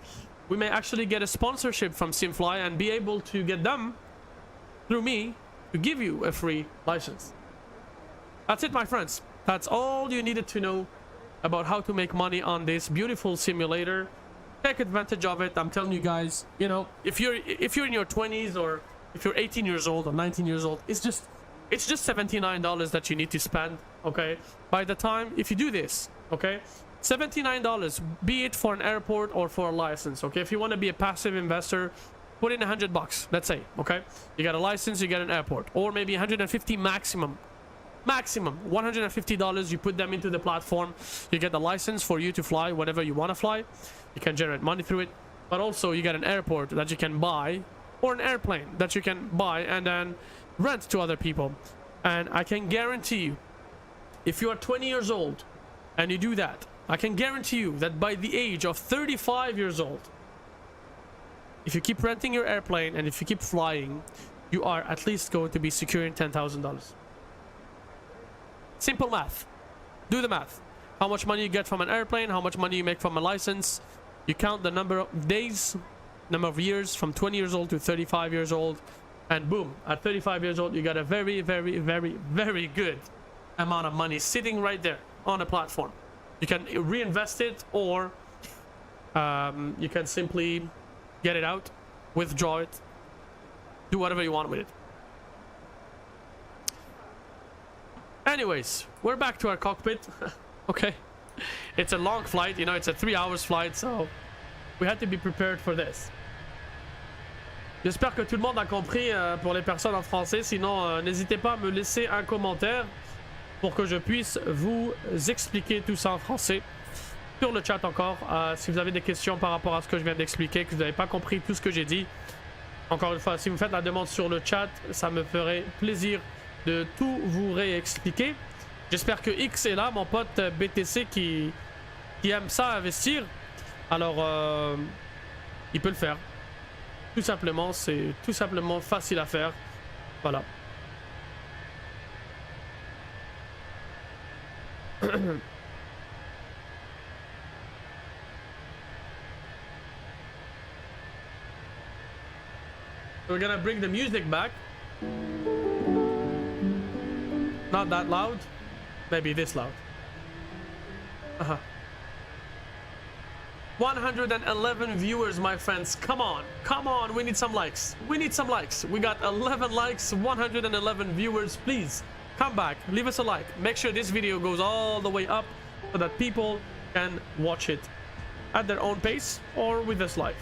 S4: we may actually get a sponsorship from Simfly and be able to get them through me to give you a free license. That's it, my friends. That's all you needed to know about how to make money on this beautiful simulator. Take advantage of it. I'm telling you guys, you know, if you're in your 20s, or if you're 18 years old or 19 years old, it's just $79 that you need to spend. Okay, by the time, if you do this, okay, $79, be it for an airport or for a license. Okay, if you want to be a passive investor, put in $100, let's say. Okay, you got a license, you get an airport, or maybe 150 maximum $150. You put them into the platform, you get the license for you to fly whenever you want to fly. You can generate money through it, but also you get an airport that you can buy, or an airplane that you can buy and then rent to other people. And I can guarantee you, if you are 20 years old and you do that, I can guarantee you that by the age of 35 years old, if you keep renting your airplane and if you keep flying, you are at least going to be securing $10,000. Simple math. Do the math. How much money you get from an airplane, how much money you make from a license. You count the number of days, number of years, from 20 years old to 35 years old, and boom, at 35 years old, you got a very, very, very, very good amount of money sitting right there on a platform. You can reinvest it, or you can simply get it out, withdraw it, do whatever you want with it. Anyways, we're back to our cockpit. Okay, it's a long flight, you know, it's a 3 hours flight, so we had to be prepared for this. J'espère que tout le monde a compris pour les personnes en français. Sinon, n'hésitez pas à me laisser un commentaire pour que je puisse vous expliquer tout ça en français sur le chat encore. Si vous avez des questions par rapport à ce que je viens d'expliquer, que vous n'avez pas compris tout ce que j'ai dit, encore une fois, si vous faites la demande sur le chat, ça me ferait plaisir de tout vous réexpliquer. J'espère que X est là, mon pote BTC qui aime ça investir. Alors, il peut le faire. Tout simplement, c'est tout simplement facile à faire. Voilà. We're gonna bring the music back. Not that loud. Maybe this loud. 111 viewers, my friends. Come on, come on. We need some likes. We need some likes. We got 11 likes, 111 viewers. Please come back, leave us a like. Make sure this video goes all the way up so that people can watch it at their own pace or with us live.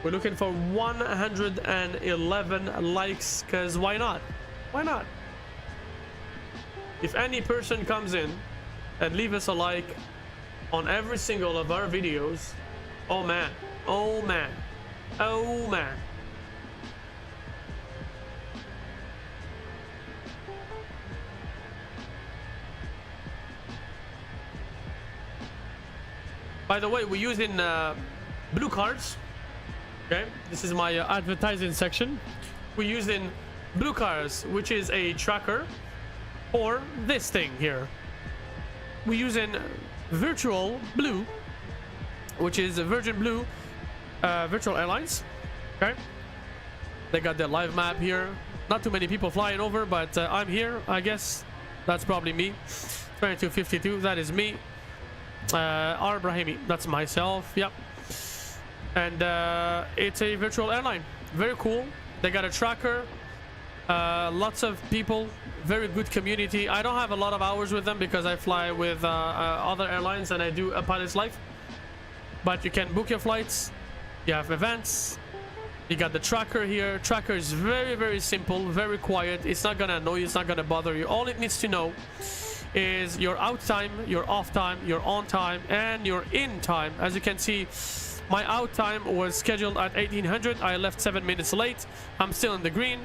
S4: We're looking for 111 likes, because why not? Why not? If any person comes in and leave us a like on every single of our videos, oh man, oh man, oh man. By the way, we're using blue cards. Okay, this is my advertising section. We're using blue cards, which is a tracker, or this thing here. We're using Virtual Blue, which is a Virgin Blue Virtual Airlines. Okay, they got their live map here. Not too many people flying over, but I'm here. I guess that's probably me. 2252, that is me. R. Brahimi, that's myself. Yep. And it's a virtual airline. Very cool. They got a tracker. Lots of people, very good community. I don't have a lot of hours with them because I fly with other airlines and I do a pilot's life. But you can book your flights. You have events.
S20: You got the tracker here. Tracker is very, very simple, very quiet. It's not gonna annoy you, it's not gonna bother you. All it needs to know is your out time, your off time, your on time, and your in time. As you can see, my out time was scheduled at 1800. I left 7 minutes late. I'm still in the green.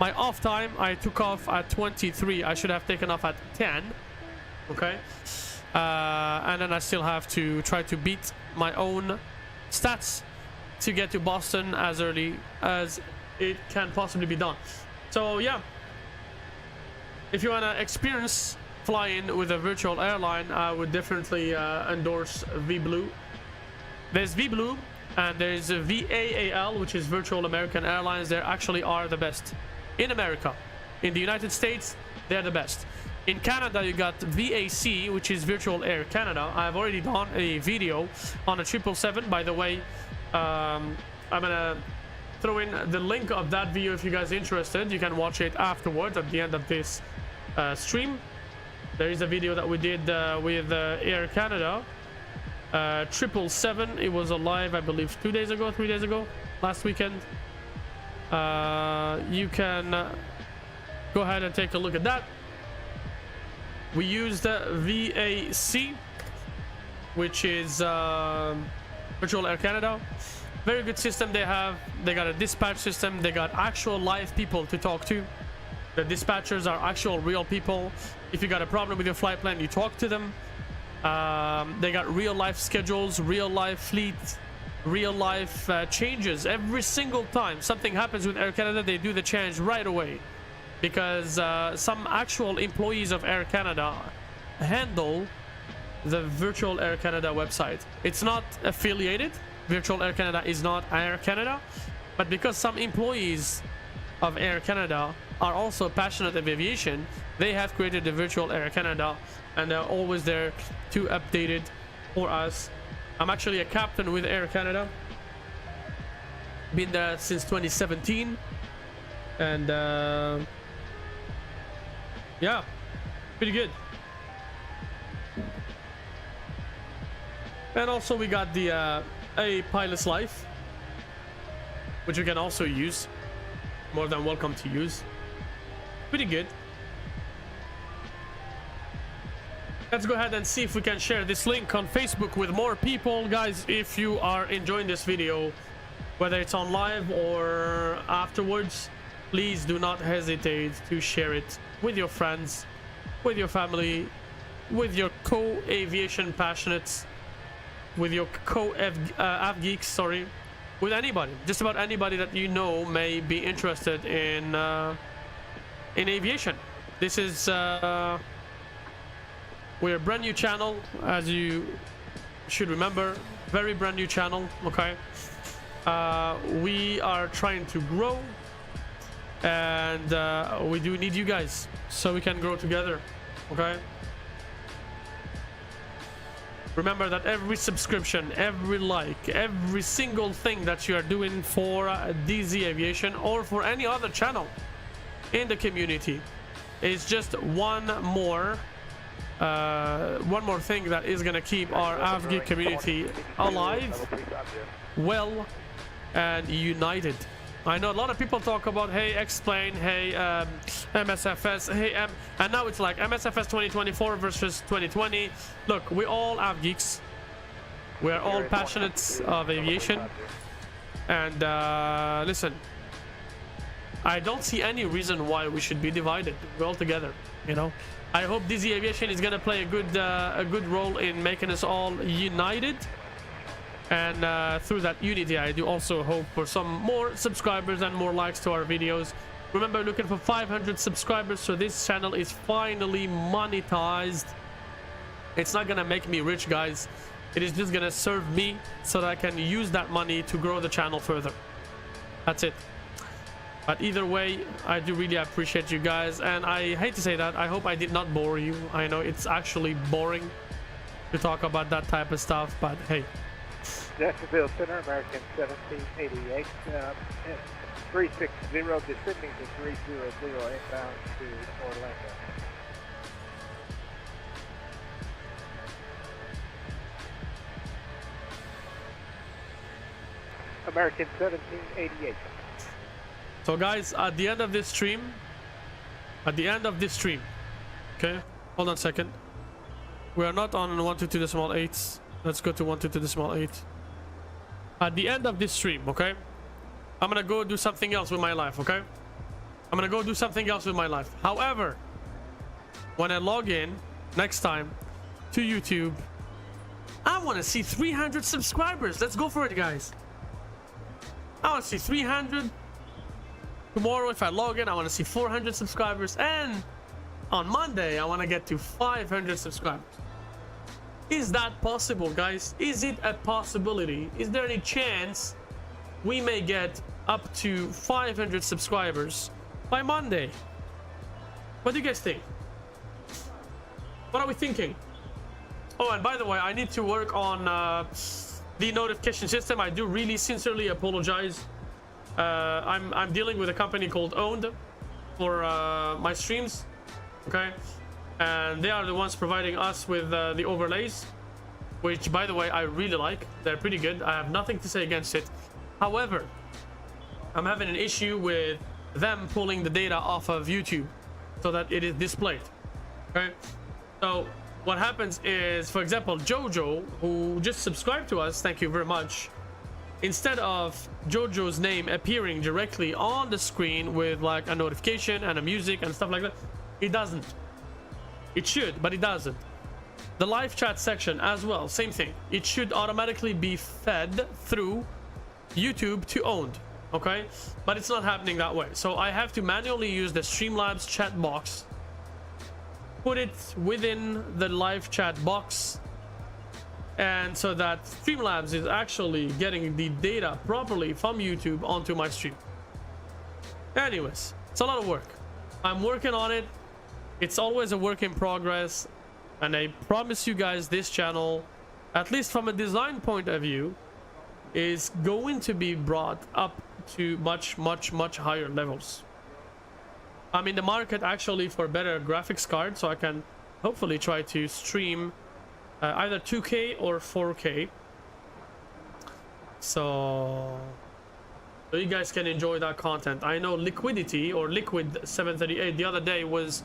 S20: My off time, I took off at 23. I should have taken off at 10. Okay. And then I still have to try to beat my own stats to get to Boston as early as it can possibly be done. So yeah, if you want to experience flying with a virtual airline, I would definitely endorse VBlue. There's VBlue and there's VAAL, which is Virtual American Airlines. They actually are the best in America. In the United States, they're the best. In Canada, you got VAC, which is Virtual Air Canada. I've already done a video on a 777. By the way, I'm gonna throw in the link of that video if you guys are interested. You can watch it afterwards at the end of this stream. There is a video that we did with Air Canada 777. It was live, I believe, 3 days ago, last weekend. You can go ahead and take a look at that. We used VAC, which is Virtual Air Canada. Very good system they have. They got a dispatch system. They got actual live people to talk to. The dispatchers are actual real people. If you got a problem with your flight plan, you talk to them. They got real life schedules, real life fleet, real life changes. Every single time something happens with Air Canada, they do the change right away, because some actual employees of Air Canada handle the Virtual Air Canada website. It's not affiliated. Virtual Air Canada is not Air Canada, but because some employees of Air Canada are also passionate of aviation, they have created the Virtual Air Canada, and they're always there to update it for us. I'm actually a captain with Air Canada. Been there since 2017, and yeah, pretty good. And also we got the A Pilot's Life, which you can also use. More than welcome to use. Pretty good. Let's go ahead and see if we can share this link on Facebook with more people. Guys, if you are enjoying this video, whether it's on live or afterwards, please do not hesitate to share it with your friends, with your family, with your co-aviation passionates, with your co-av geeks, sorry, with anybody, just about anybody that you know may be interested in aviation. This is we're a brand new channel, as you should remember, very brand new channel. Okay, we are trying to grow, and we do need you guys so we can grow together. Okay, remember that every subscription, every like, every single thing that you are doing for DZ Aviation or for any other channel in the community is just one more thing that is gonna keep our AvGeek community alive, well, and united. I know a lot of people talk about, hey, explain, hey, MSFS, hey, and now it's like MSFS 2024 versus 2020. Look, we all AvGeeks. We are all passionates of aviation. And listen, I don't see any reason why we should be divided. We're all together, you know. I hope DZ Aviation is gonna play a good role in making us all united. And through that unity, I do also hope for some more subscribers and more likes to our videos. Remember, looking for 500 subscribers, so this channel is finally monetized. It's not gonna make me rich, guys. It is just gonna serve me so that I can use that money to grow the channel further. That's it. But either way, I do really appreciate you guys, and I hate to say that, I hope I did not bore you. I know it's actually boring to talk about that type of stuff, but hey.
S15: Jacksonville Center, American 1788, 360, descending to 300 inbound to Orlando. American 1788.
S20: So guys, at the end of this stream, okay, hold on a second. We are not on 122.8. Let's go to 122.8. At the end of this stream, okay, I'm gonna go do something else with my life, okay? I'm gonna go do something else with my life. However, when I log in next time to YouTube, I want to see 300 subscribers. Let's go for it, guys. I want to see 300. Tomorrow, if I log in, I want to see 400 subscribers. And on Monday, I want to get to 500 subscribers. Is that possible, guys? Is it a possibility? Is there any chance we may get up to 500 subscribers by Monday? What do you guys think? What are we thinking? Oh, and by the way, I need to work on the notification system. I do really sincerely apologize. I'm dealing with a company called Owned for my streams, okay? And they are the ones providing us with the overlays, which, by the way, I really like. They're pretty good. I have nothing to say against it. However, I'm having an issue with them pulling the data off of YouTube so that it is displayed, okay? So what happens is, for example, Jojo, who just subscribed to us, thank you very much. Instead of Jojo's name appearing directly on the screen with like a notification and a music and stuff like that, it doesn't. It should, but it doesn't. The live chat section as well, same thing. It should automatically be fed through YouTube to Owned, okay? But it's not happening that way. So I have to manually use the Streamlabs chat box, put it within the live chat box, and so that Streamlabs is actually getting the data properly from YouTube onto my stream. Anyways, it's a lot of work. I'm working on it. It's always a work in progress, and I promise you guys this channel, at least from a design point of view, is going to be brought up to much higher levels. I'm in the market actually for better graphics card, so I can hopefully try to stream either 2K or 4K, so you guys can enjoy that content. I know Liquidity or Liquid 738 the other day was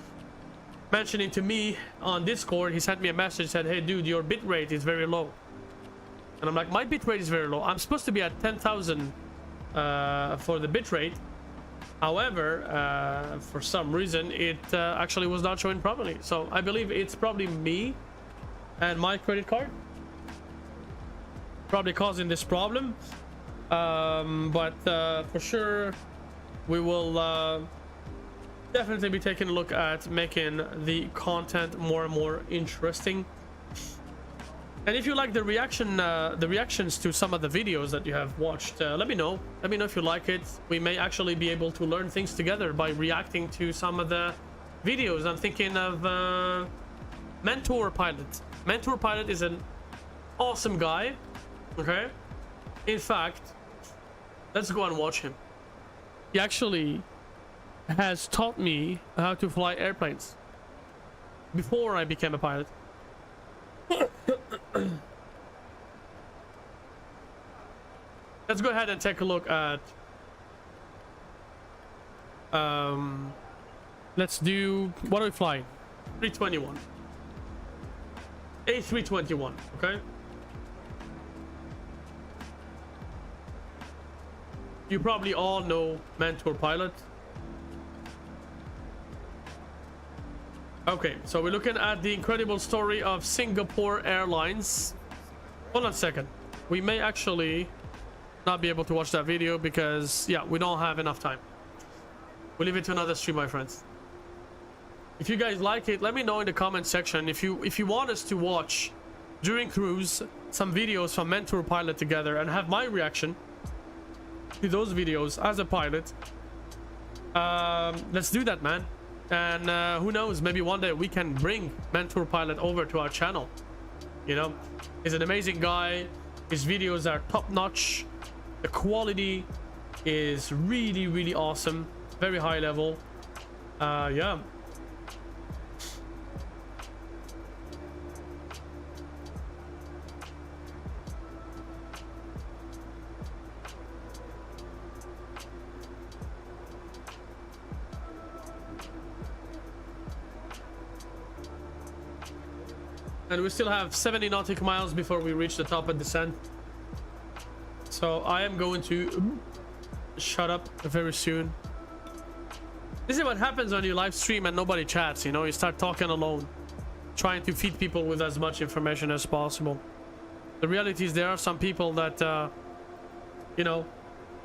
S20: mentioning to me on Discord. He sent me a message, said, hey dude, your bitrate is very low. And I'm like, my bitrate is very low. I'm supposed to be at 10,000 for the bitrate. However, for some reason it actually was not showing properly. So I believe it's probably me and my credit card probably causing this problem. But for sure we will definitely be taking a look at making the content more and more interesting. And if you like the reactions to some of the videos that you have watched, let me know if you like it. We may actually be able to learn things together by reacting to some of the videos. I'm thinking of Mentor Pilot. Mentor Pilot is an awesome guy, okay? In fact, let's go and watch him. He actually has taught me how to fly airplanes before I became a pilot. Let's go ahead and take a look at let's do, what are we flying? 321 A321, okay? You probably all know Mentor Pilot. Okay, so we're looking at the incredible story of Singapore Airlines. Hold on a second. We may actually not be able to watch that video because, yeah, we don't have enough time. We'll leave it to another stream, my friends. If you guys like it, let me know in the comment section. If you want us to watch during cruise some videos from Mentor Pilot together and have my reaction to those videos as a pilot, let's do that, man. And who knows, maybe one day we can bring Mentor Pilot over to our channel. You know, he's an amazing guy. His videos are top-notch. The quality is really awesome, very high level. Yeah.
S4: And we still have 70 nautical miles before we reach the top of descent. So I am going to shut up very soon. This is what happens when you live stream and nobody chats, you know? You start talking alone, trying to feed people with as much information as possible. The reality is there are some people that, you know,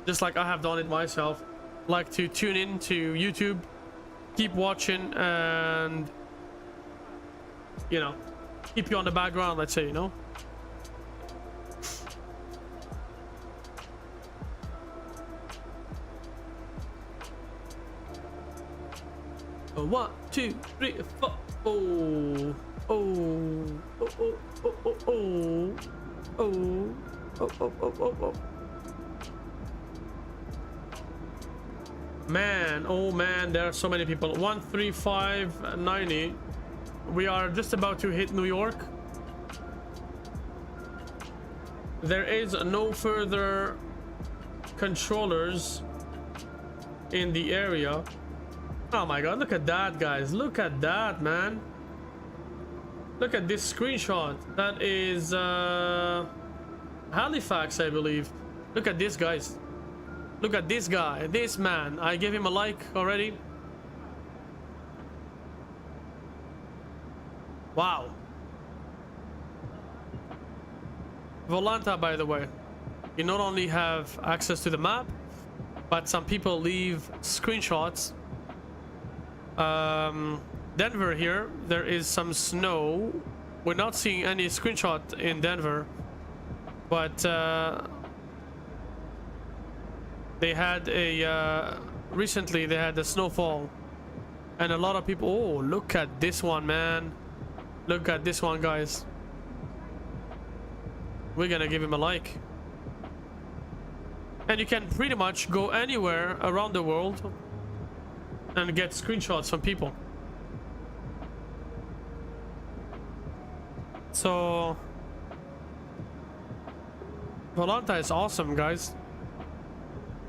S4: just like I have done it myself, like to tune in to YouTube, keep watching, and, you know, keep you on the background, let's say, you know? Oh, 1, 2, 3, 4. Oh, oh, oh, oh, oh, oh, oh, oh, oh, oh, oh, oh, oh. Man, oh man, there are so many people. 13590. We are just about to hit New York. There is no further controllers in the area. Oh my god, look at that, guys. Look at that, man. Look at this screenshot. That is Halifax, I believe. Look at this, guys. Look at this guy, this man. I gave him a like already. Wow. Volanta, by the way, you not only have access to the map, but some people leave screenshots. Denver here, there is some snow. We're not seeing any screenshot in Denver, but they had a recently they had a snowfall, and a lot of people. Oh, look at this one, man. Look at this one, guys. We're gonna give him a like. And you can pretty much go anywhere around the world and get screenshots from people. So Volanta is awesome, guys.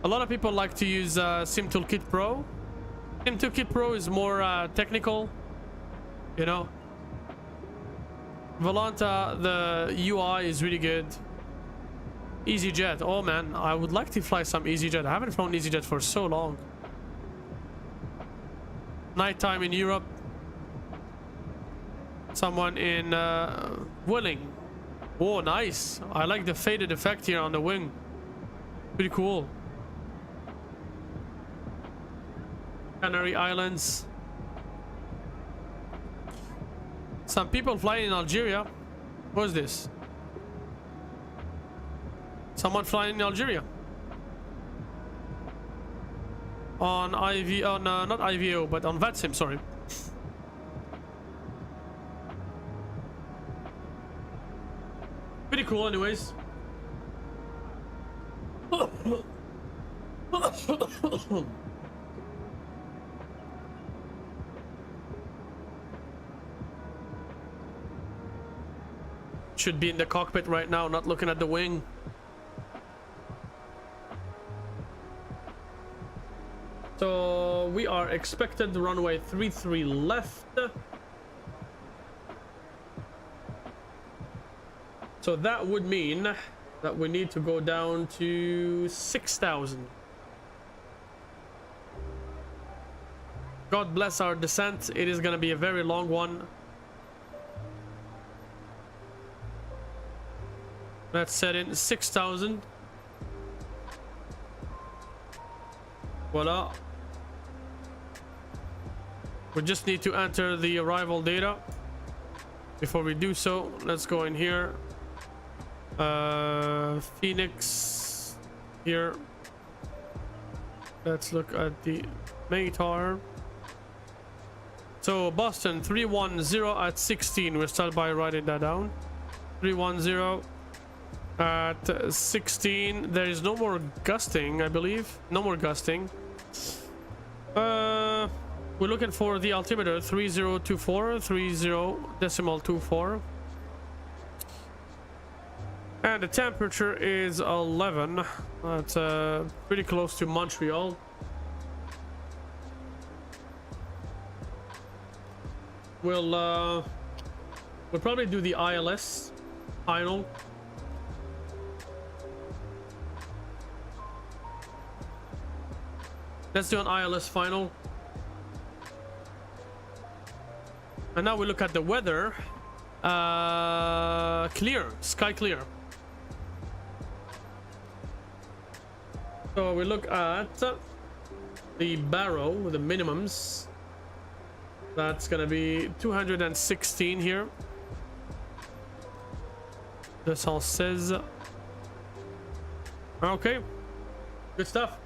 S4: A lot of people like to use Sim Toolkit Pro. Sim Toolkit Pro is more technical, you know. Volanta, the UI is really good. EasyJet, oh man, I would like to fly some EasyJet. I haven't flown EasyJet for so long. Nighttime in Europe. Someone in Willing. Oh, nice. I like the faded effect here on the wing. Pretty cool. Canary Islands. Some people flying in Algeria. What's this? Someone flying in Algeria. On IV, on not IVO, but on FLIGHTSIM, sorry. Pretty cool, anyways. Should be in the cockpit right now, not looking at the wing. So we are expected runway 33 left. So that would mean that we need to go down to 6,000. God bless our descent. It is going to be a very long one. Let's set in 6,000. Voila. We just need to enter the arrival data. Before we do so, let's go in here. Phoenix here. Let's look at the METAR. So Boston 310 at 16. We'll start by writing that down. 310 at 16. There is no more gusting, I believe. No more gusting. We're looking for the altimeter 3024, 30.24. And the temperature is 11. That's pretty close to Montreal. We'll
S20: We'll probably do the ILS final. Let's do an ILS final. And now we look at the weather. Clear, sky clear. So we look at the barrow, the minimums. That's gonna be 216 here. That's all says. Okay, good stuff.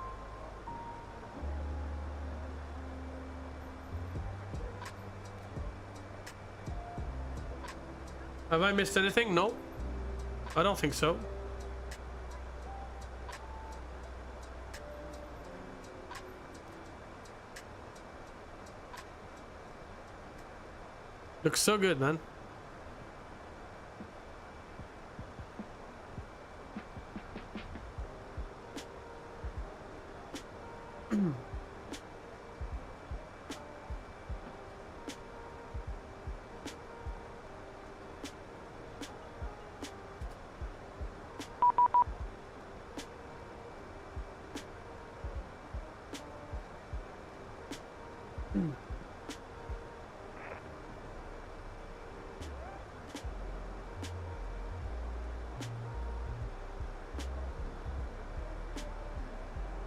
S20: Have I missed anything? No, I don't think so. Looks so good, man.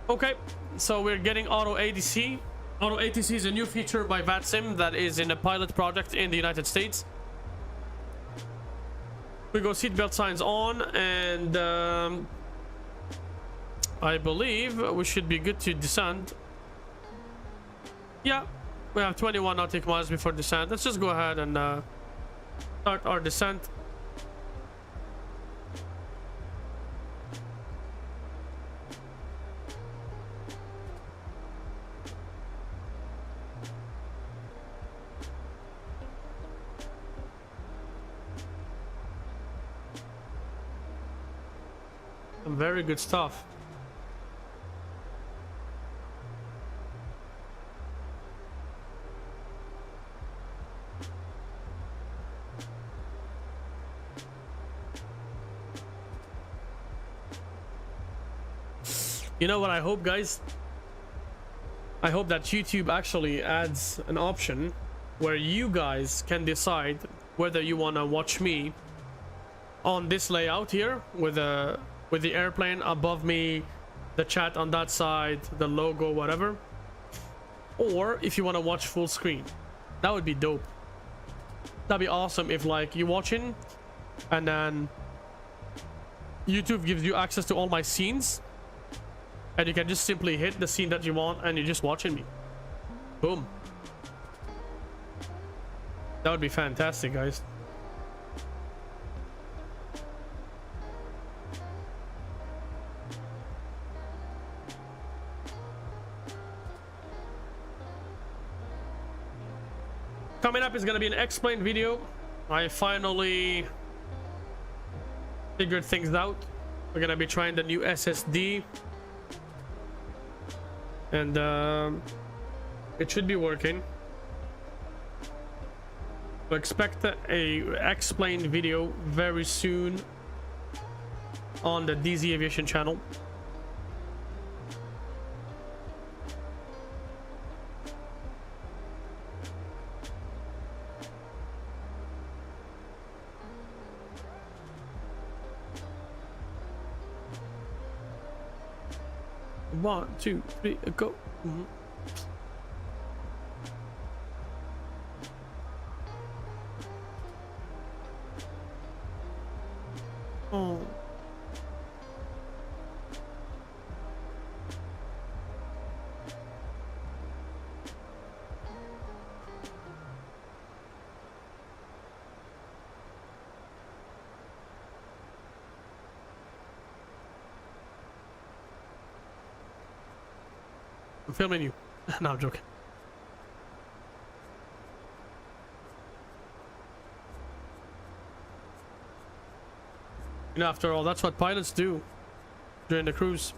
S20: Okay, so we're getting auto ATC. Auto ATC is a new feature by FLIGHTSIM that is in a pilot project in the United States. We go seatbelt signs on, and I believe we should be good to descend. Yeah, we have 21 nautical miles before descent. Let's just go ahead and start our descent. Some very good stuff. You know what I hope, guys? I hope that YouTube actually adds an option where you guys can decide whether you want to watch me on this layout here with the airplane above me, the chat on that side, the logo, whatever, or if you want to watch full screen. That would be dope. That'd be awesome if like you're watching and then YouTube gives you access to all my scenes and you can just simply hit the scene that you want and you're just watching me. Boom. That would be fantastic, guys. Coming up is going to be an explained video. I finally figured things out. We're going to be trying the new SSD. And it should be working. So expect a explained video very soon on the DZ Aviation channel. One, two, three, go. Oh. I'm filming you. No, I'm joking. You know, after all, that's what pilots do during the cruise.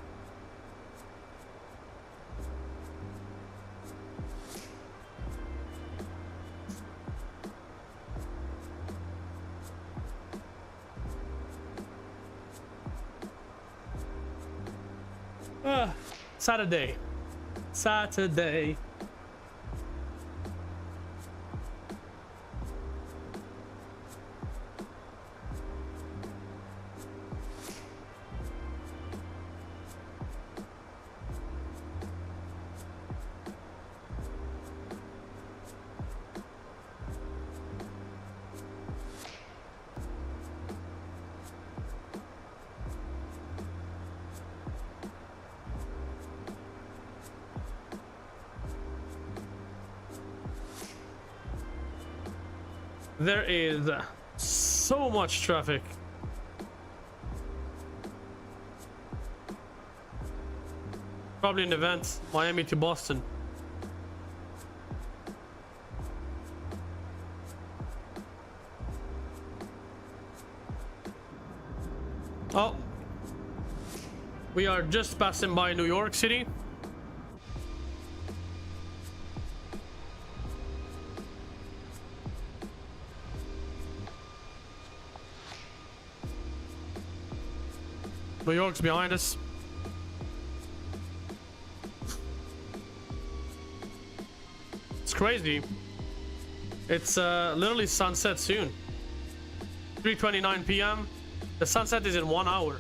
S4: Saturday. Saturday. There is so much traffic. Probably an event, Miami to Boston. Oh, we are just passing by New York City. New York's behind us. It's crazy. It's literally sunset soon. 3:29 p.m. The sunset is in 1 hour.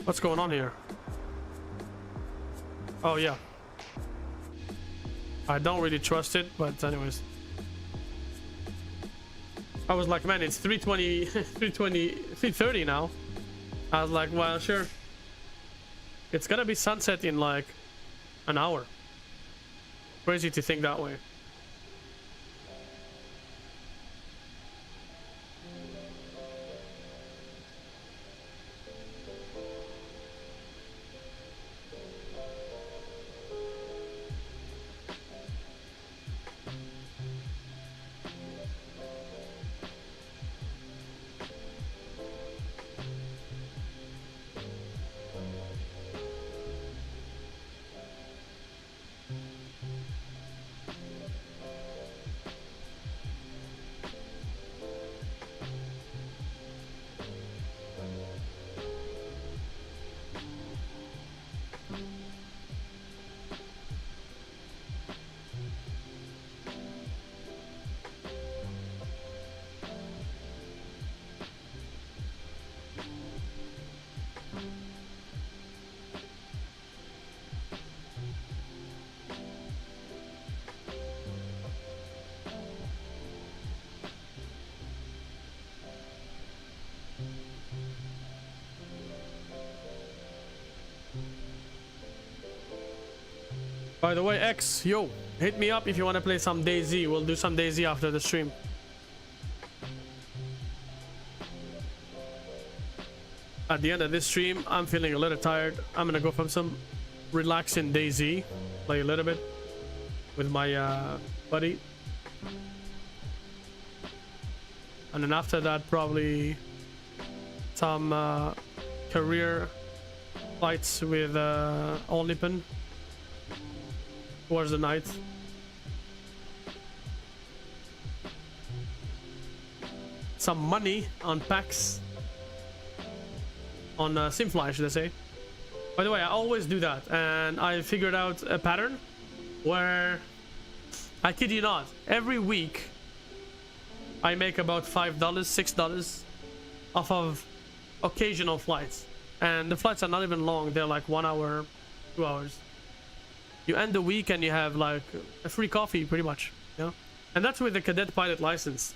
S4: What's going on here? Oh yeah. I don't really trust it, but anyways. I was like, man, it's 3:20, 3:30 now. I was like, well, sure. It's gonna be sunset in like an hour. Crazy to think that way. By the way, X, yo, hit me up if you want to play some DayZ. We'll do some DayZ after the stream. At the end of this stream, I'm feeling a little tired. I'm gonna go for some relaxing DayZ, play a little bit with my buddy, and then after that, probably some career fights with All Nippon towards the night. Some money on packs on Simfly, should I say. By the way, I always do that, and I figured out a pattern where, I kid you not, every week I make about $5, $6 off of occasional flights, and the flights are not even long. They're like 1 hour, 2 hours. You end the week and you have like a free coffee, pretty much, you know? And that's with the cadet pilot license.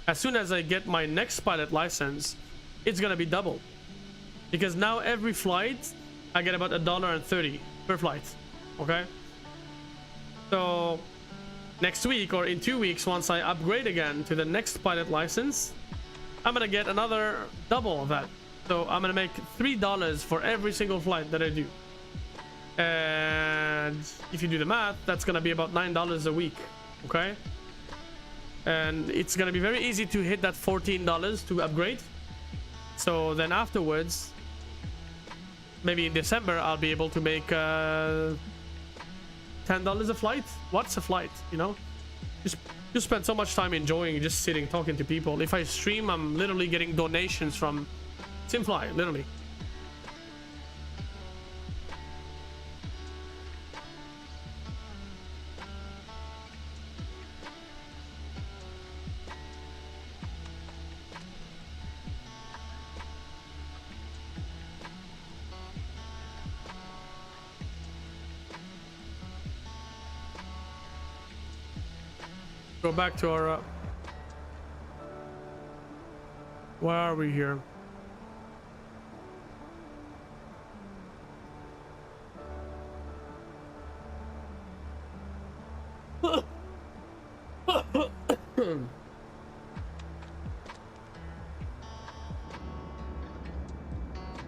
S4: As soon as I get my next pilot license, it's gonna be double, because now every flight I get about $1.30 per flight. Okay, so next week or in 2 weeks, once I upgrade again to the next pilot license, I'm gonna get another double of that. So I'm gonna make $3 for every single flight that I do. And if you do the math, that's gonna be about $9 a week. Okay, and it's gonna be very easy to hit that $14 to upgrade. So then afterwards, maybe in December, I'll be able to make $10 a flight. What's a flight, you know? Just spend so much time enjoying, just sitting, talking to people. If I stream, I'm literally getting donations from Simfly, literally.
S20: Go back to our where are we here?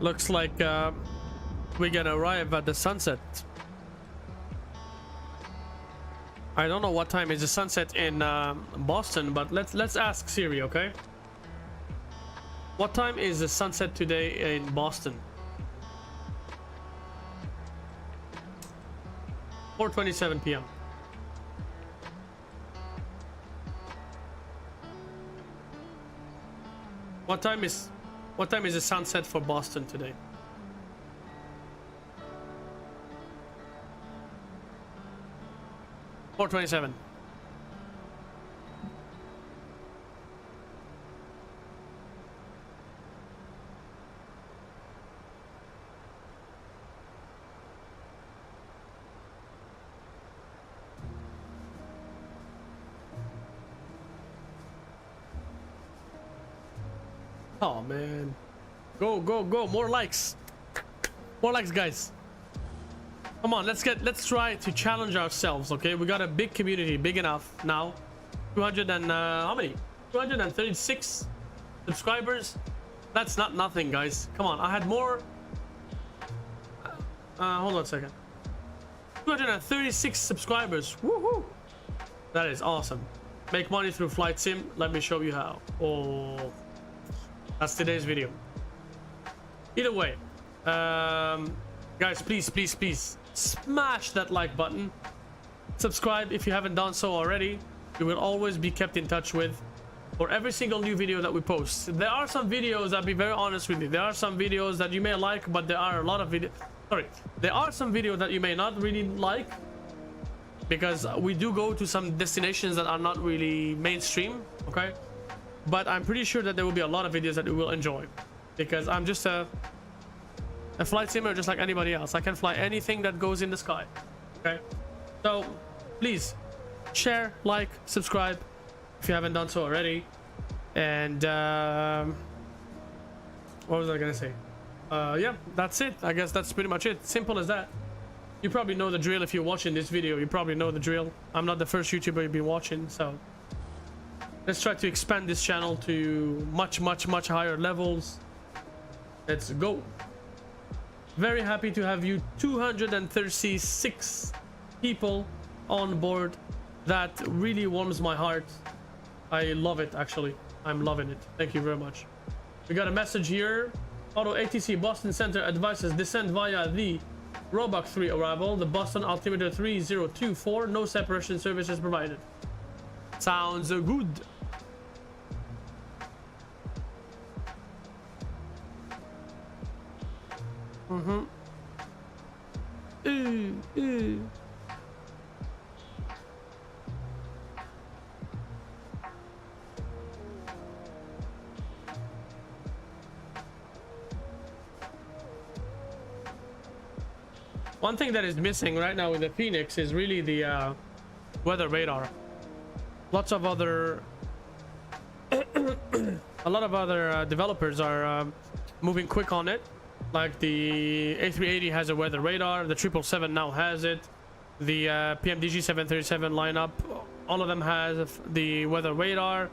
S20: Looks like we're gonna arrive at the sunset. I don't know what time is the sunset in Boston, but let's ask Siri, okay? What time is the sunset today in Boston? 4:27 p.m. What time is the sunset for Boston today? $4:27. Oh man, go more likes, guys. Come on, let's try to challenge ourselves. Okay, we got a big community, big enough now. 200 and how many? 236 subscribers. That's not nothing, guys. Come on, I had more. Hold on a second. 236 subscribers. Woohoo! That is awesome. Make money through FLIGHTSIM. Let me show you how. Oh. That's today's video. Either way, guys, please smash that like button. Subscribe if you haven't done so already. You will always be kept in touch with for every single new video that we post. There are some videos, I'll be very honest with you, there are some videos that you may like, but there are a lot of there are some videos that you may not really like, because we do go to some destinations that are not really mainstream, okay? But I'm pretty sure that there will be a lot of videos that you will enjoy, because I'm just a flight simmer just like anybody else. I can fly anything that goes in the sky, okay? So please share, like, subscribe if you haven't done so already. And what was I gonna say? Yeah, that's it. I guess that's pretty much it. Simple as that. You probably know the drill. If you're watching this video, you probably know the drill. I'm not the first YouTuber you've been watching, so let's try to expand this channel to much higher levels. Let's go. Very happy to have you 236 people on board. That really warms my heart. I love it, actually. I'm loving it. Thank you very much. We got a message here. Auto ATC Boston Center advises descent via the Roebuck 3 arrival. The Boston altimeter 3024. No separation services provided. Sounds good. One thing that is missing right now with the Phoenix is really the weather radar. Lots of other a lot of other developers are moving quick on it. Like the A380 has a weather radar, the 777 now has it, the PMDG 737 lineup, all of them has the weather radar.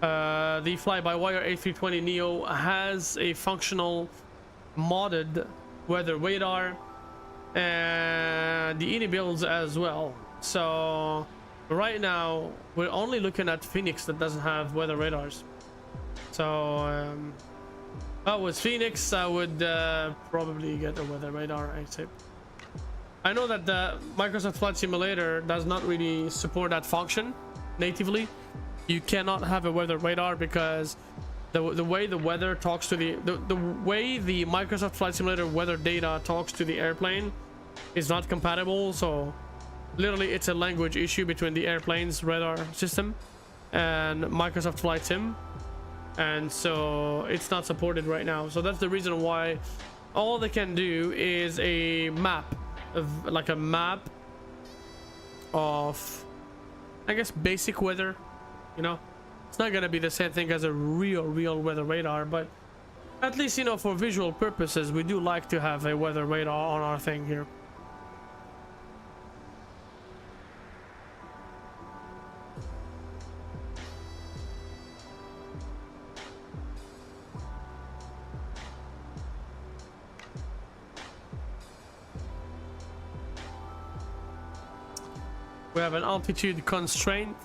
S20: The fly-by-wire A320neo has a functional modded weather radar, and the Ini builds as well. So right now we're only looking at Phoenix that doesn't have weather radars. So if I was Phoenix, I would probably get a weather radar, I'd say. I know that the Microsoft Flight Simulator does not really support that function natively. You cannot have a weather radar because the way the weather talks to the way the Microsoft Flight Simulator weather data talks to the airplane is not compatible. So literally it's a language issue between the airplane's radar system and Microsoft Flight Sim, and so it's not supported right now. So that's the reason why all they can do is a map of, like a map of
S4: I guess basic weather, you know. It's not gonna be the same thing as a real weather radar, but at least, you know, for visual purposes, we do like to have a weather radar on our thing here. We have an altitude constraint.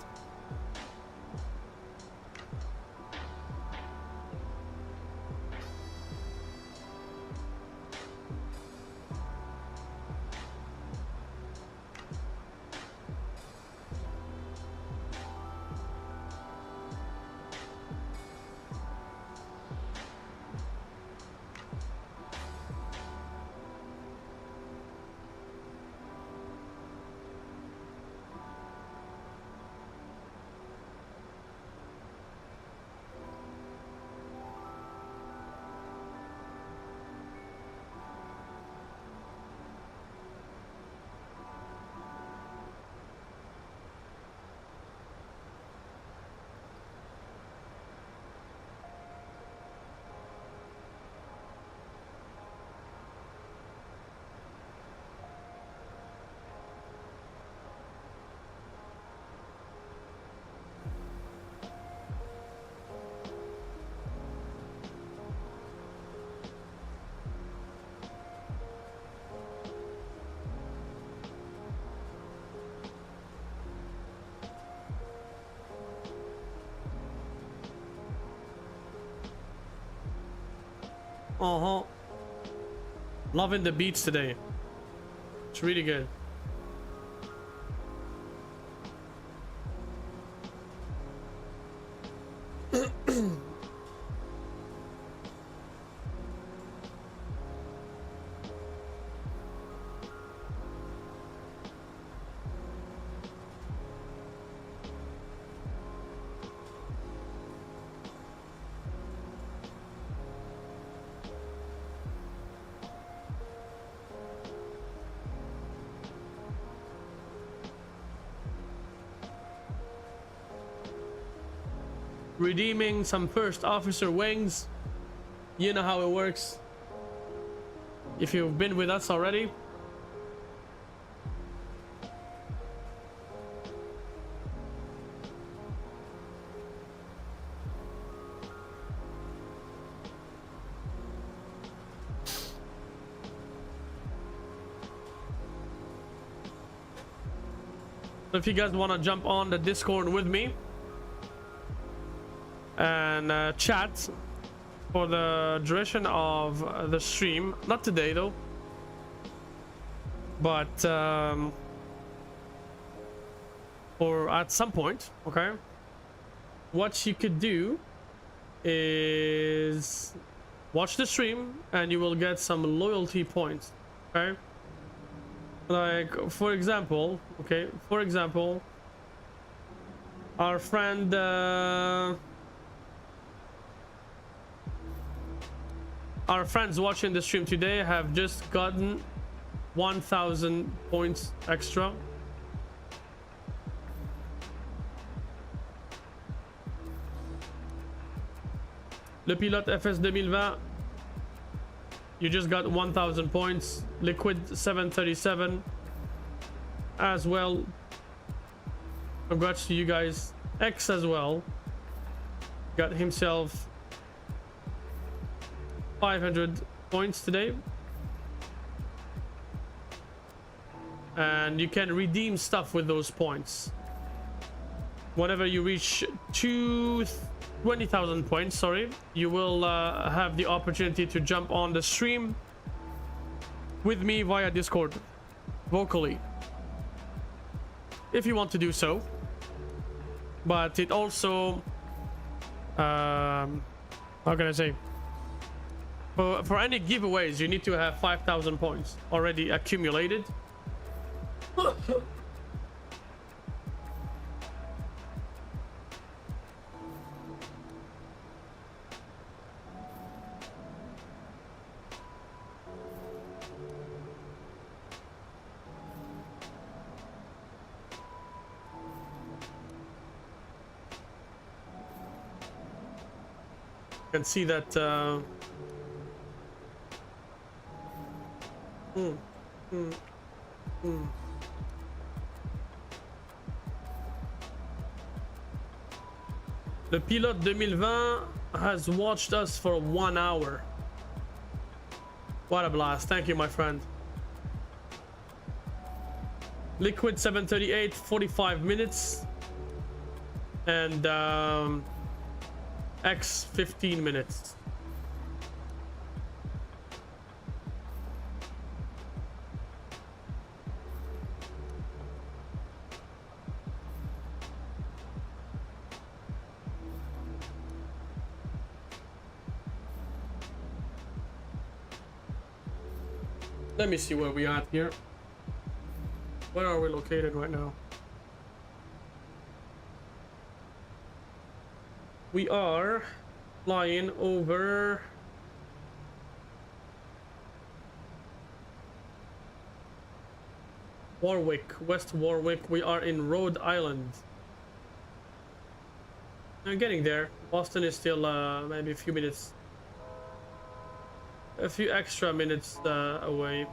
S4: Loving the beats today. It's really good. Redeeming some first officer wings. You know how it works if you've been with us already. So if you guys want to jump on the Discord with me and chat for the duration of the stream, not today though, but or at some point, okay, what you could do is watch the stream and you will get some loyalty points, okay? Like for example, our friend our friends watching the stream today have just gotten 1,000 points extra. Le Pilote FS 2020, you just got 1,000 points. Liquid 737 as well. Congrats to you guys. X as well got himself 500 points today, and you can redeem stuff with those points. Whenever you reach 20,000 points, sorry, you will have the opportunity to jump on the stream with me via Discord vocally, if you want to do so. But it also how can I say, for any giveaways you need to have 5,000 points already accumulated.
S20: can see that Le Pilote 2020 has watched us for 1 hour. What a blast. Thank you, my friend. Liquid 738, 45 minutes. And X 15 minutes. Let me see where we are at here. Where are we located right now? We are flying over Warwick, West Warwick. We are in Rhode Island. I'm getting there. Boston is still maybe a few minutes. A few extra minutes away.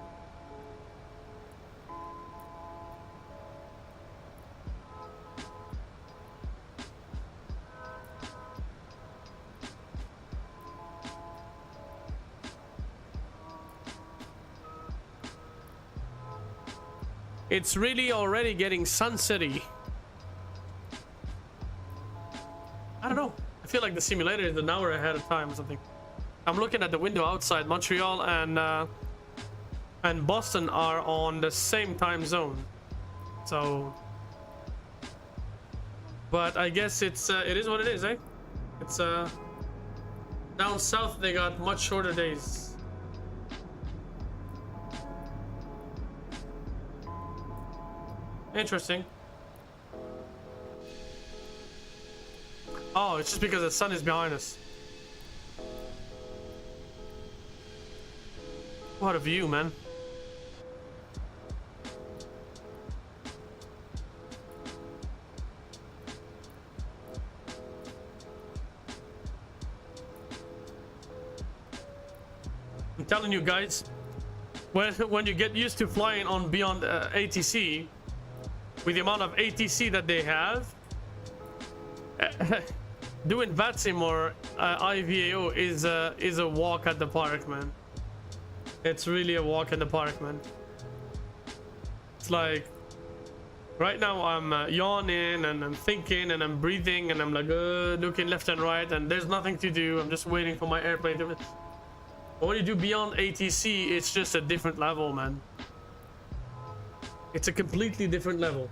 S20: It's really already getting sunsetty. I don't know. I feel like the simulator is an hour ahead of time or something. I'm looking at the window outside. Montreal and Boston are on the same time zone. So, but I guess it is what it is, eh? It's down south they got much shorter days. Interesting. Oh, it's just because the sun is behind us. What a view, man. I'm telling you guys, when you get used to flying on beyond ATC, with the amount of ATC that they have, doing FLIGHTSIM or IVAO is a walk at the park, man. It's really a walk in the park, man. It's like right now I'm yawning and I'm thinking and I'm breathing and I'm like looking left and right and there's nothing to do. I'm just waiting for my airplane to... But when you do beyond ATC, it's just a different level, man. It's a completely different level.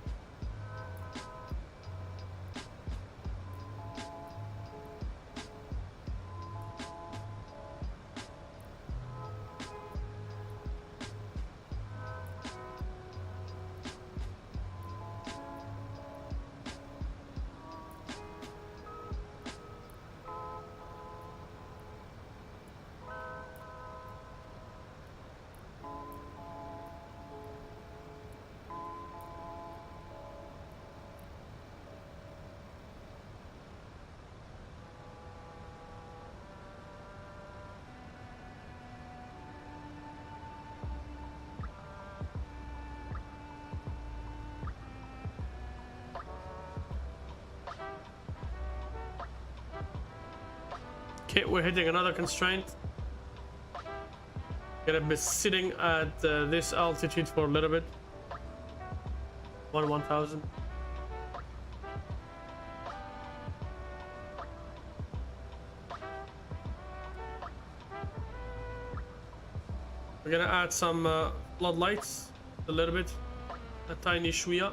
S20: Okay, we're hitting another constraint. Gonna be sitting at this altitude for a little bit. 1000. We're gonna add some floodlights, a little bit, a tiny shwia.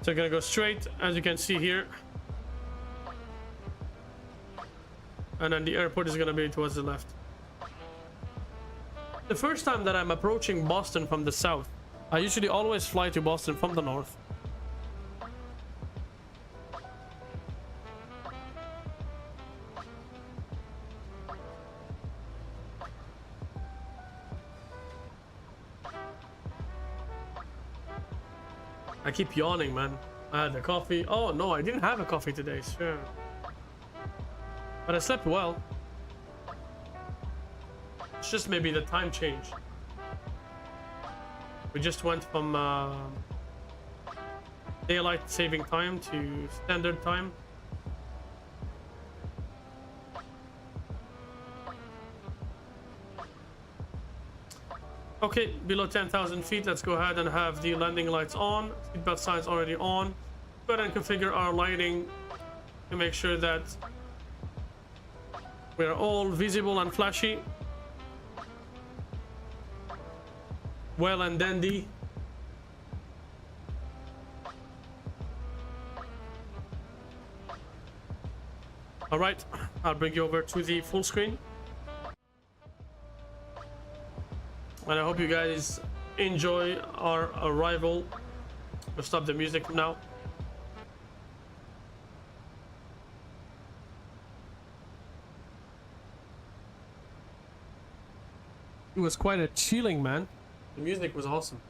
S20: So we're gonna go straight, as you can see here. And then the airport is gonna be towards the left. The first time that I'm approaching Boston from the south, I usually always fly to Boston from the north. I keep yawning, man. I had a coffee. Oh no, I didn't have a coffee today, sure. But I slept well. It's just maybe the time change. We just went from daylight saving time to standard time. Okay, below 10,000 feet, let's go ahead and have the landing lights on. Seatbelt signs already on. Go ahead and configure our lighting to make sure that we are all visible and flashy. Well and dandy. All right, I'll bring you over to the full screen. And I hope you guys enjoy our arrival. We'll stop the music now. It was quite a chilling, man. The music was awesome.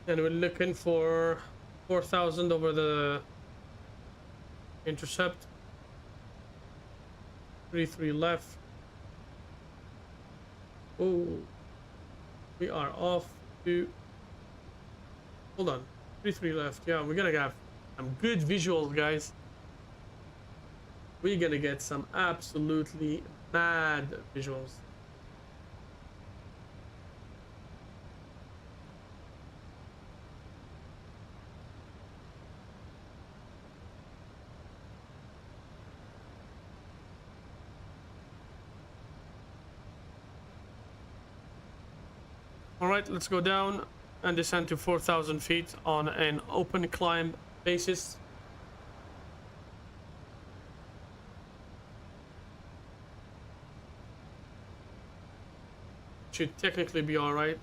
S20: And we're looking for 4,000 over the intercept. 3-3 left. Oh, we are off to. Hold on, 3-3 left. Yeah, we're gonna have some good visuals, guys. We're gonna get some absolutely mad visuals. Alright, let's go down and descend to 4,000 feet on an open climb basis. Should technically be alright.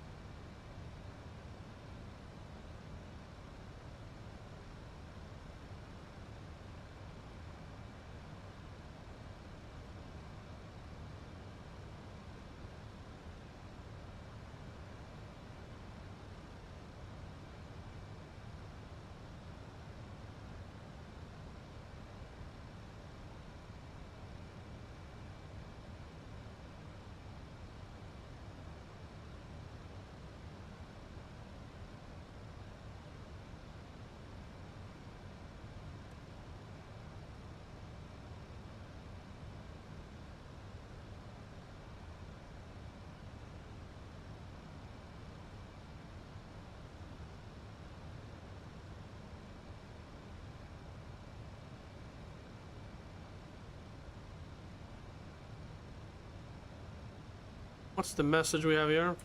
S20: What's the message we have here?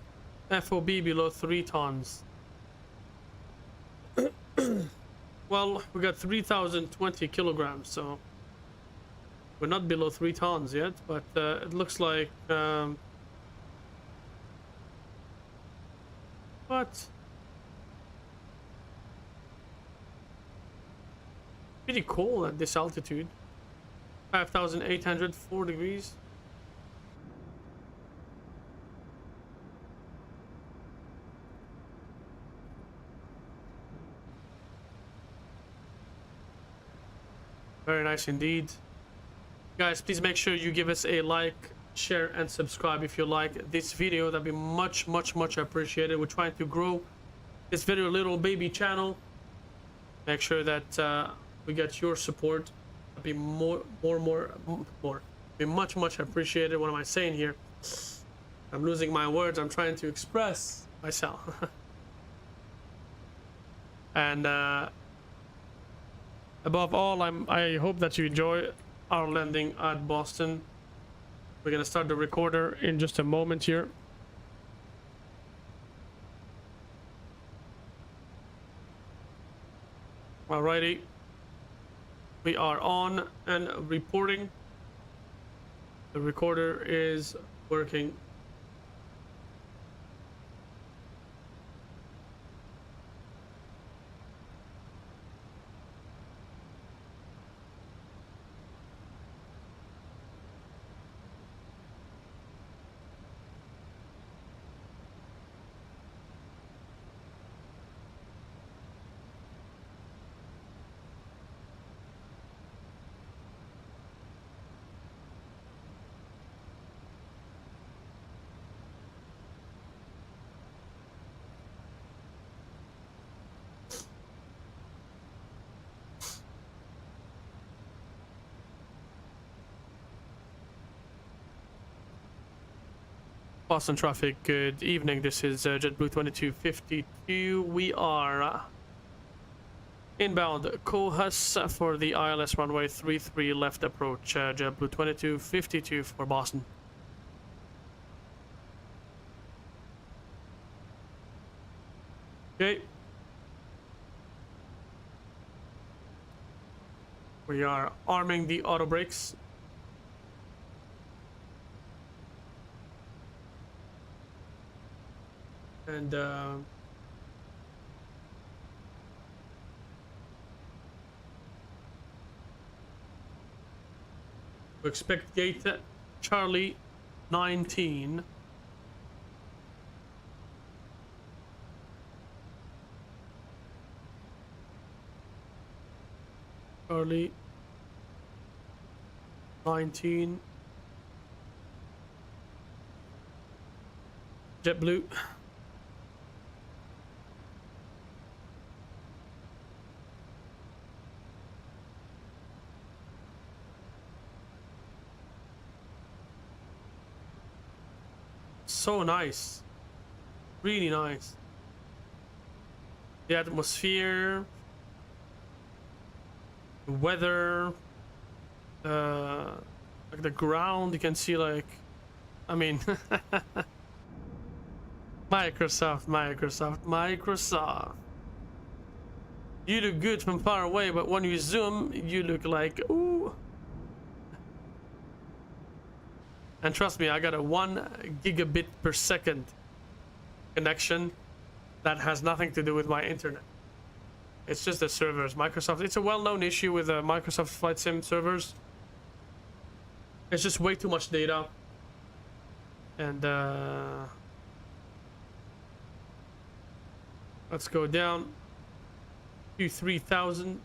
S20: FOB below 3 tons. Well, we got 3,020 kilograms, so we're not below 3 tons yet, but it looks like what? Pretty cool at this altitude. 5,804 degrees.
S4: Very nice indeed. Guys, please make sure you give us a like, share, and subscribe if you like this video. That'd be much appreciated. We're trying to grow this video little baby channel. Make sure that we get your support. That'd be be much appreciated. What am I saying here? I'm losing my words. I'm trying to express myself. And above all, I hope that you enjoy our landing at Boston. We're gonna start the recorder in just a moment here. Alrighty, we are on and reporting. The recorder is working. Boston traffic, good evening. This is JetBlue 2252. We are inbound Cohus for the ILS runway 33 left approach. JetBlue 2252 for Boston. Okay. We are arming the auto brakes. And we expect gate Charlie 19. Charlie 19. JetBlue. So nice, really nice. The atmosphere, the weather, like the ground. You can see, like, I mean, Microsoft. You look good from far away, but when you zoom, you look like ooh. And trust me, I got a 1 gigabit per second connection that has nothing to do with my internet. It's just the servers. Microsoft, it's a well-known issue with Microsoft Flight Sim servers. It's just way too much data. And let's go down to 3,000.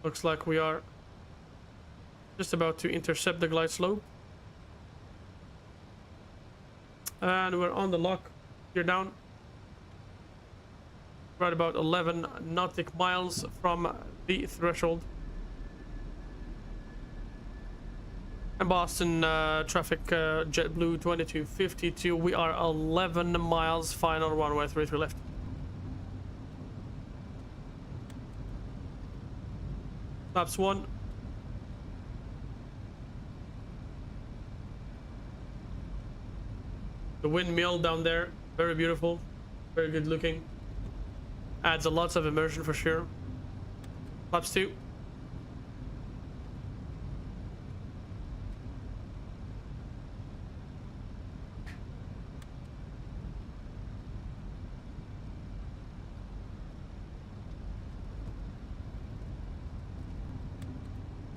S4: Looks like we are just about to intercept the glide slope. And we're on the lock. You're down right about 11 nautic miles from the threshold. And Boston traffic, JetBlue 2252. We are 11 miles, final runway 33 left. Flaps 1. The windmill down there, very beautiful, very good looking. Adds a lot of immersion for sure. Flaps 2.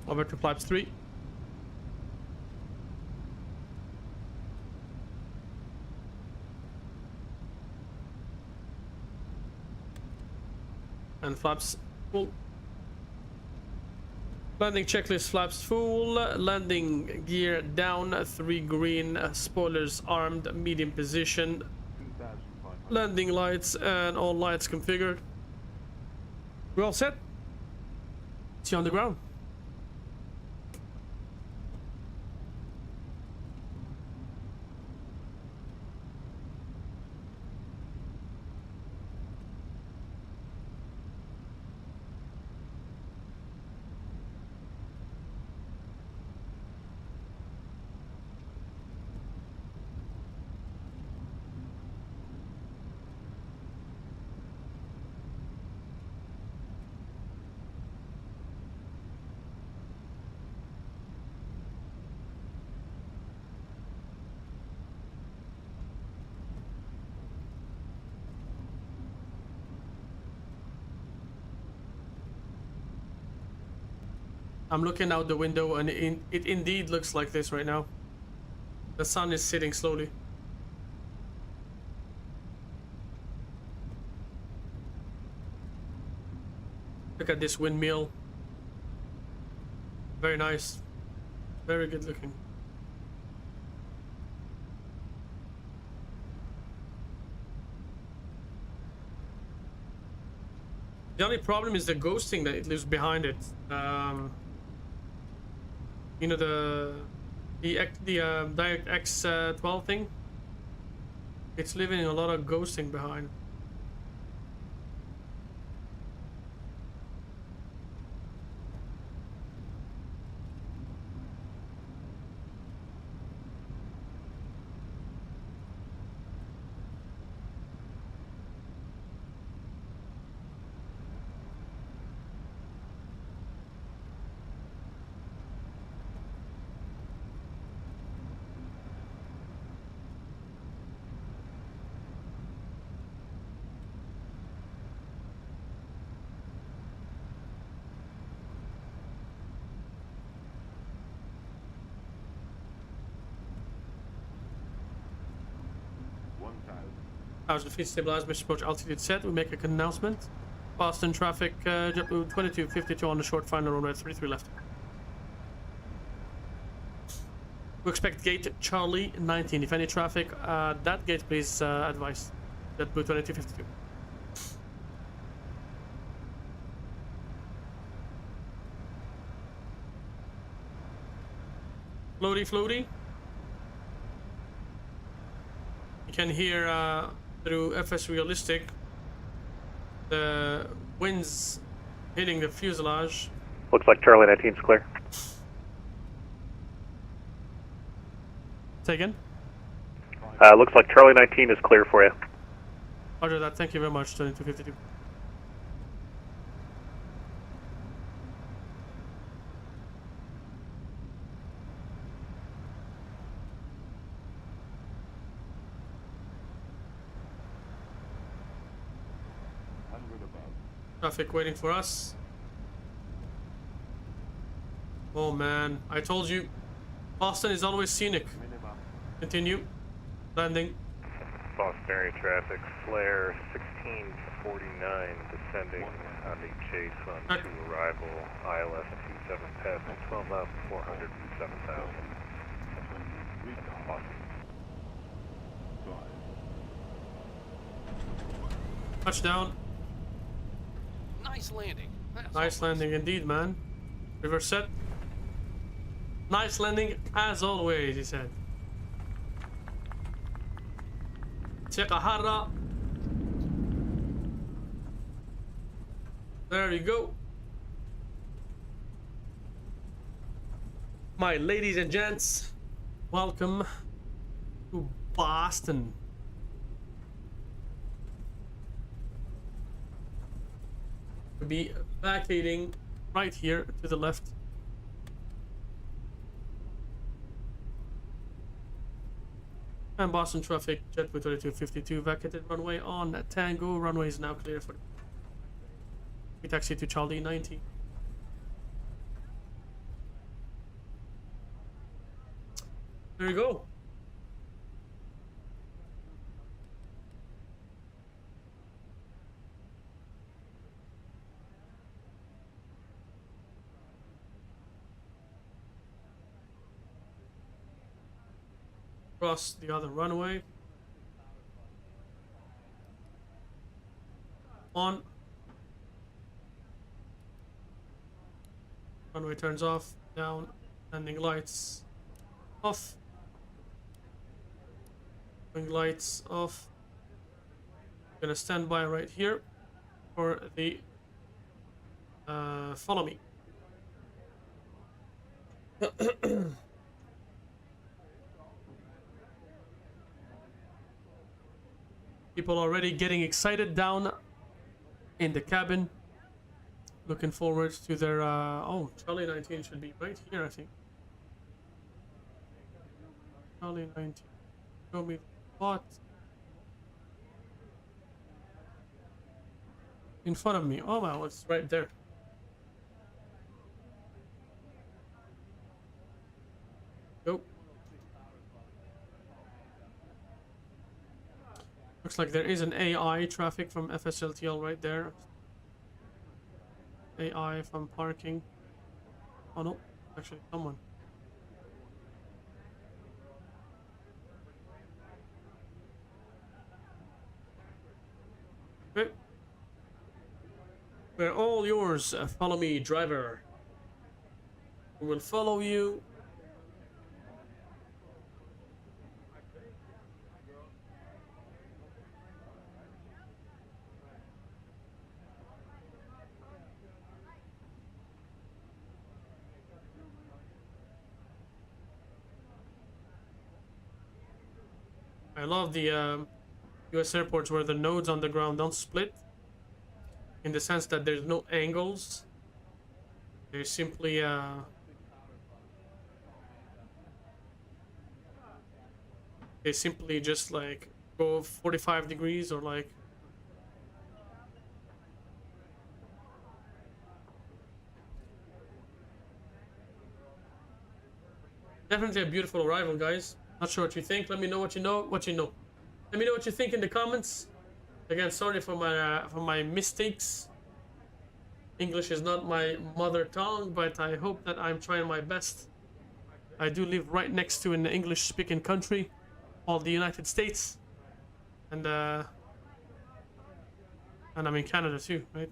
S4: Over to flaps 3. And flaps full. Landing checklist, flaps full, landing gear down, 3 green, spoilers armed, medium position, landing lights and all lights configured. We're all set. See you on the ground. I'm looking out the window and it indeed looks like this right now. The sun is setting slowly. Look at this windmill. Very nice. Very good looking. The only problem is the ghosting that it leaves behind it. You know, the DirectX 12 thing. It's leaving a lot of ghosting behind. How's the feet stabilized? Mission approach altitude set. We make an announcement. Boston traffic, JetBlue 2252 on the short final runway 33 left. We expect gate Charlie 19. If any traffic, that gate, please advise. JetBlue 2252. Floaty, floaty. You can hear through FS Realistic the winds hitting the fuselage.
S8: Looks like Charlie 19's clear.
S4: Say again?
S8: Looks like Charlie 19 is clear for you.
S4: Roger that. Thank you very much, 2252. Traffic waiting for us. Oh man, I told you, Boston is always scenic. Continue. Landing.
S17: Boston area traffic, flare 1649 descending on the chase on to arrival, ILS 27 passing 12,407,000.
S4: Touchdown.
S21: Nice landing.
S4: Nice landing indeed, man. Reverse set. Nice landing as always, he said. Sekahara. There you go. My ladies and gents, welcome to Boston. We'll be vacating right here to the left. And Boston traffic, JetBlue 2252 vacated runway on Tango. Runway is now clear for we taxi to Charlie 90. There you go.
S20: cross the other runway. On. Runway turns off, down, landing lights off. Wing lights off. Gonna stand by right here for the follow me. People already getting excited down in the cabin. Looking forward to their oh, Charlie 19 should be right here, I think. Charlie 19. Show me the spot. In front of me. Oh wow, it's right there. Nope. Looks like there is an AI traffic from FSLTL right there. AI from parking. Oh no, actually someone. Okay. We're all yours. Follow me, driver. We will follow you. I love the US airports where the nodes on the ground don't split, in the sense that there's no angles. They simply just like go 45 degrees or like definitely a beautiful arrival, guys. Not sure what you think. Let me know what you know. Let me know what you think in the comments. Again, sorry for my mistakes. English is not my mother tongue, but I hope that I'm trying my best. I do live right next to an English-speaking country, called the United States, and I'm in Canada too, right?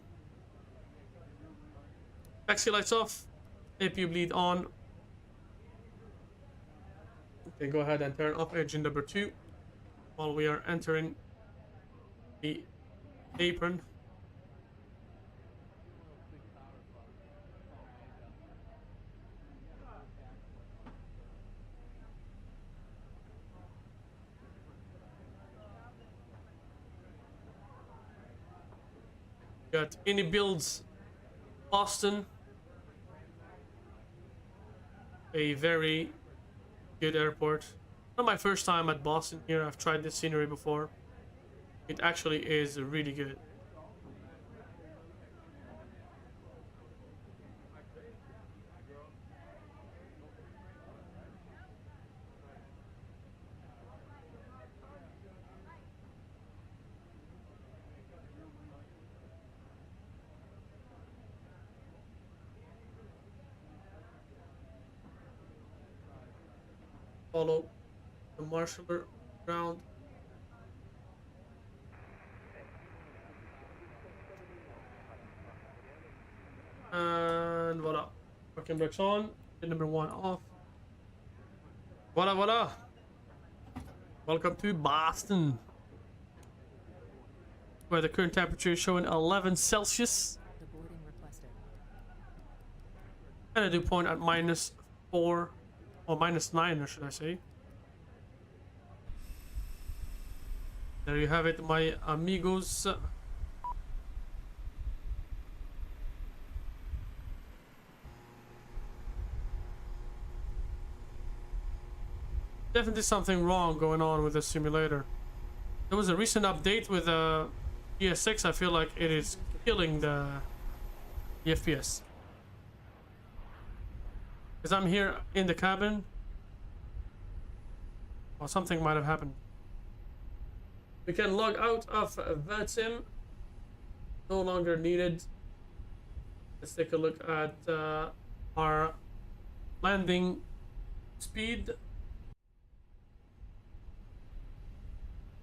S20: Taxi lights off. APU bleed on. Okay, go ahead and turn off engine number 2 while we are entering the apron. Got any builds Boston, a very good airport. Not my first time at Boston here. I've tried this scenery before. It actually is really good. Follow the marshaller ground. And voila. Parking brakes on. Pin number 1 off. Voila, voila. Welcome to Boston, where the current temperature is showing 11 Celsius. And a dew point at -4, or -9, or should I say. There you have it, my amigos. Definitely something wrong going on with the simulator. There was a recent update with PS6. I feel like it is killing the FPS. Because I'm here in the cabin. Well, something might have happened. We can log out of FLIGHTSIM. No longer needed. Let's take a look at our landing speed.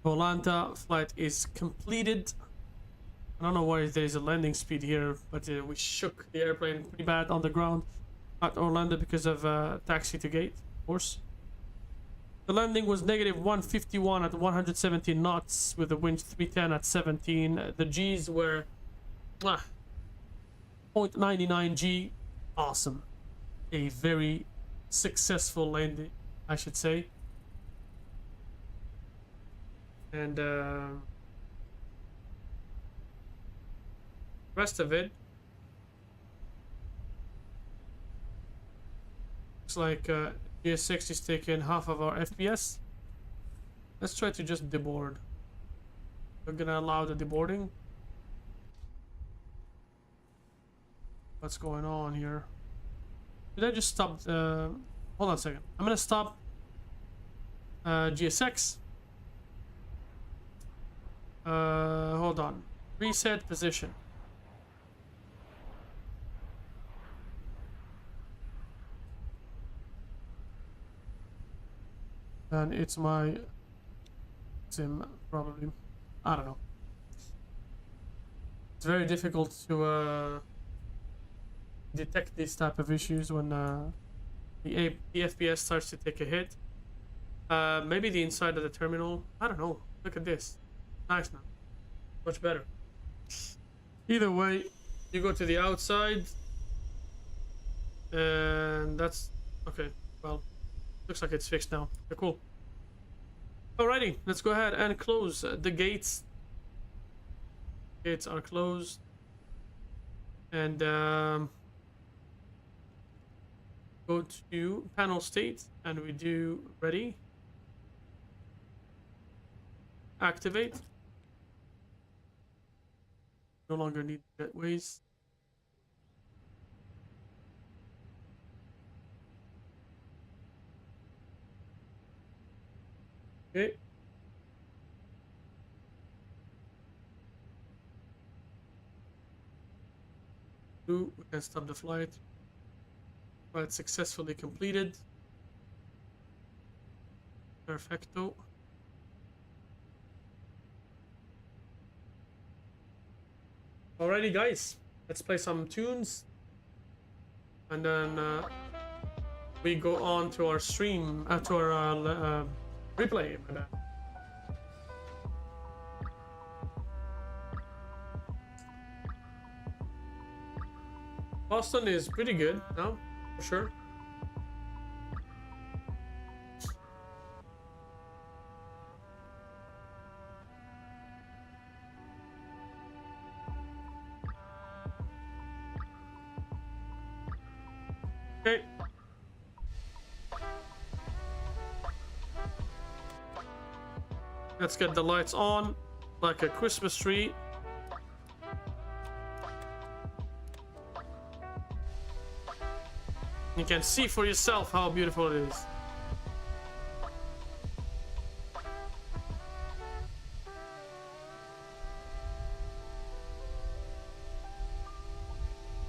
S20: Atlanta flight is completed. I don't know why there is a landing speed here, but we shook the airplane pretty bad on the ground at Orlando because of taxi to gate, of course. The landing was negative 151 at 117 knots with the wind 310 at 17. The G's were 0.99 G. Awesome. A very successful landing, I should say. And rest of it looks like GS6 is taking half of our FPS. Let's try to just deboard. We're gonna allow the deboarding. What's going on here? Did I just stop? Hold on a second. I'm gonna stop GSX. Hold on. Reset position. And it's my sim, probably. I don't know. It's very difficult to detect these type of issues when the FPS starts to take a hit. Maybe the inside of the terminal. I don't know. Look at this. Nice now. Much better. Either way, you go to the outside. And that's... okay, well... looks like it's fixed now. Okay, cool. Alrighty, let's go ahead and close the gates. Gates are closed. And go to panel state and we do ready. Activate. No longer need gateways. Okay. We can stop the flight. Flight successfully completed. Perfecto. Alrighty, guys. Let's play some tunes. And then we go on to our stream, to our replay. My bad. Boston is pretty good now, for sure. Okay. Let's get the lights on like a Christmas tree. You can see for yourself how beautiful it is.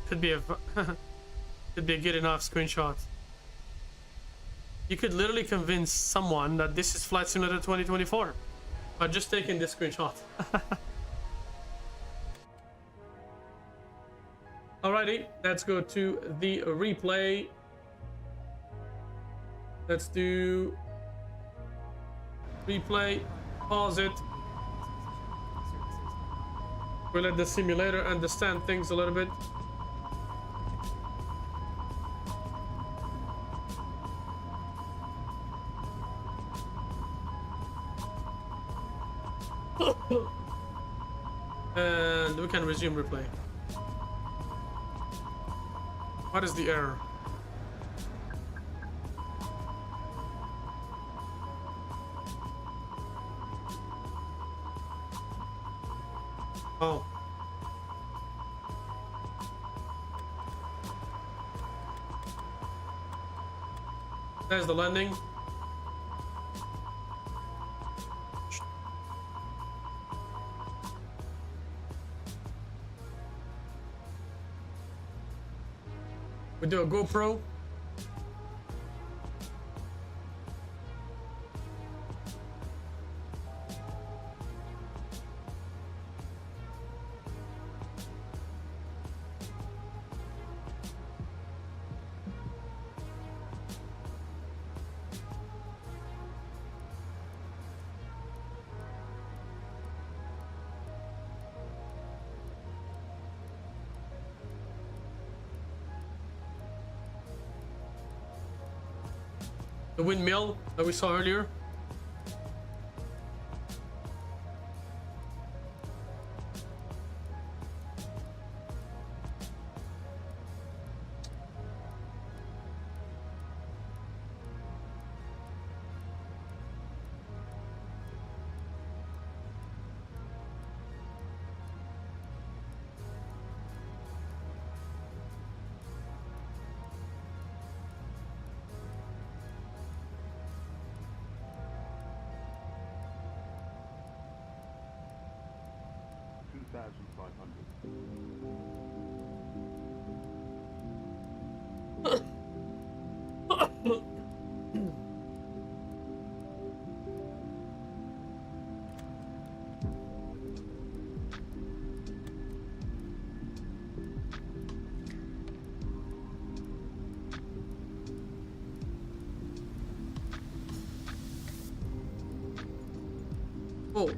S20: Could be a could be a good enough screenshot. You could literally convince someone that this is Flight Simulator 2024 by just taking this screenshot. Alrighty, let's go to the replay. Let's do replay, pause it. We'll let the simulator understand things a little bit. And we can resume replay. What is the error? Oh. There's the landing. We do a GoPro. The windmill that we saw earlier.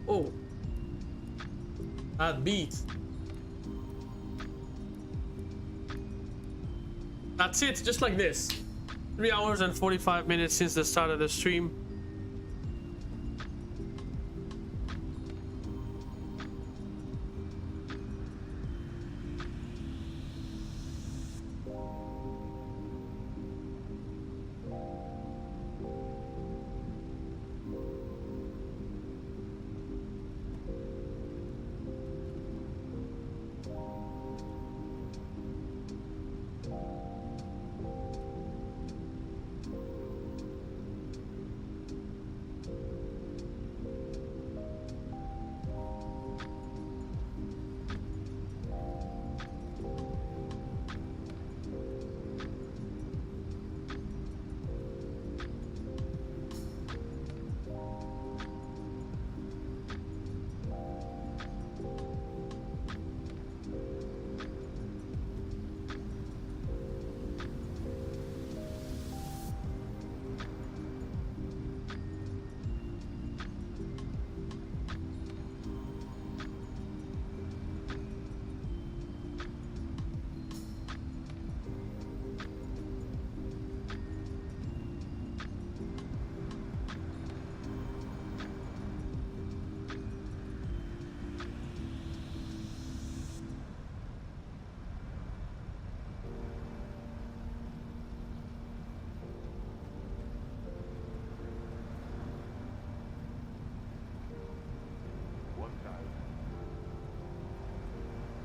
S20: Oh. That beat. That's it, just like this. 3 hours and 45 minutes since the start of the stream.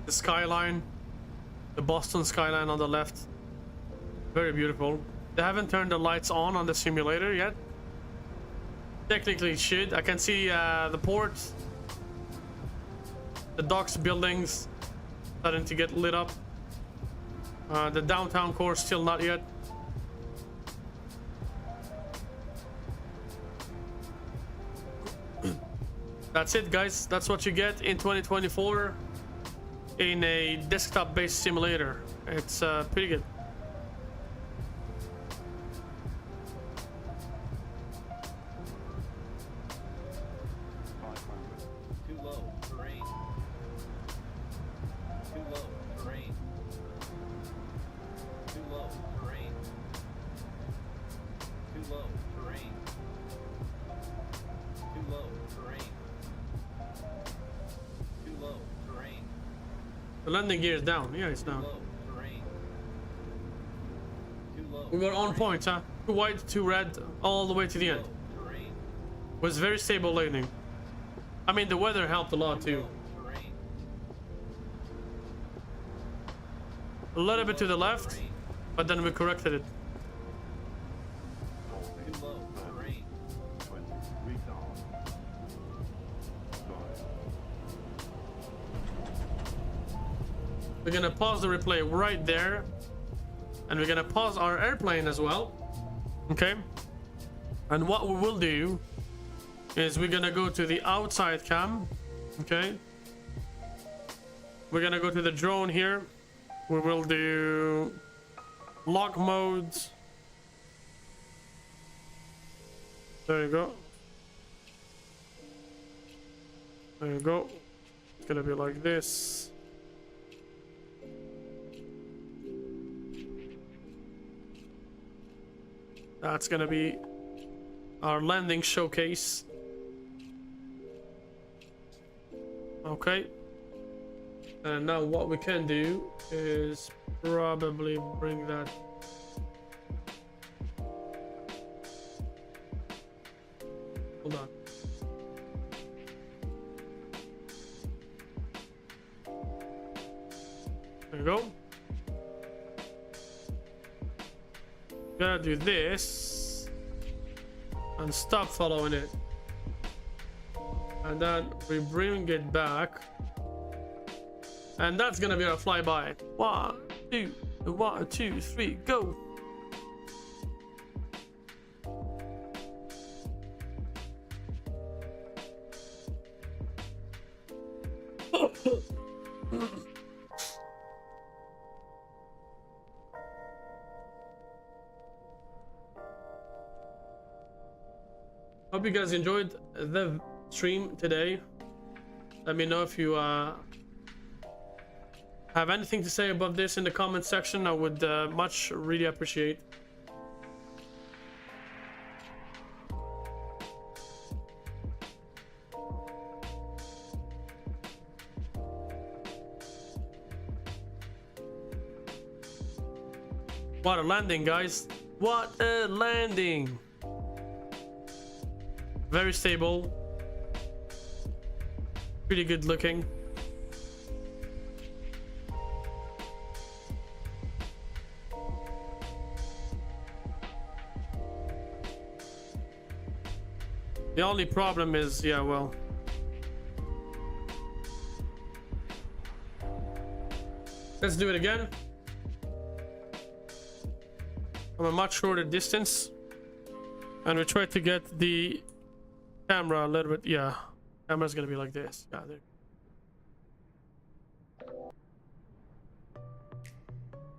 S20: The skyline, the Boston skyline on the left, very beautiful. They haven't turned the lights on the simulator yet. Technically it should. I can see the port, the docks buildings starting to get lit up. The downtown core still not yet. That's it, guys. That's what you get in 2024 in a desktop-based simulator. It's pretty good.
S1: Too low, terrain. Too low, terrain. Too low, terrain. Too low, terrain. Too low, terrain. Too low, terrain.
S20: The landing gear is down. Yeah, it's down. We were on point, huh? 2 white, 2 red, all the way to the end. Was very stable landing. I mean, the weather helped a lot too. A little bit to the left, but then we corrected it. We're gonna pause the replay right there, and we're gonna pause our airplane as well. Okay, and what we will do is we're gonna go to the outside cam. Okay, we're gonna go to the drone here. We will do lock modes. There you go. There you go. It's gonna be like this. That's gonna be
S4: our landing showcase. Okay. And now what we can do is probably bring that. Hold on. There we go. Gotta do this and stop following it, and then we bring it back, and that's gonna be our flyby. 1, 2, 3, go. Hope you guys enjoyed the stream today. Let me know if you have anything to say about this in the comment section. I would much really appreciate. What a landing, guys. What a landing. Very stable. Pretty good looking. The only problem is, yeah, well, let's do it again. From a much shorter distance, and we try to get the camera a little bit. Yeah, camera's gonna be like this. Yeah, there.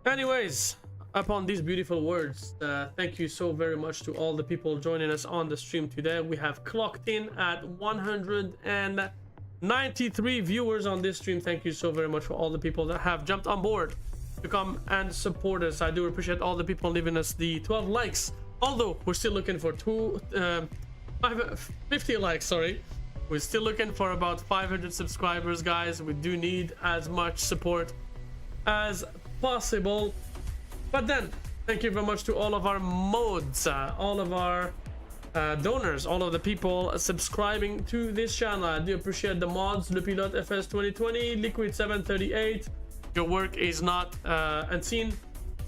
S4: Anyways, upon these beautiful words, thank you so very much to all the people joining us on the stream today. We have clocked in at 193 viewers on this stream. Thank you so very much for all the people that have jumped on board to come and support us. I do appreciate all the people leaving us the 12 likes, although we're still looking for 50 likes. Sorry, we're still looking for about 500 subscribers, guys. We do need as much support as possible. But then, thank you very much to all of our mods, all of our donors, all of the people subscribing to this channel. I do appreciate the mods: Le Pilote FS 2020, Liquid 738. Your work is not unseen.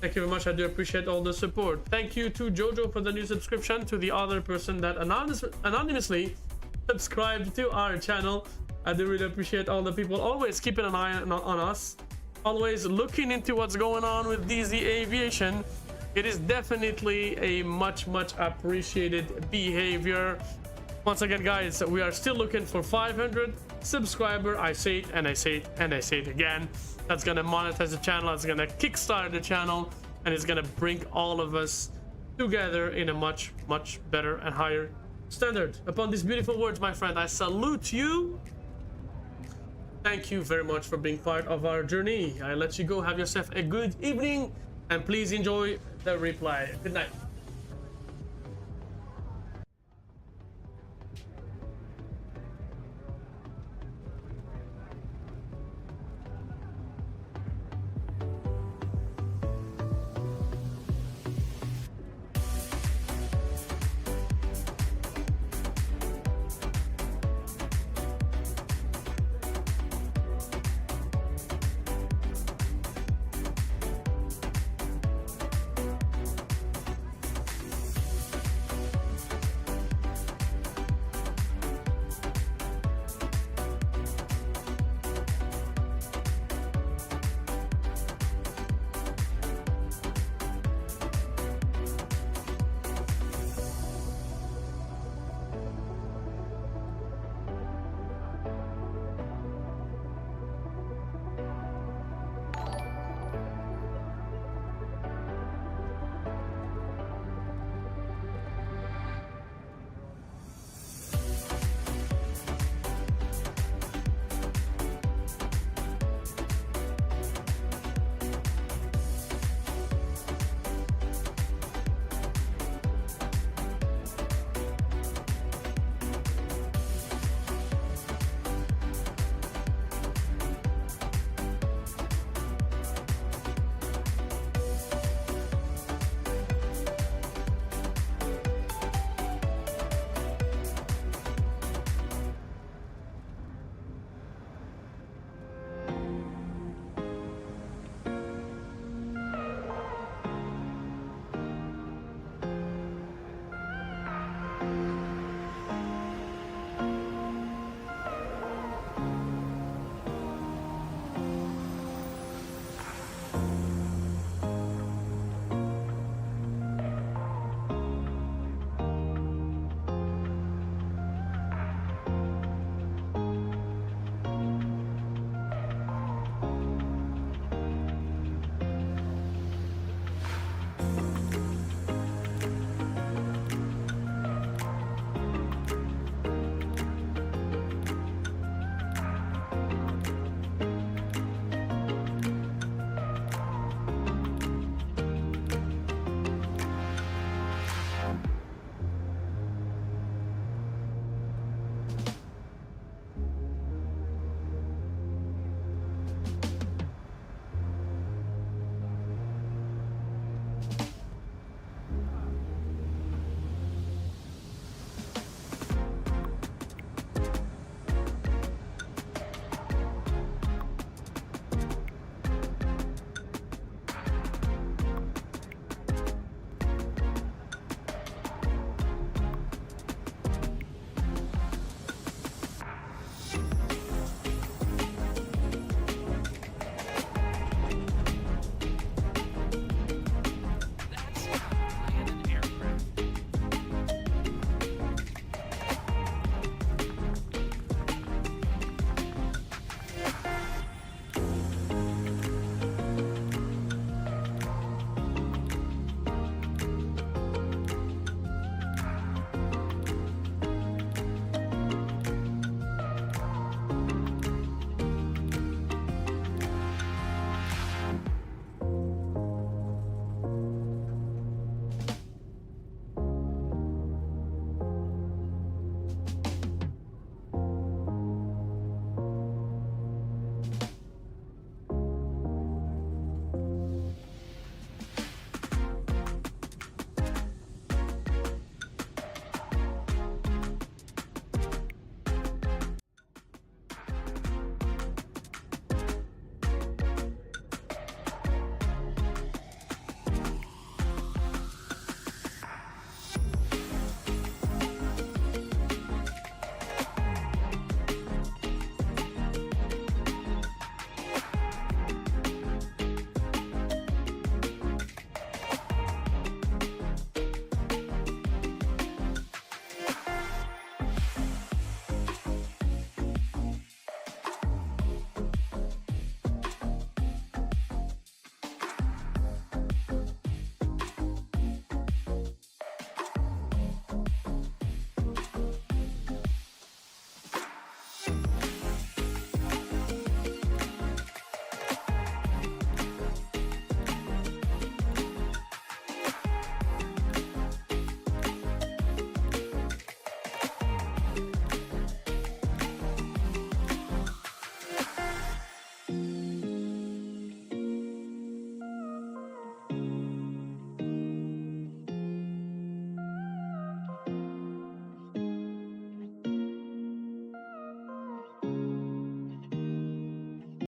S4: Thank you very much. I do appreciate all the support. Thank you to Jojo for the new subscription, to the other person that anonymously subscribed to our channel. I do really appreciate all the people always keeping an eye on us, always looking into what's going on with DZ Aviation. It is definitely a much appreciated behavior. Once again, guys, we are still looking for 500 subscribers. I say it and I say it and I say it again. That's gonna monetize the channel, it's gonna kickstart the channel, and it's gonna bring all of us together in a much better and higher standard. Upon these beautiful words, my friend, I salute you. Thank you very much for being part of our journey. I let you go. Have yourself a good evening, and please enjoy the replay. Good night.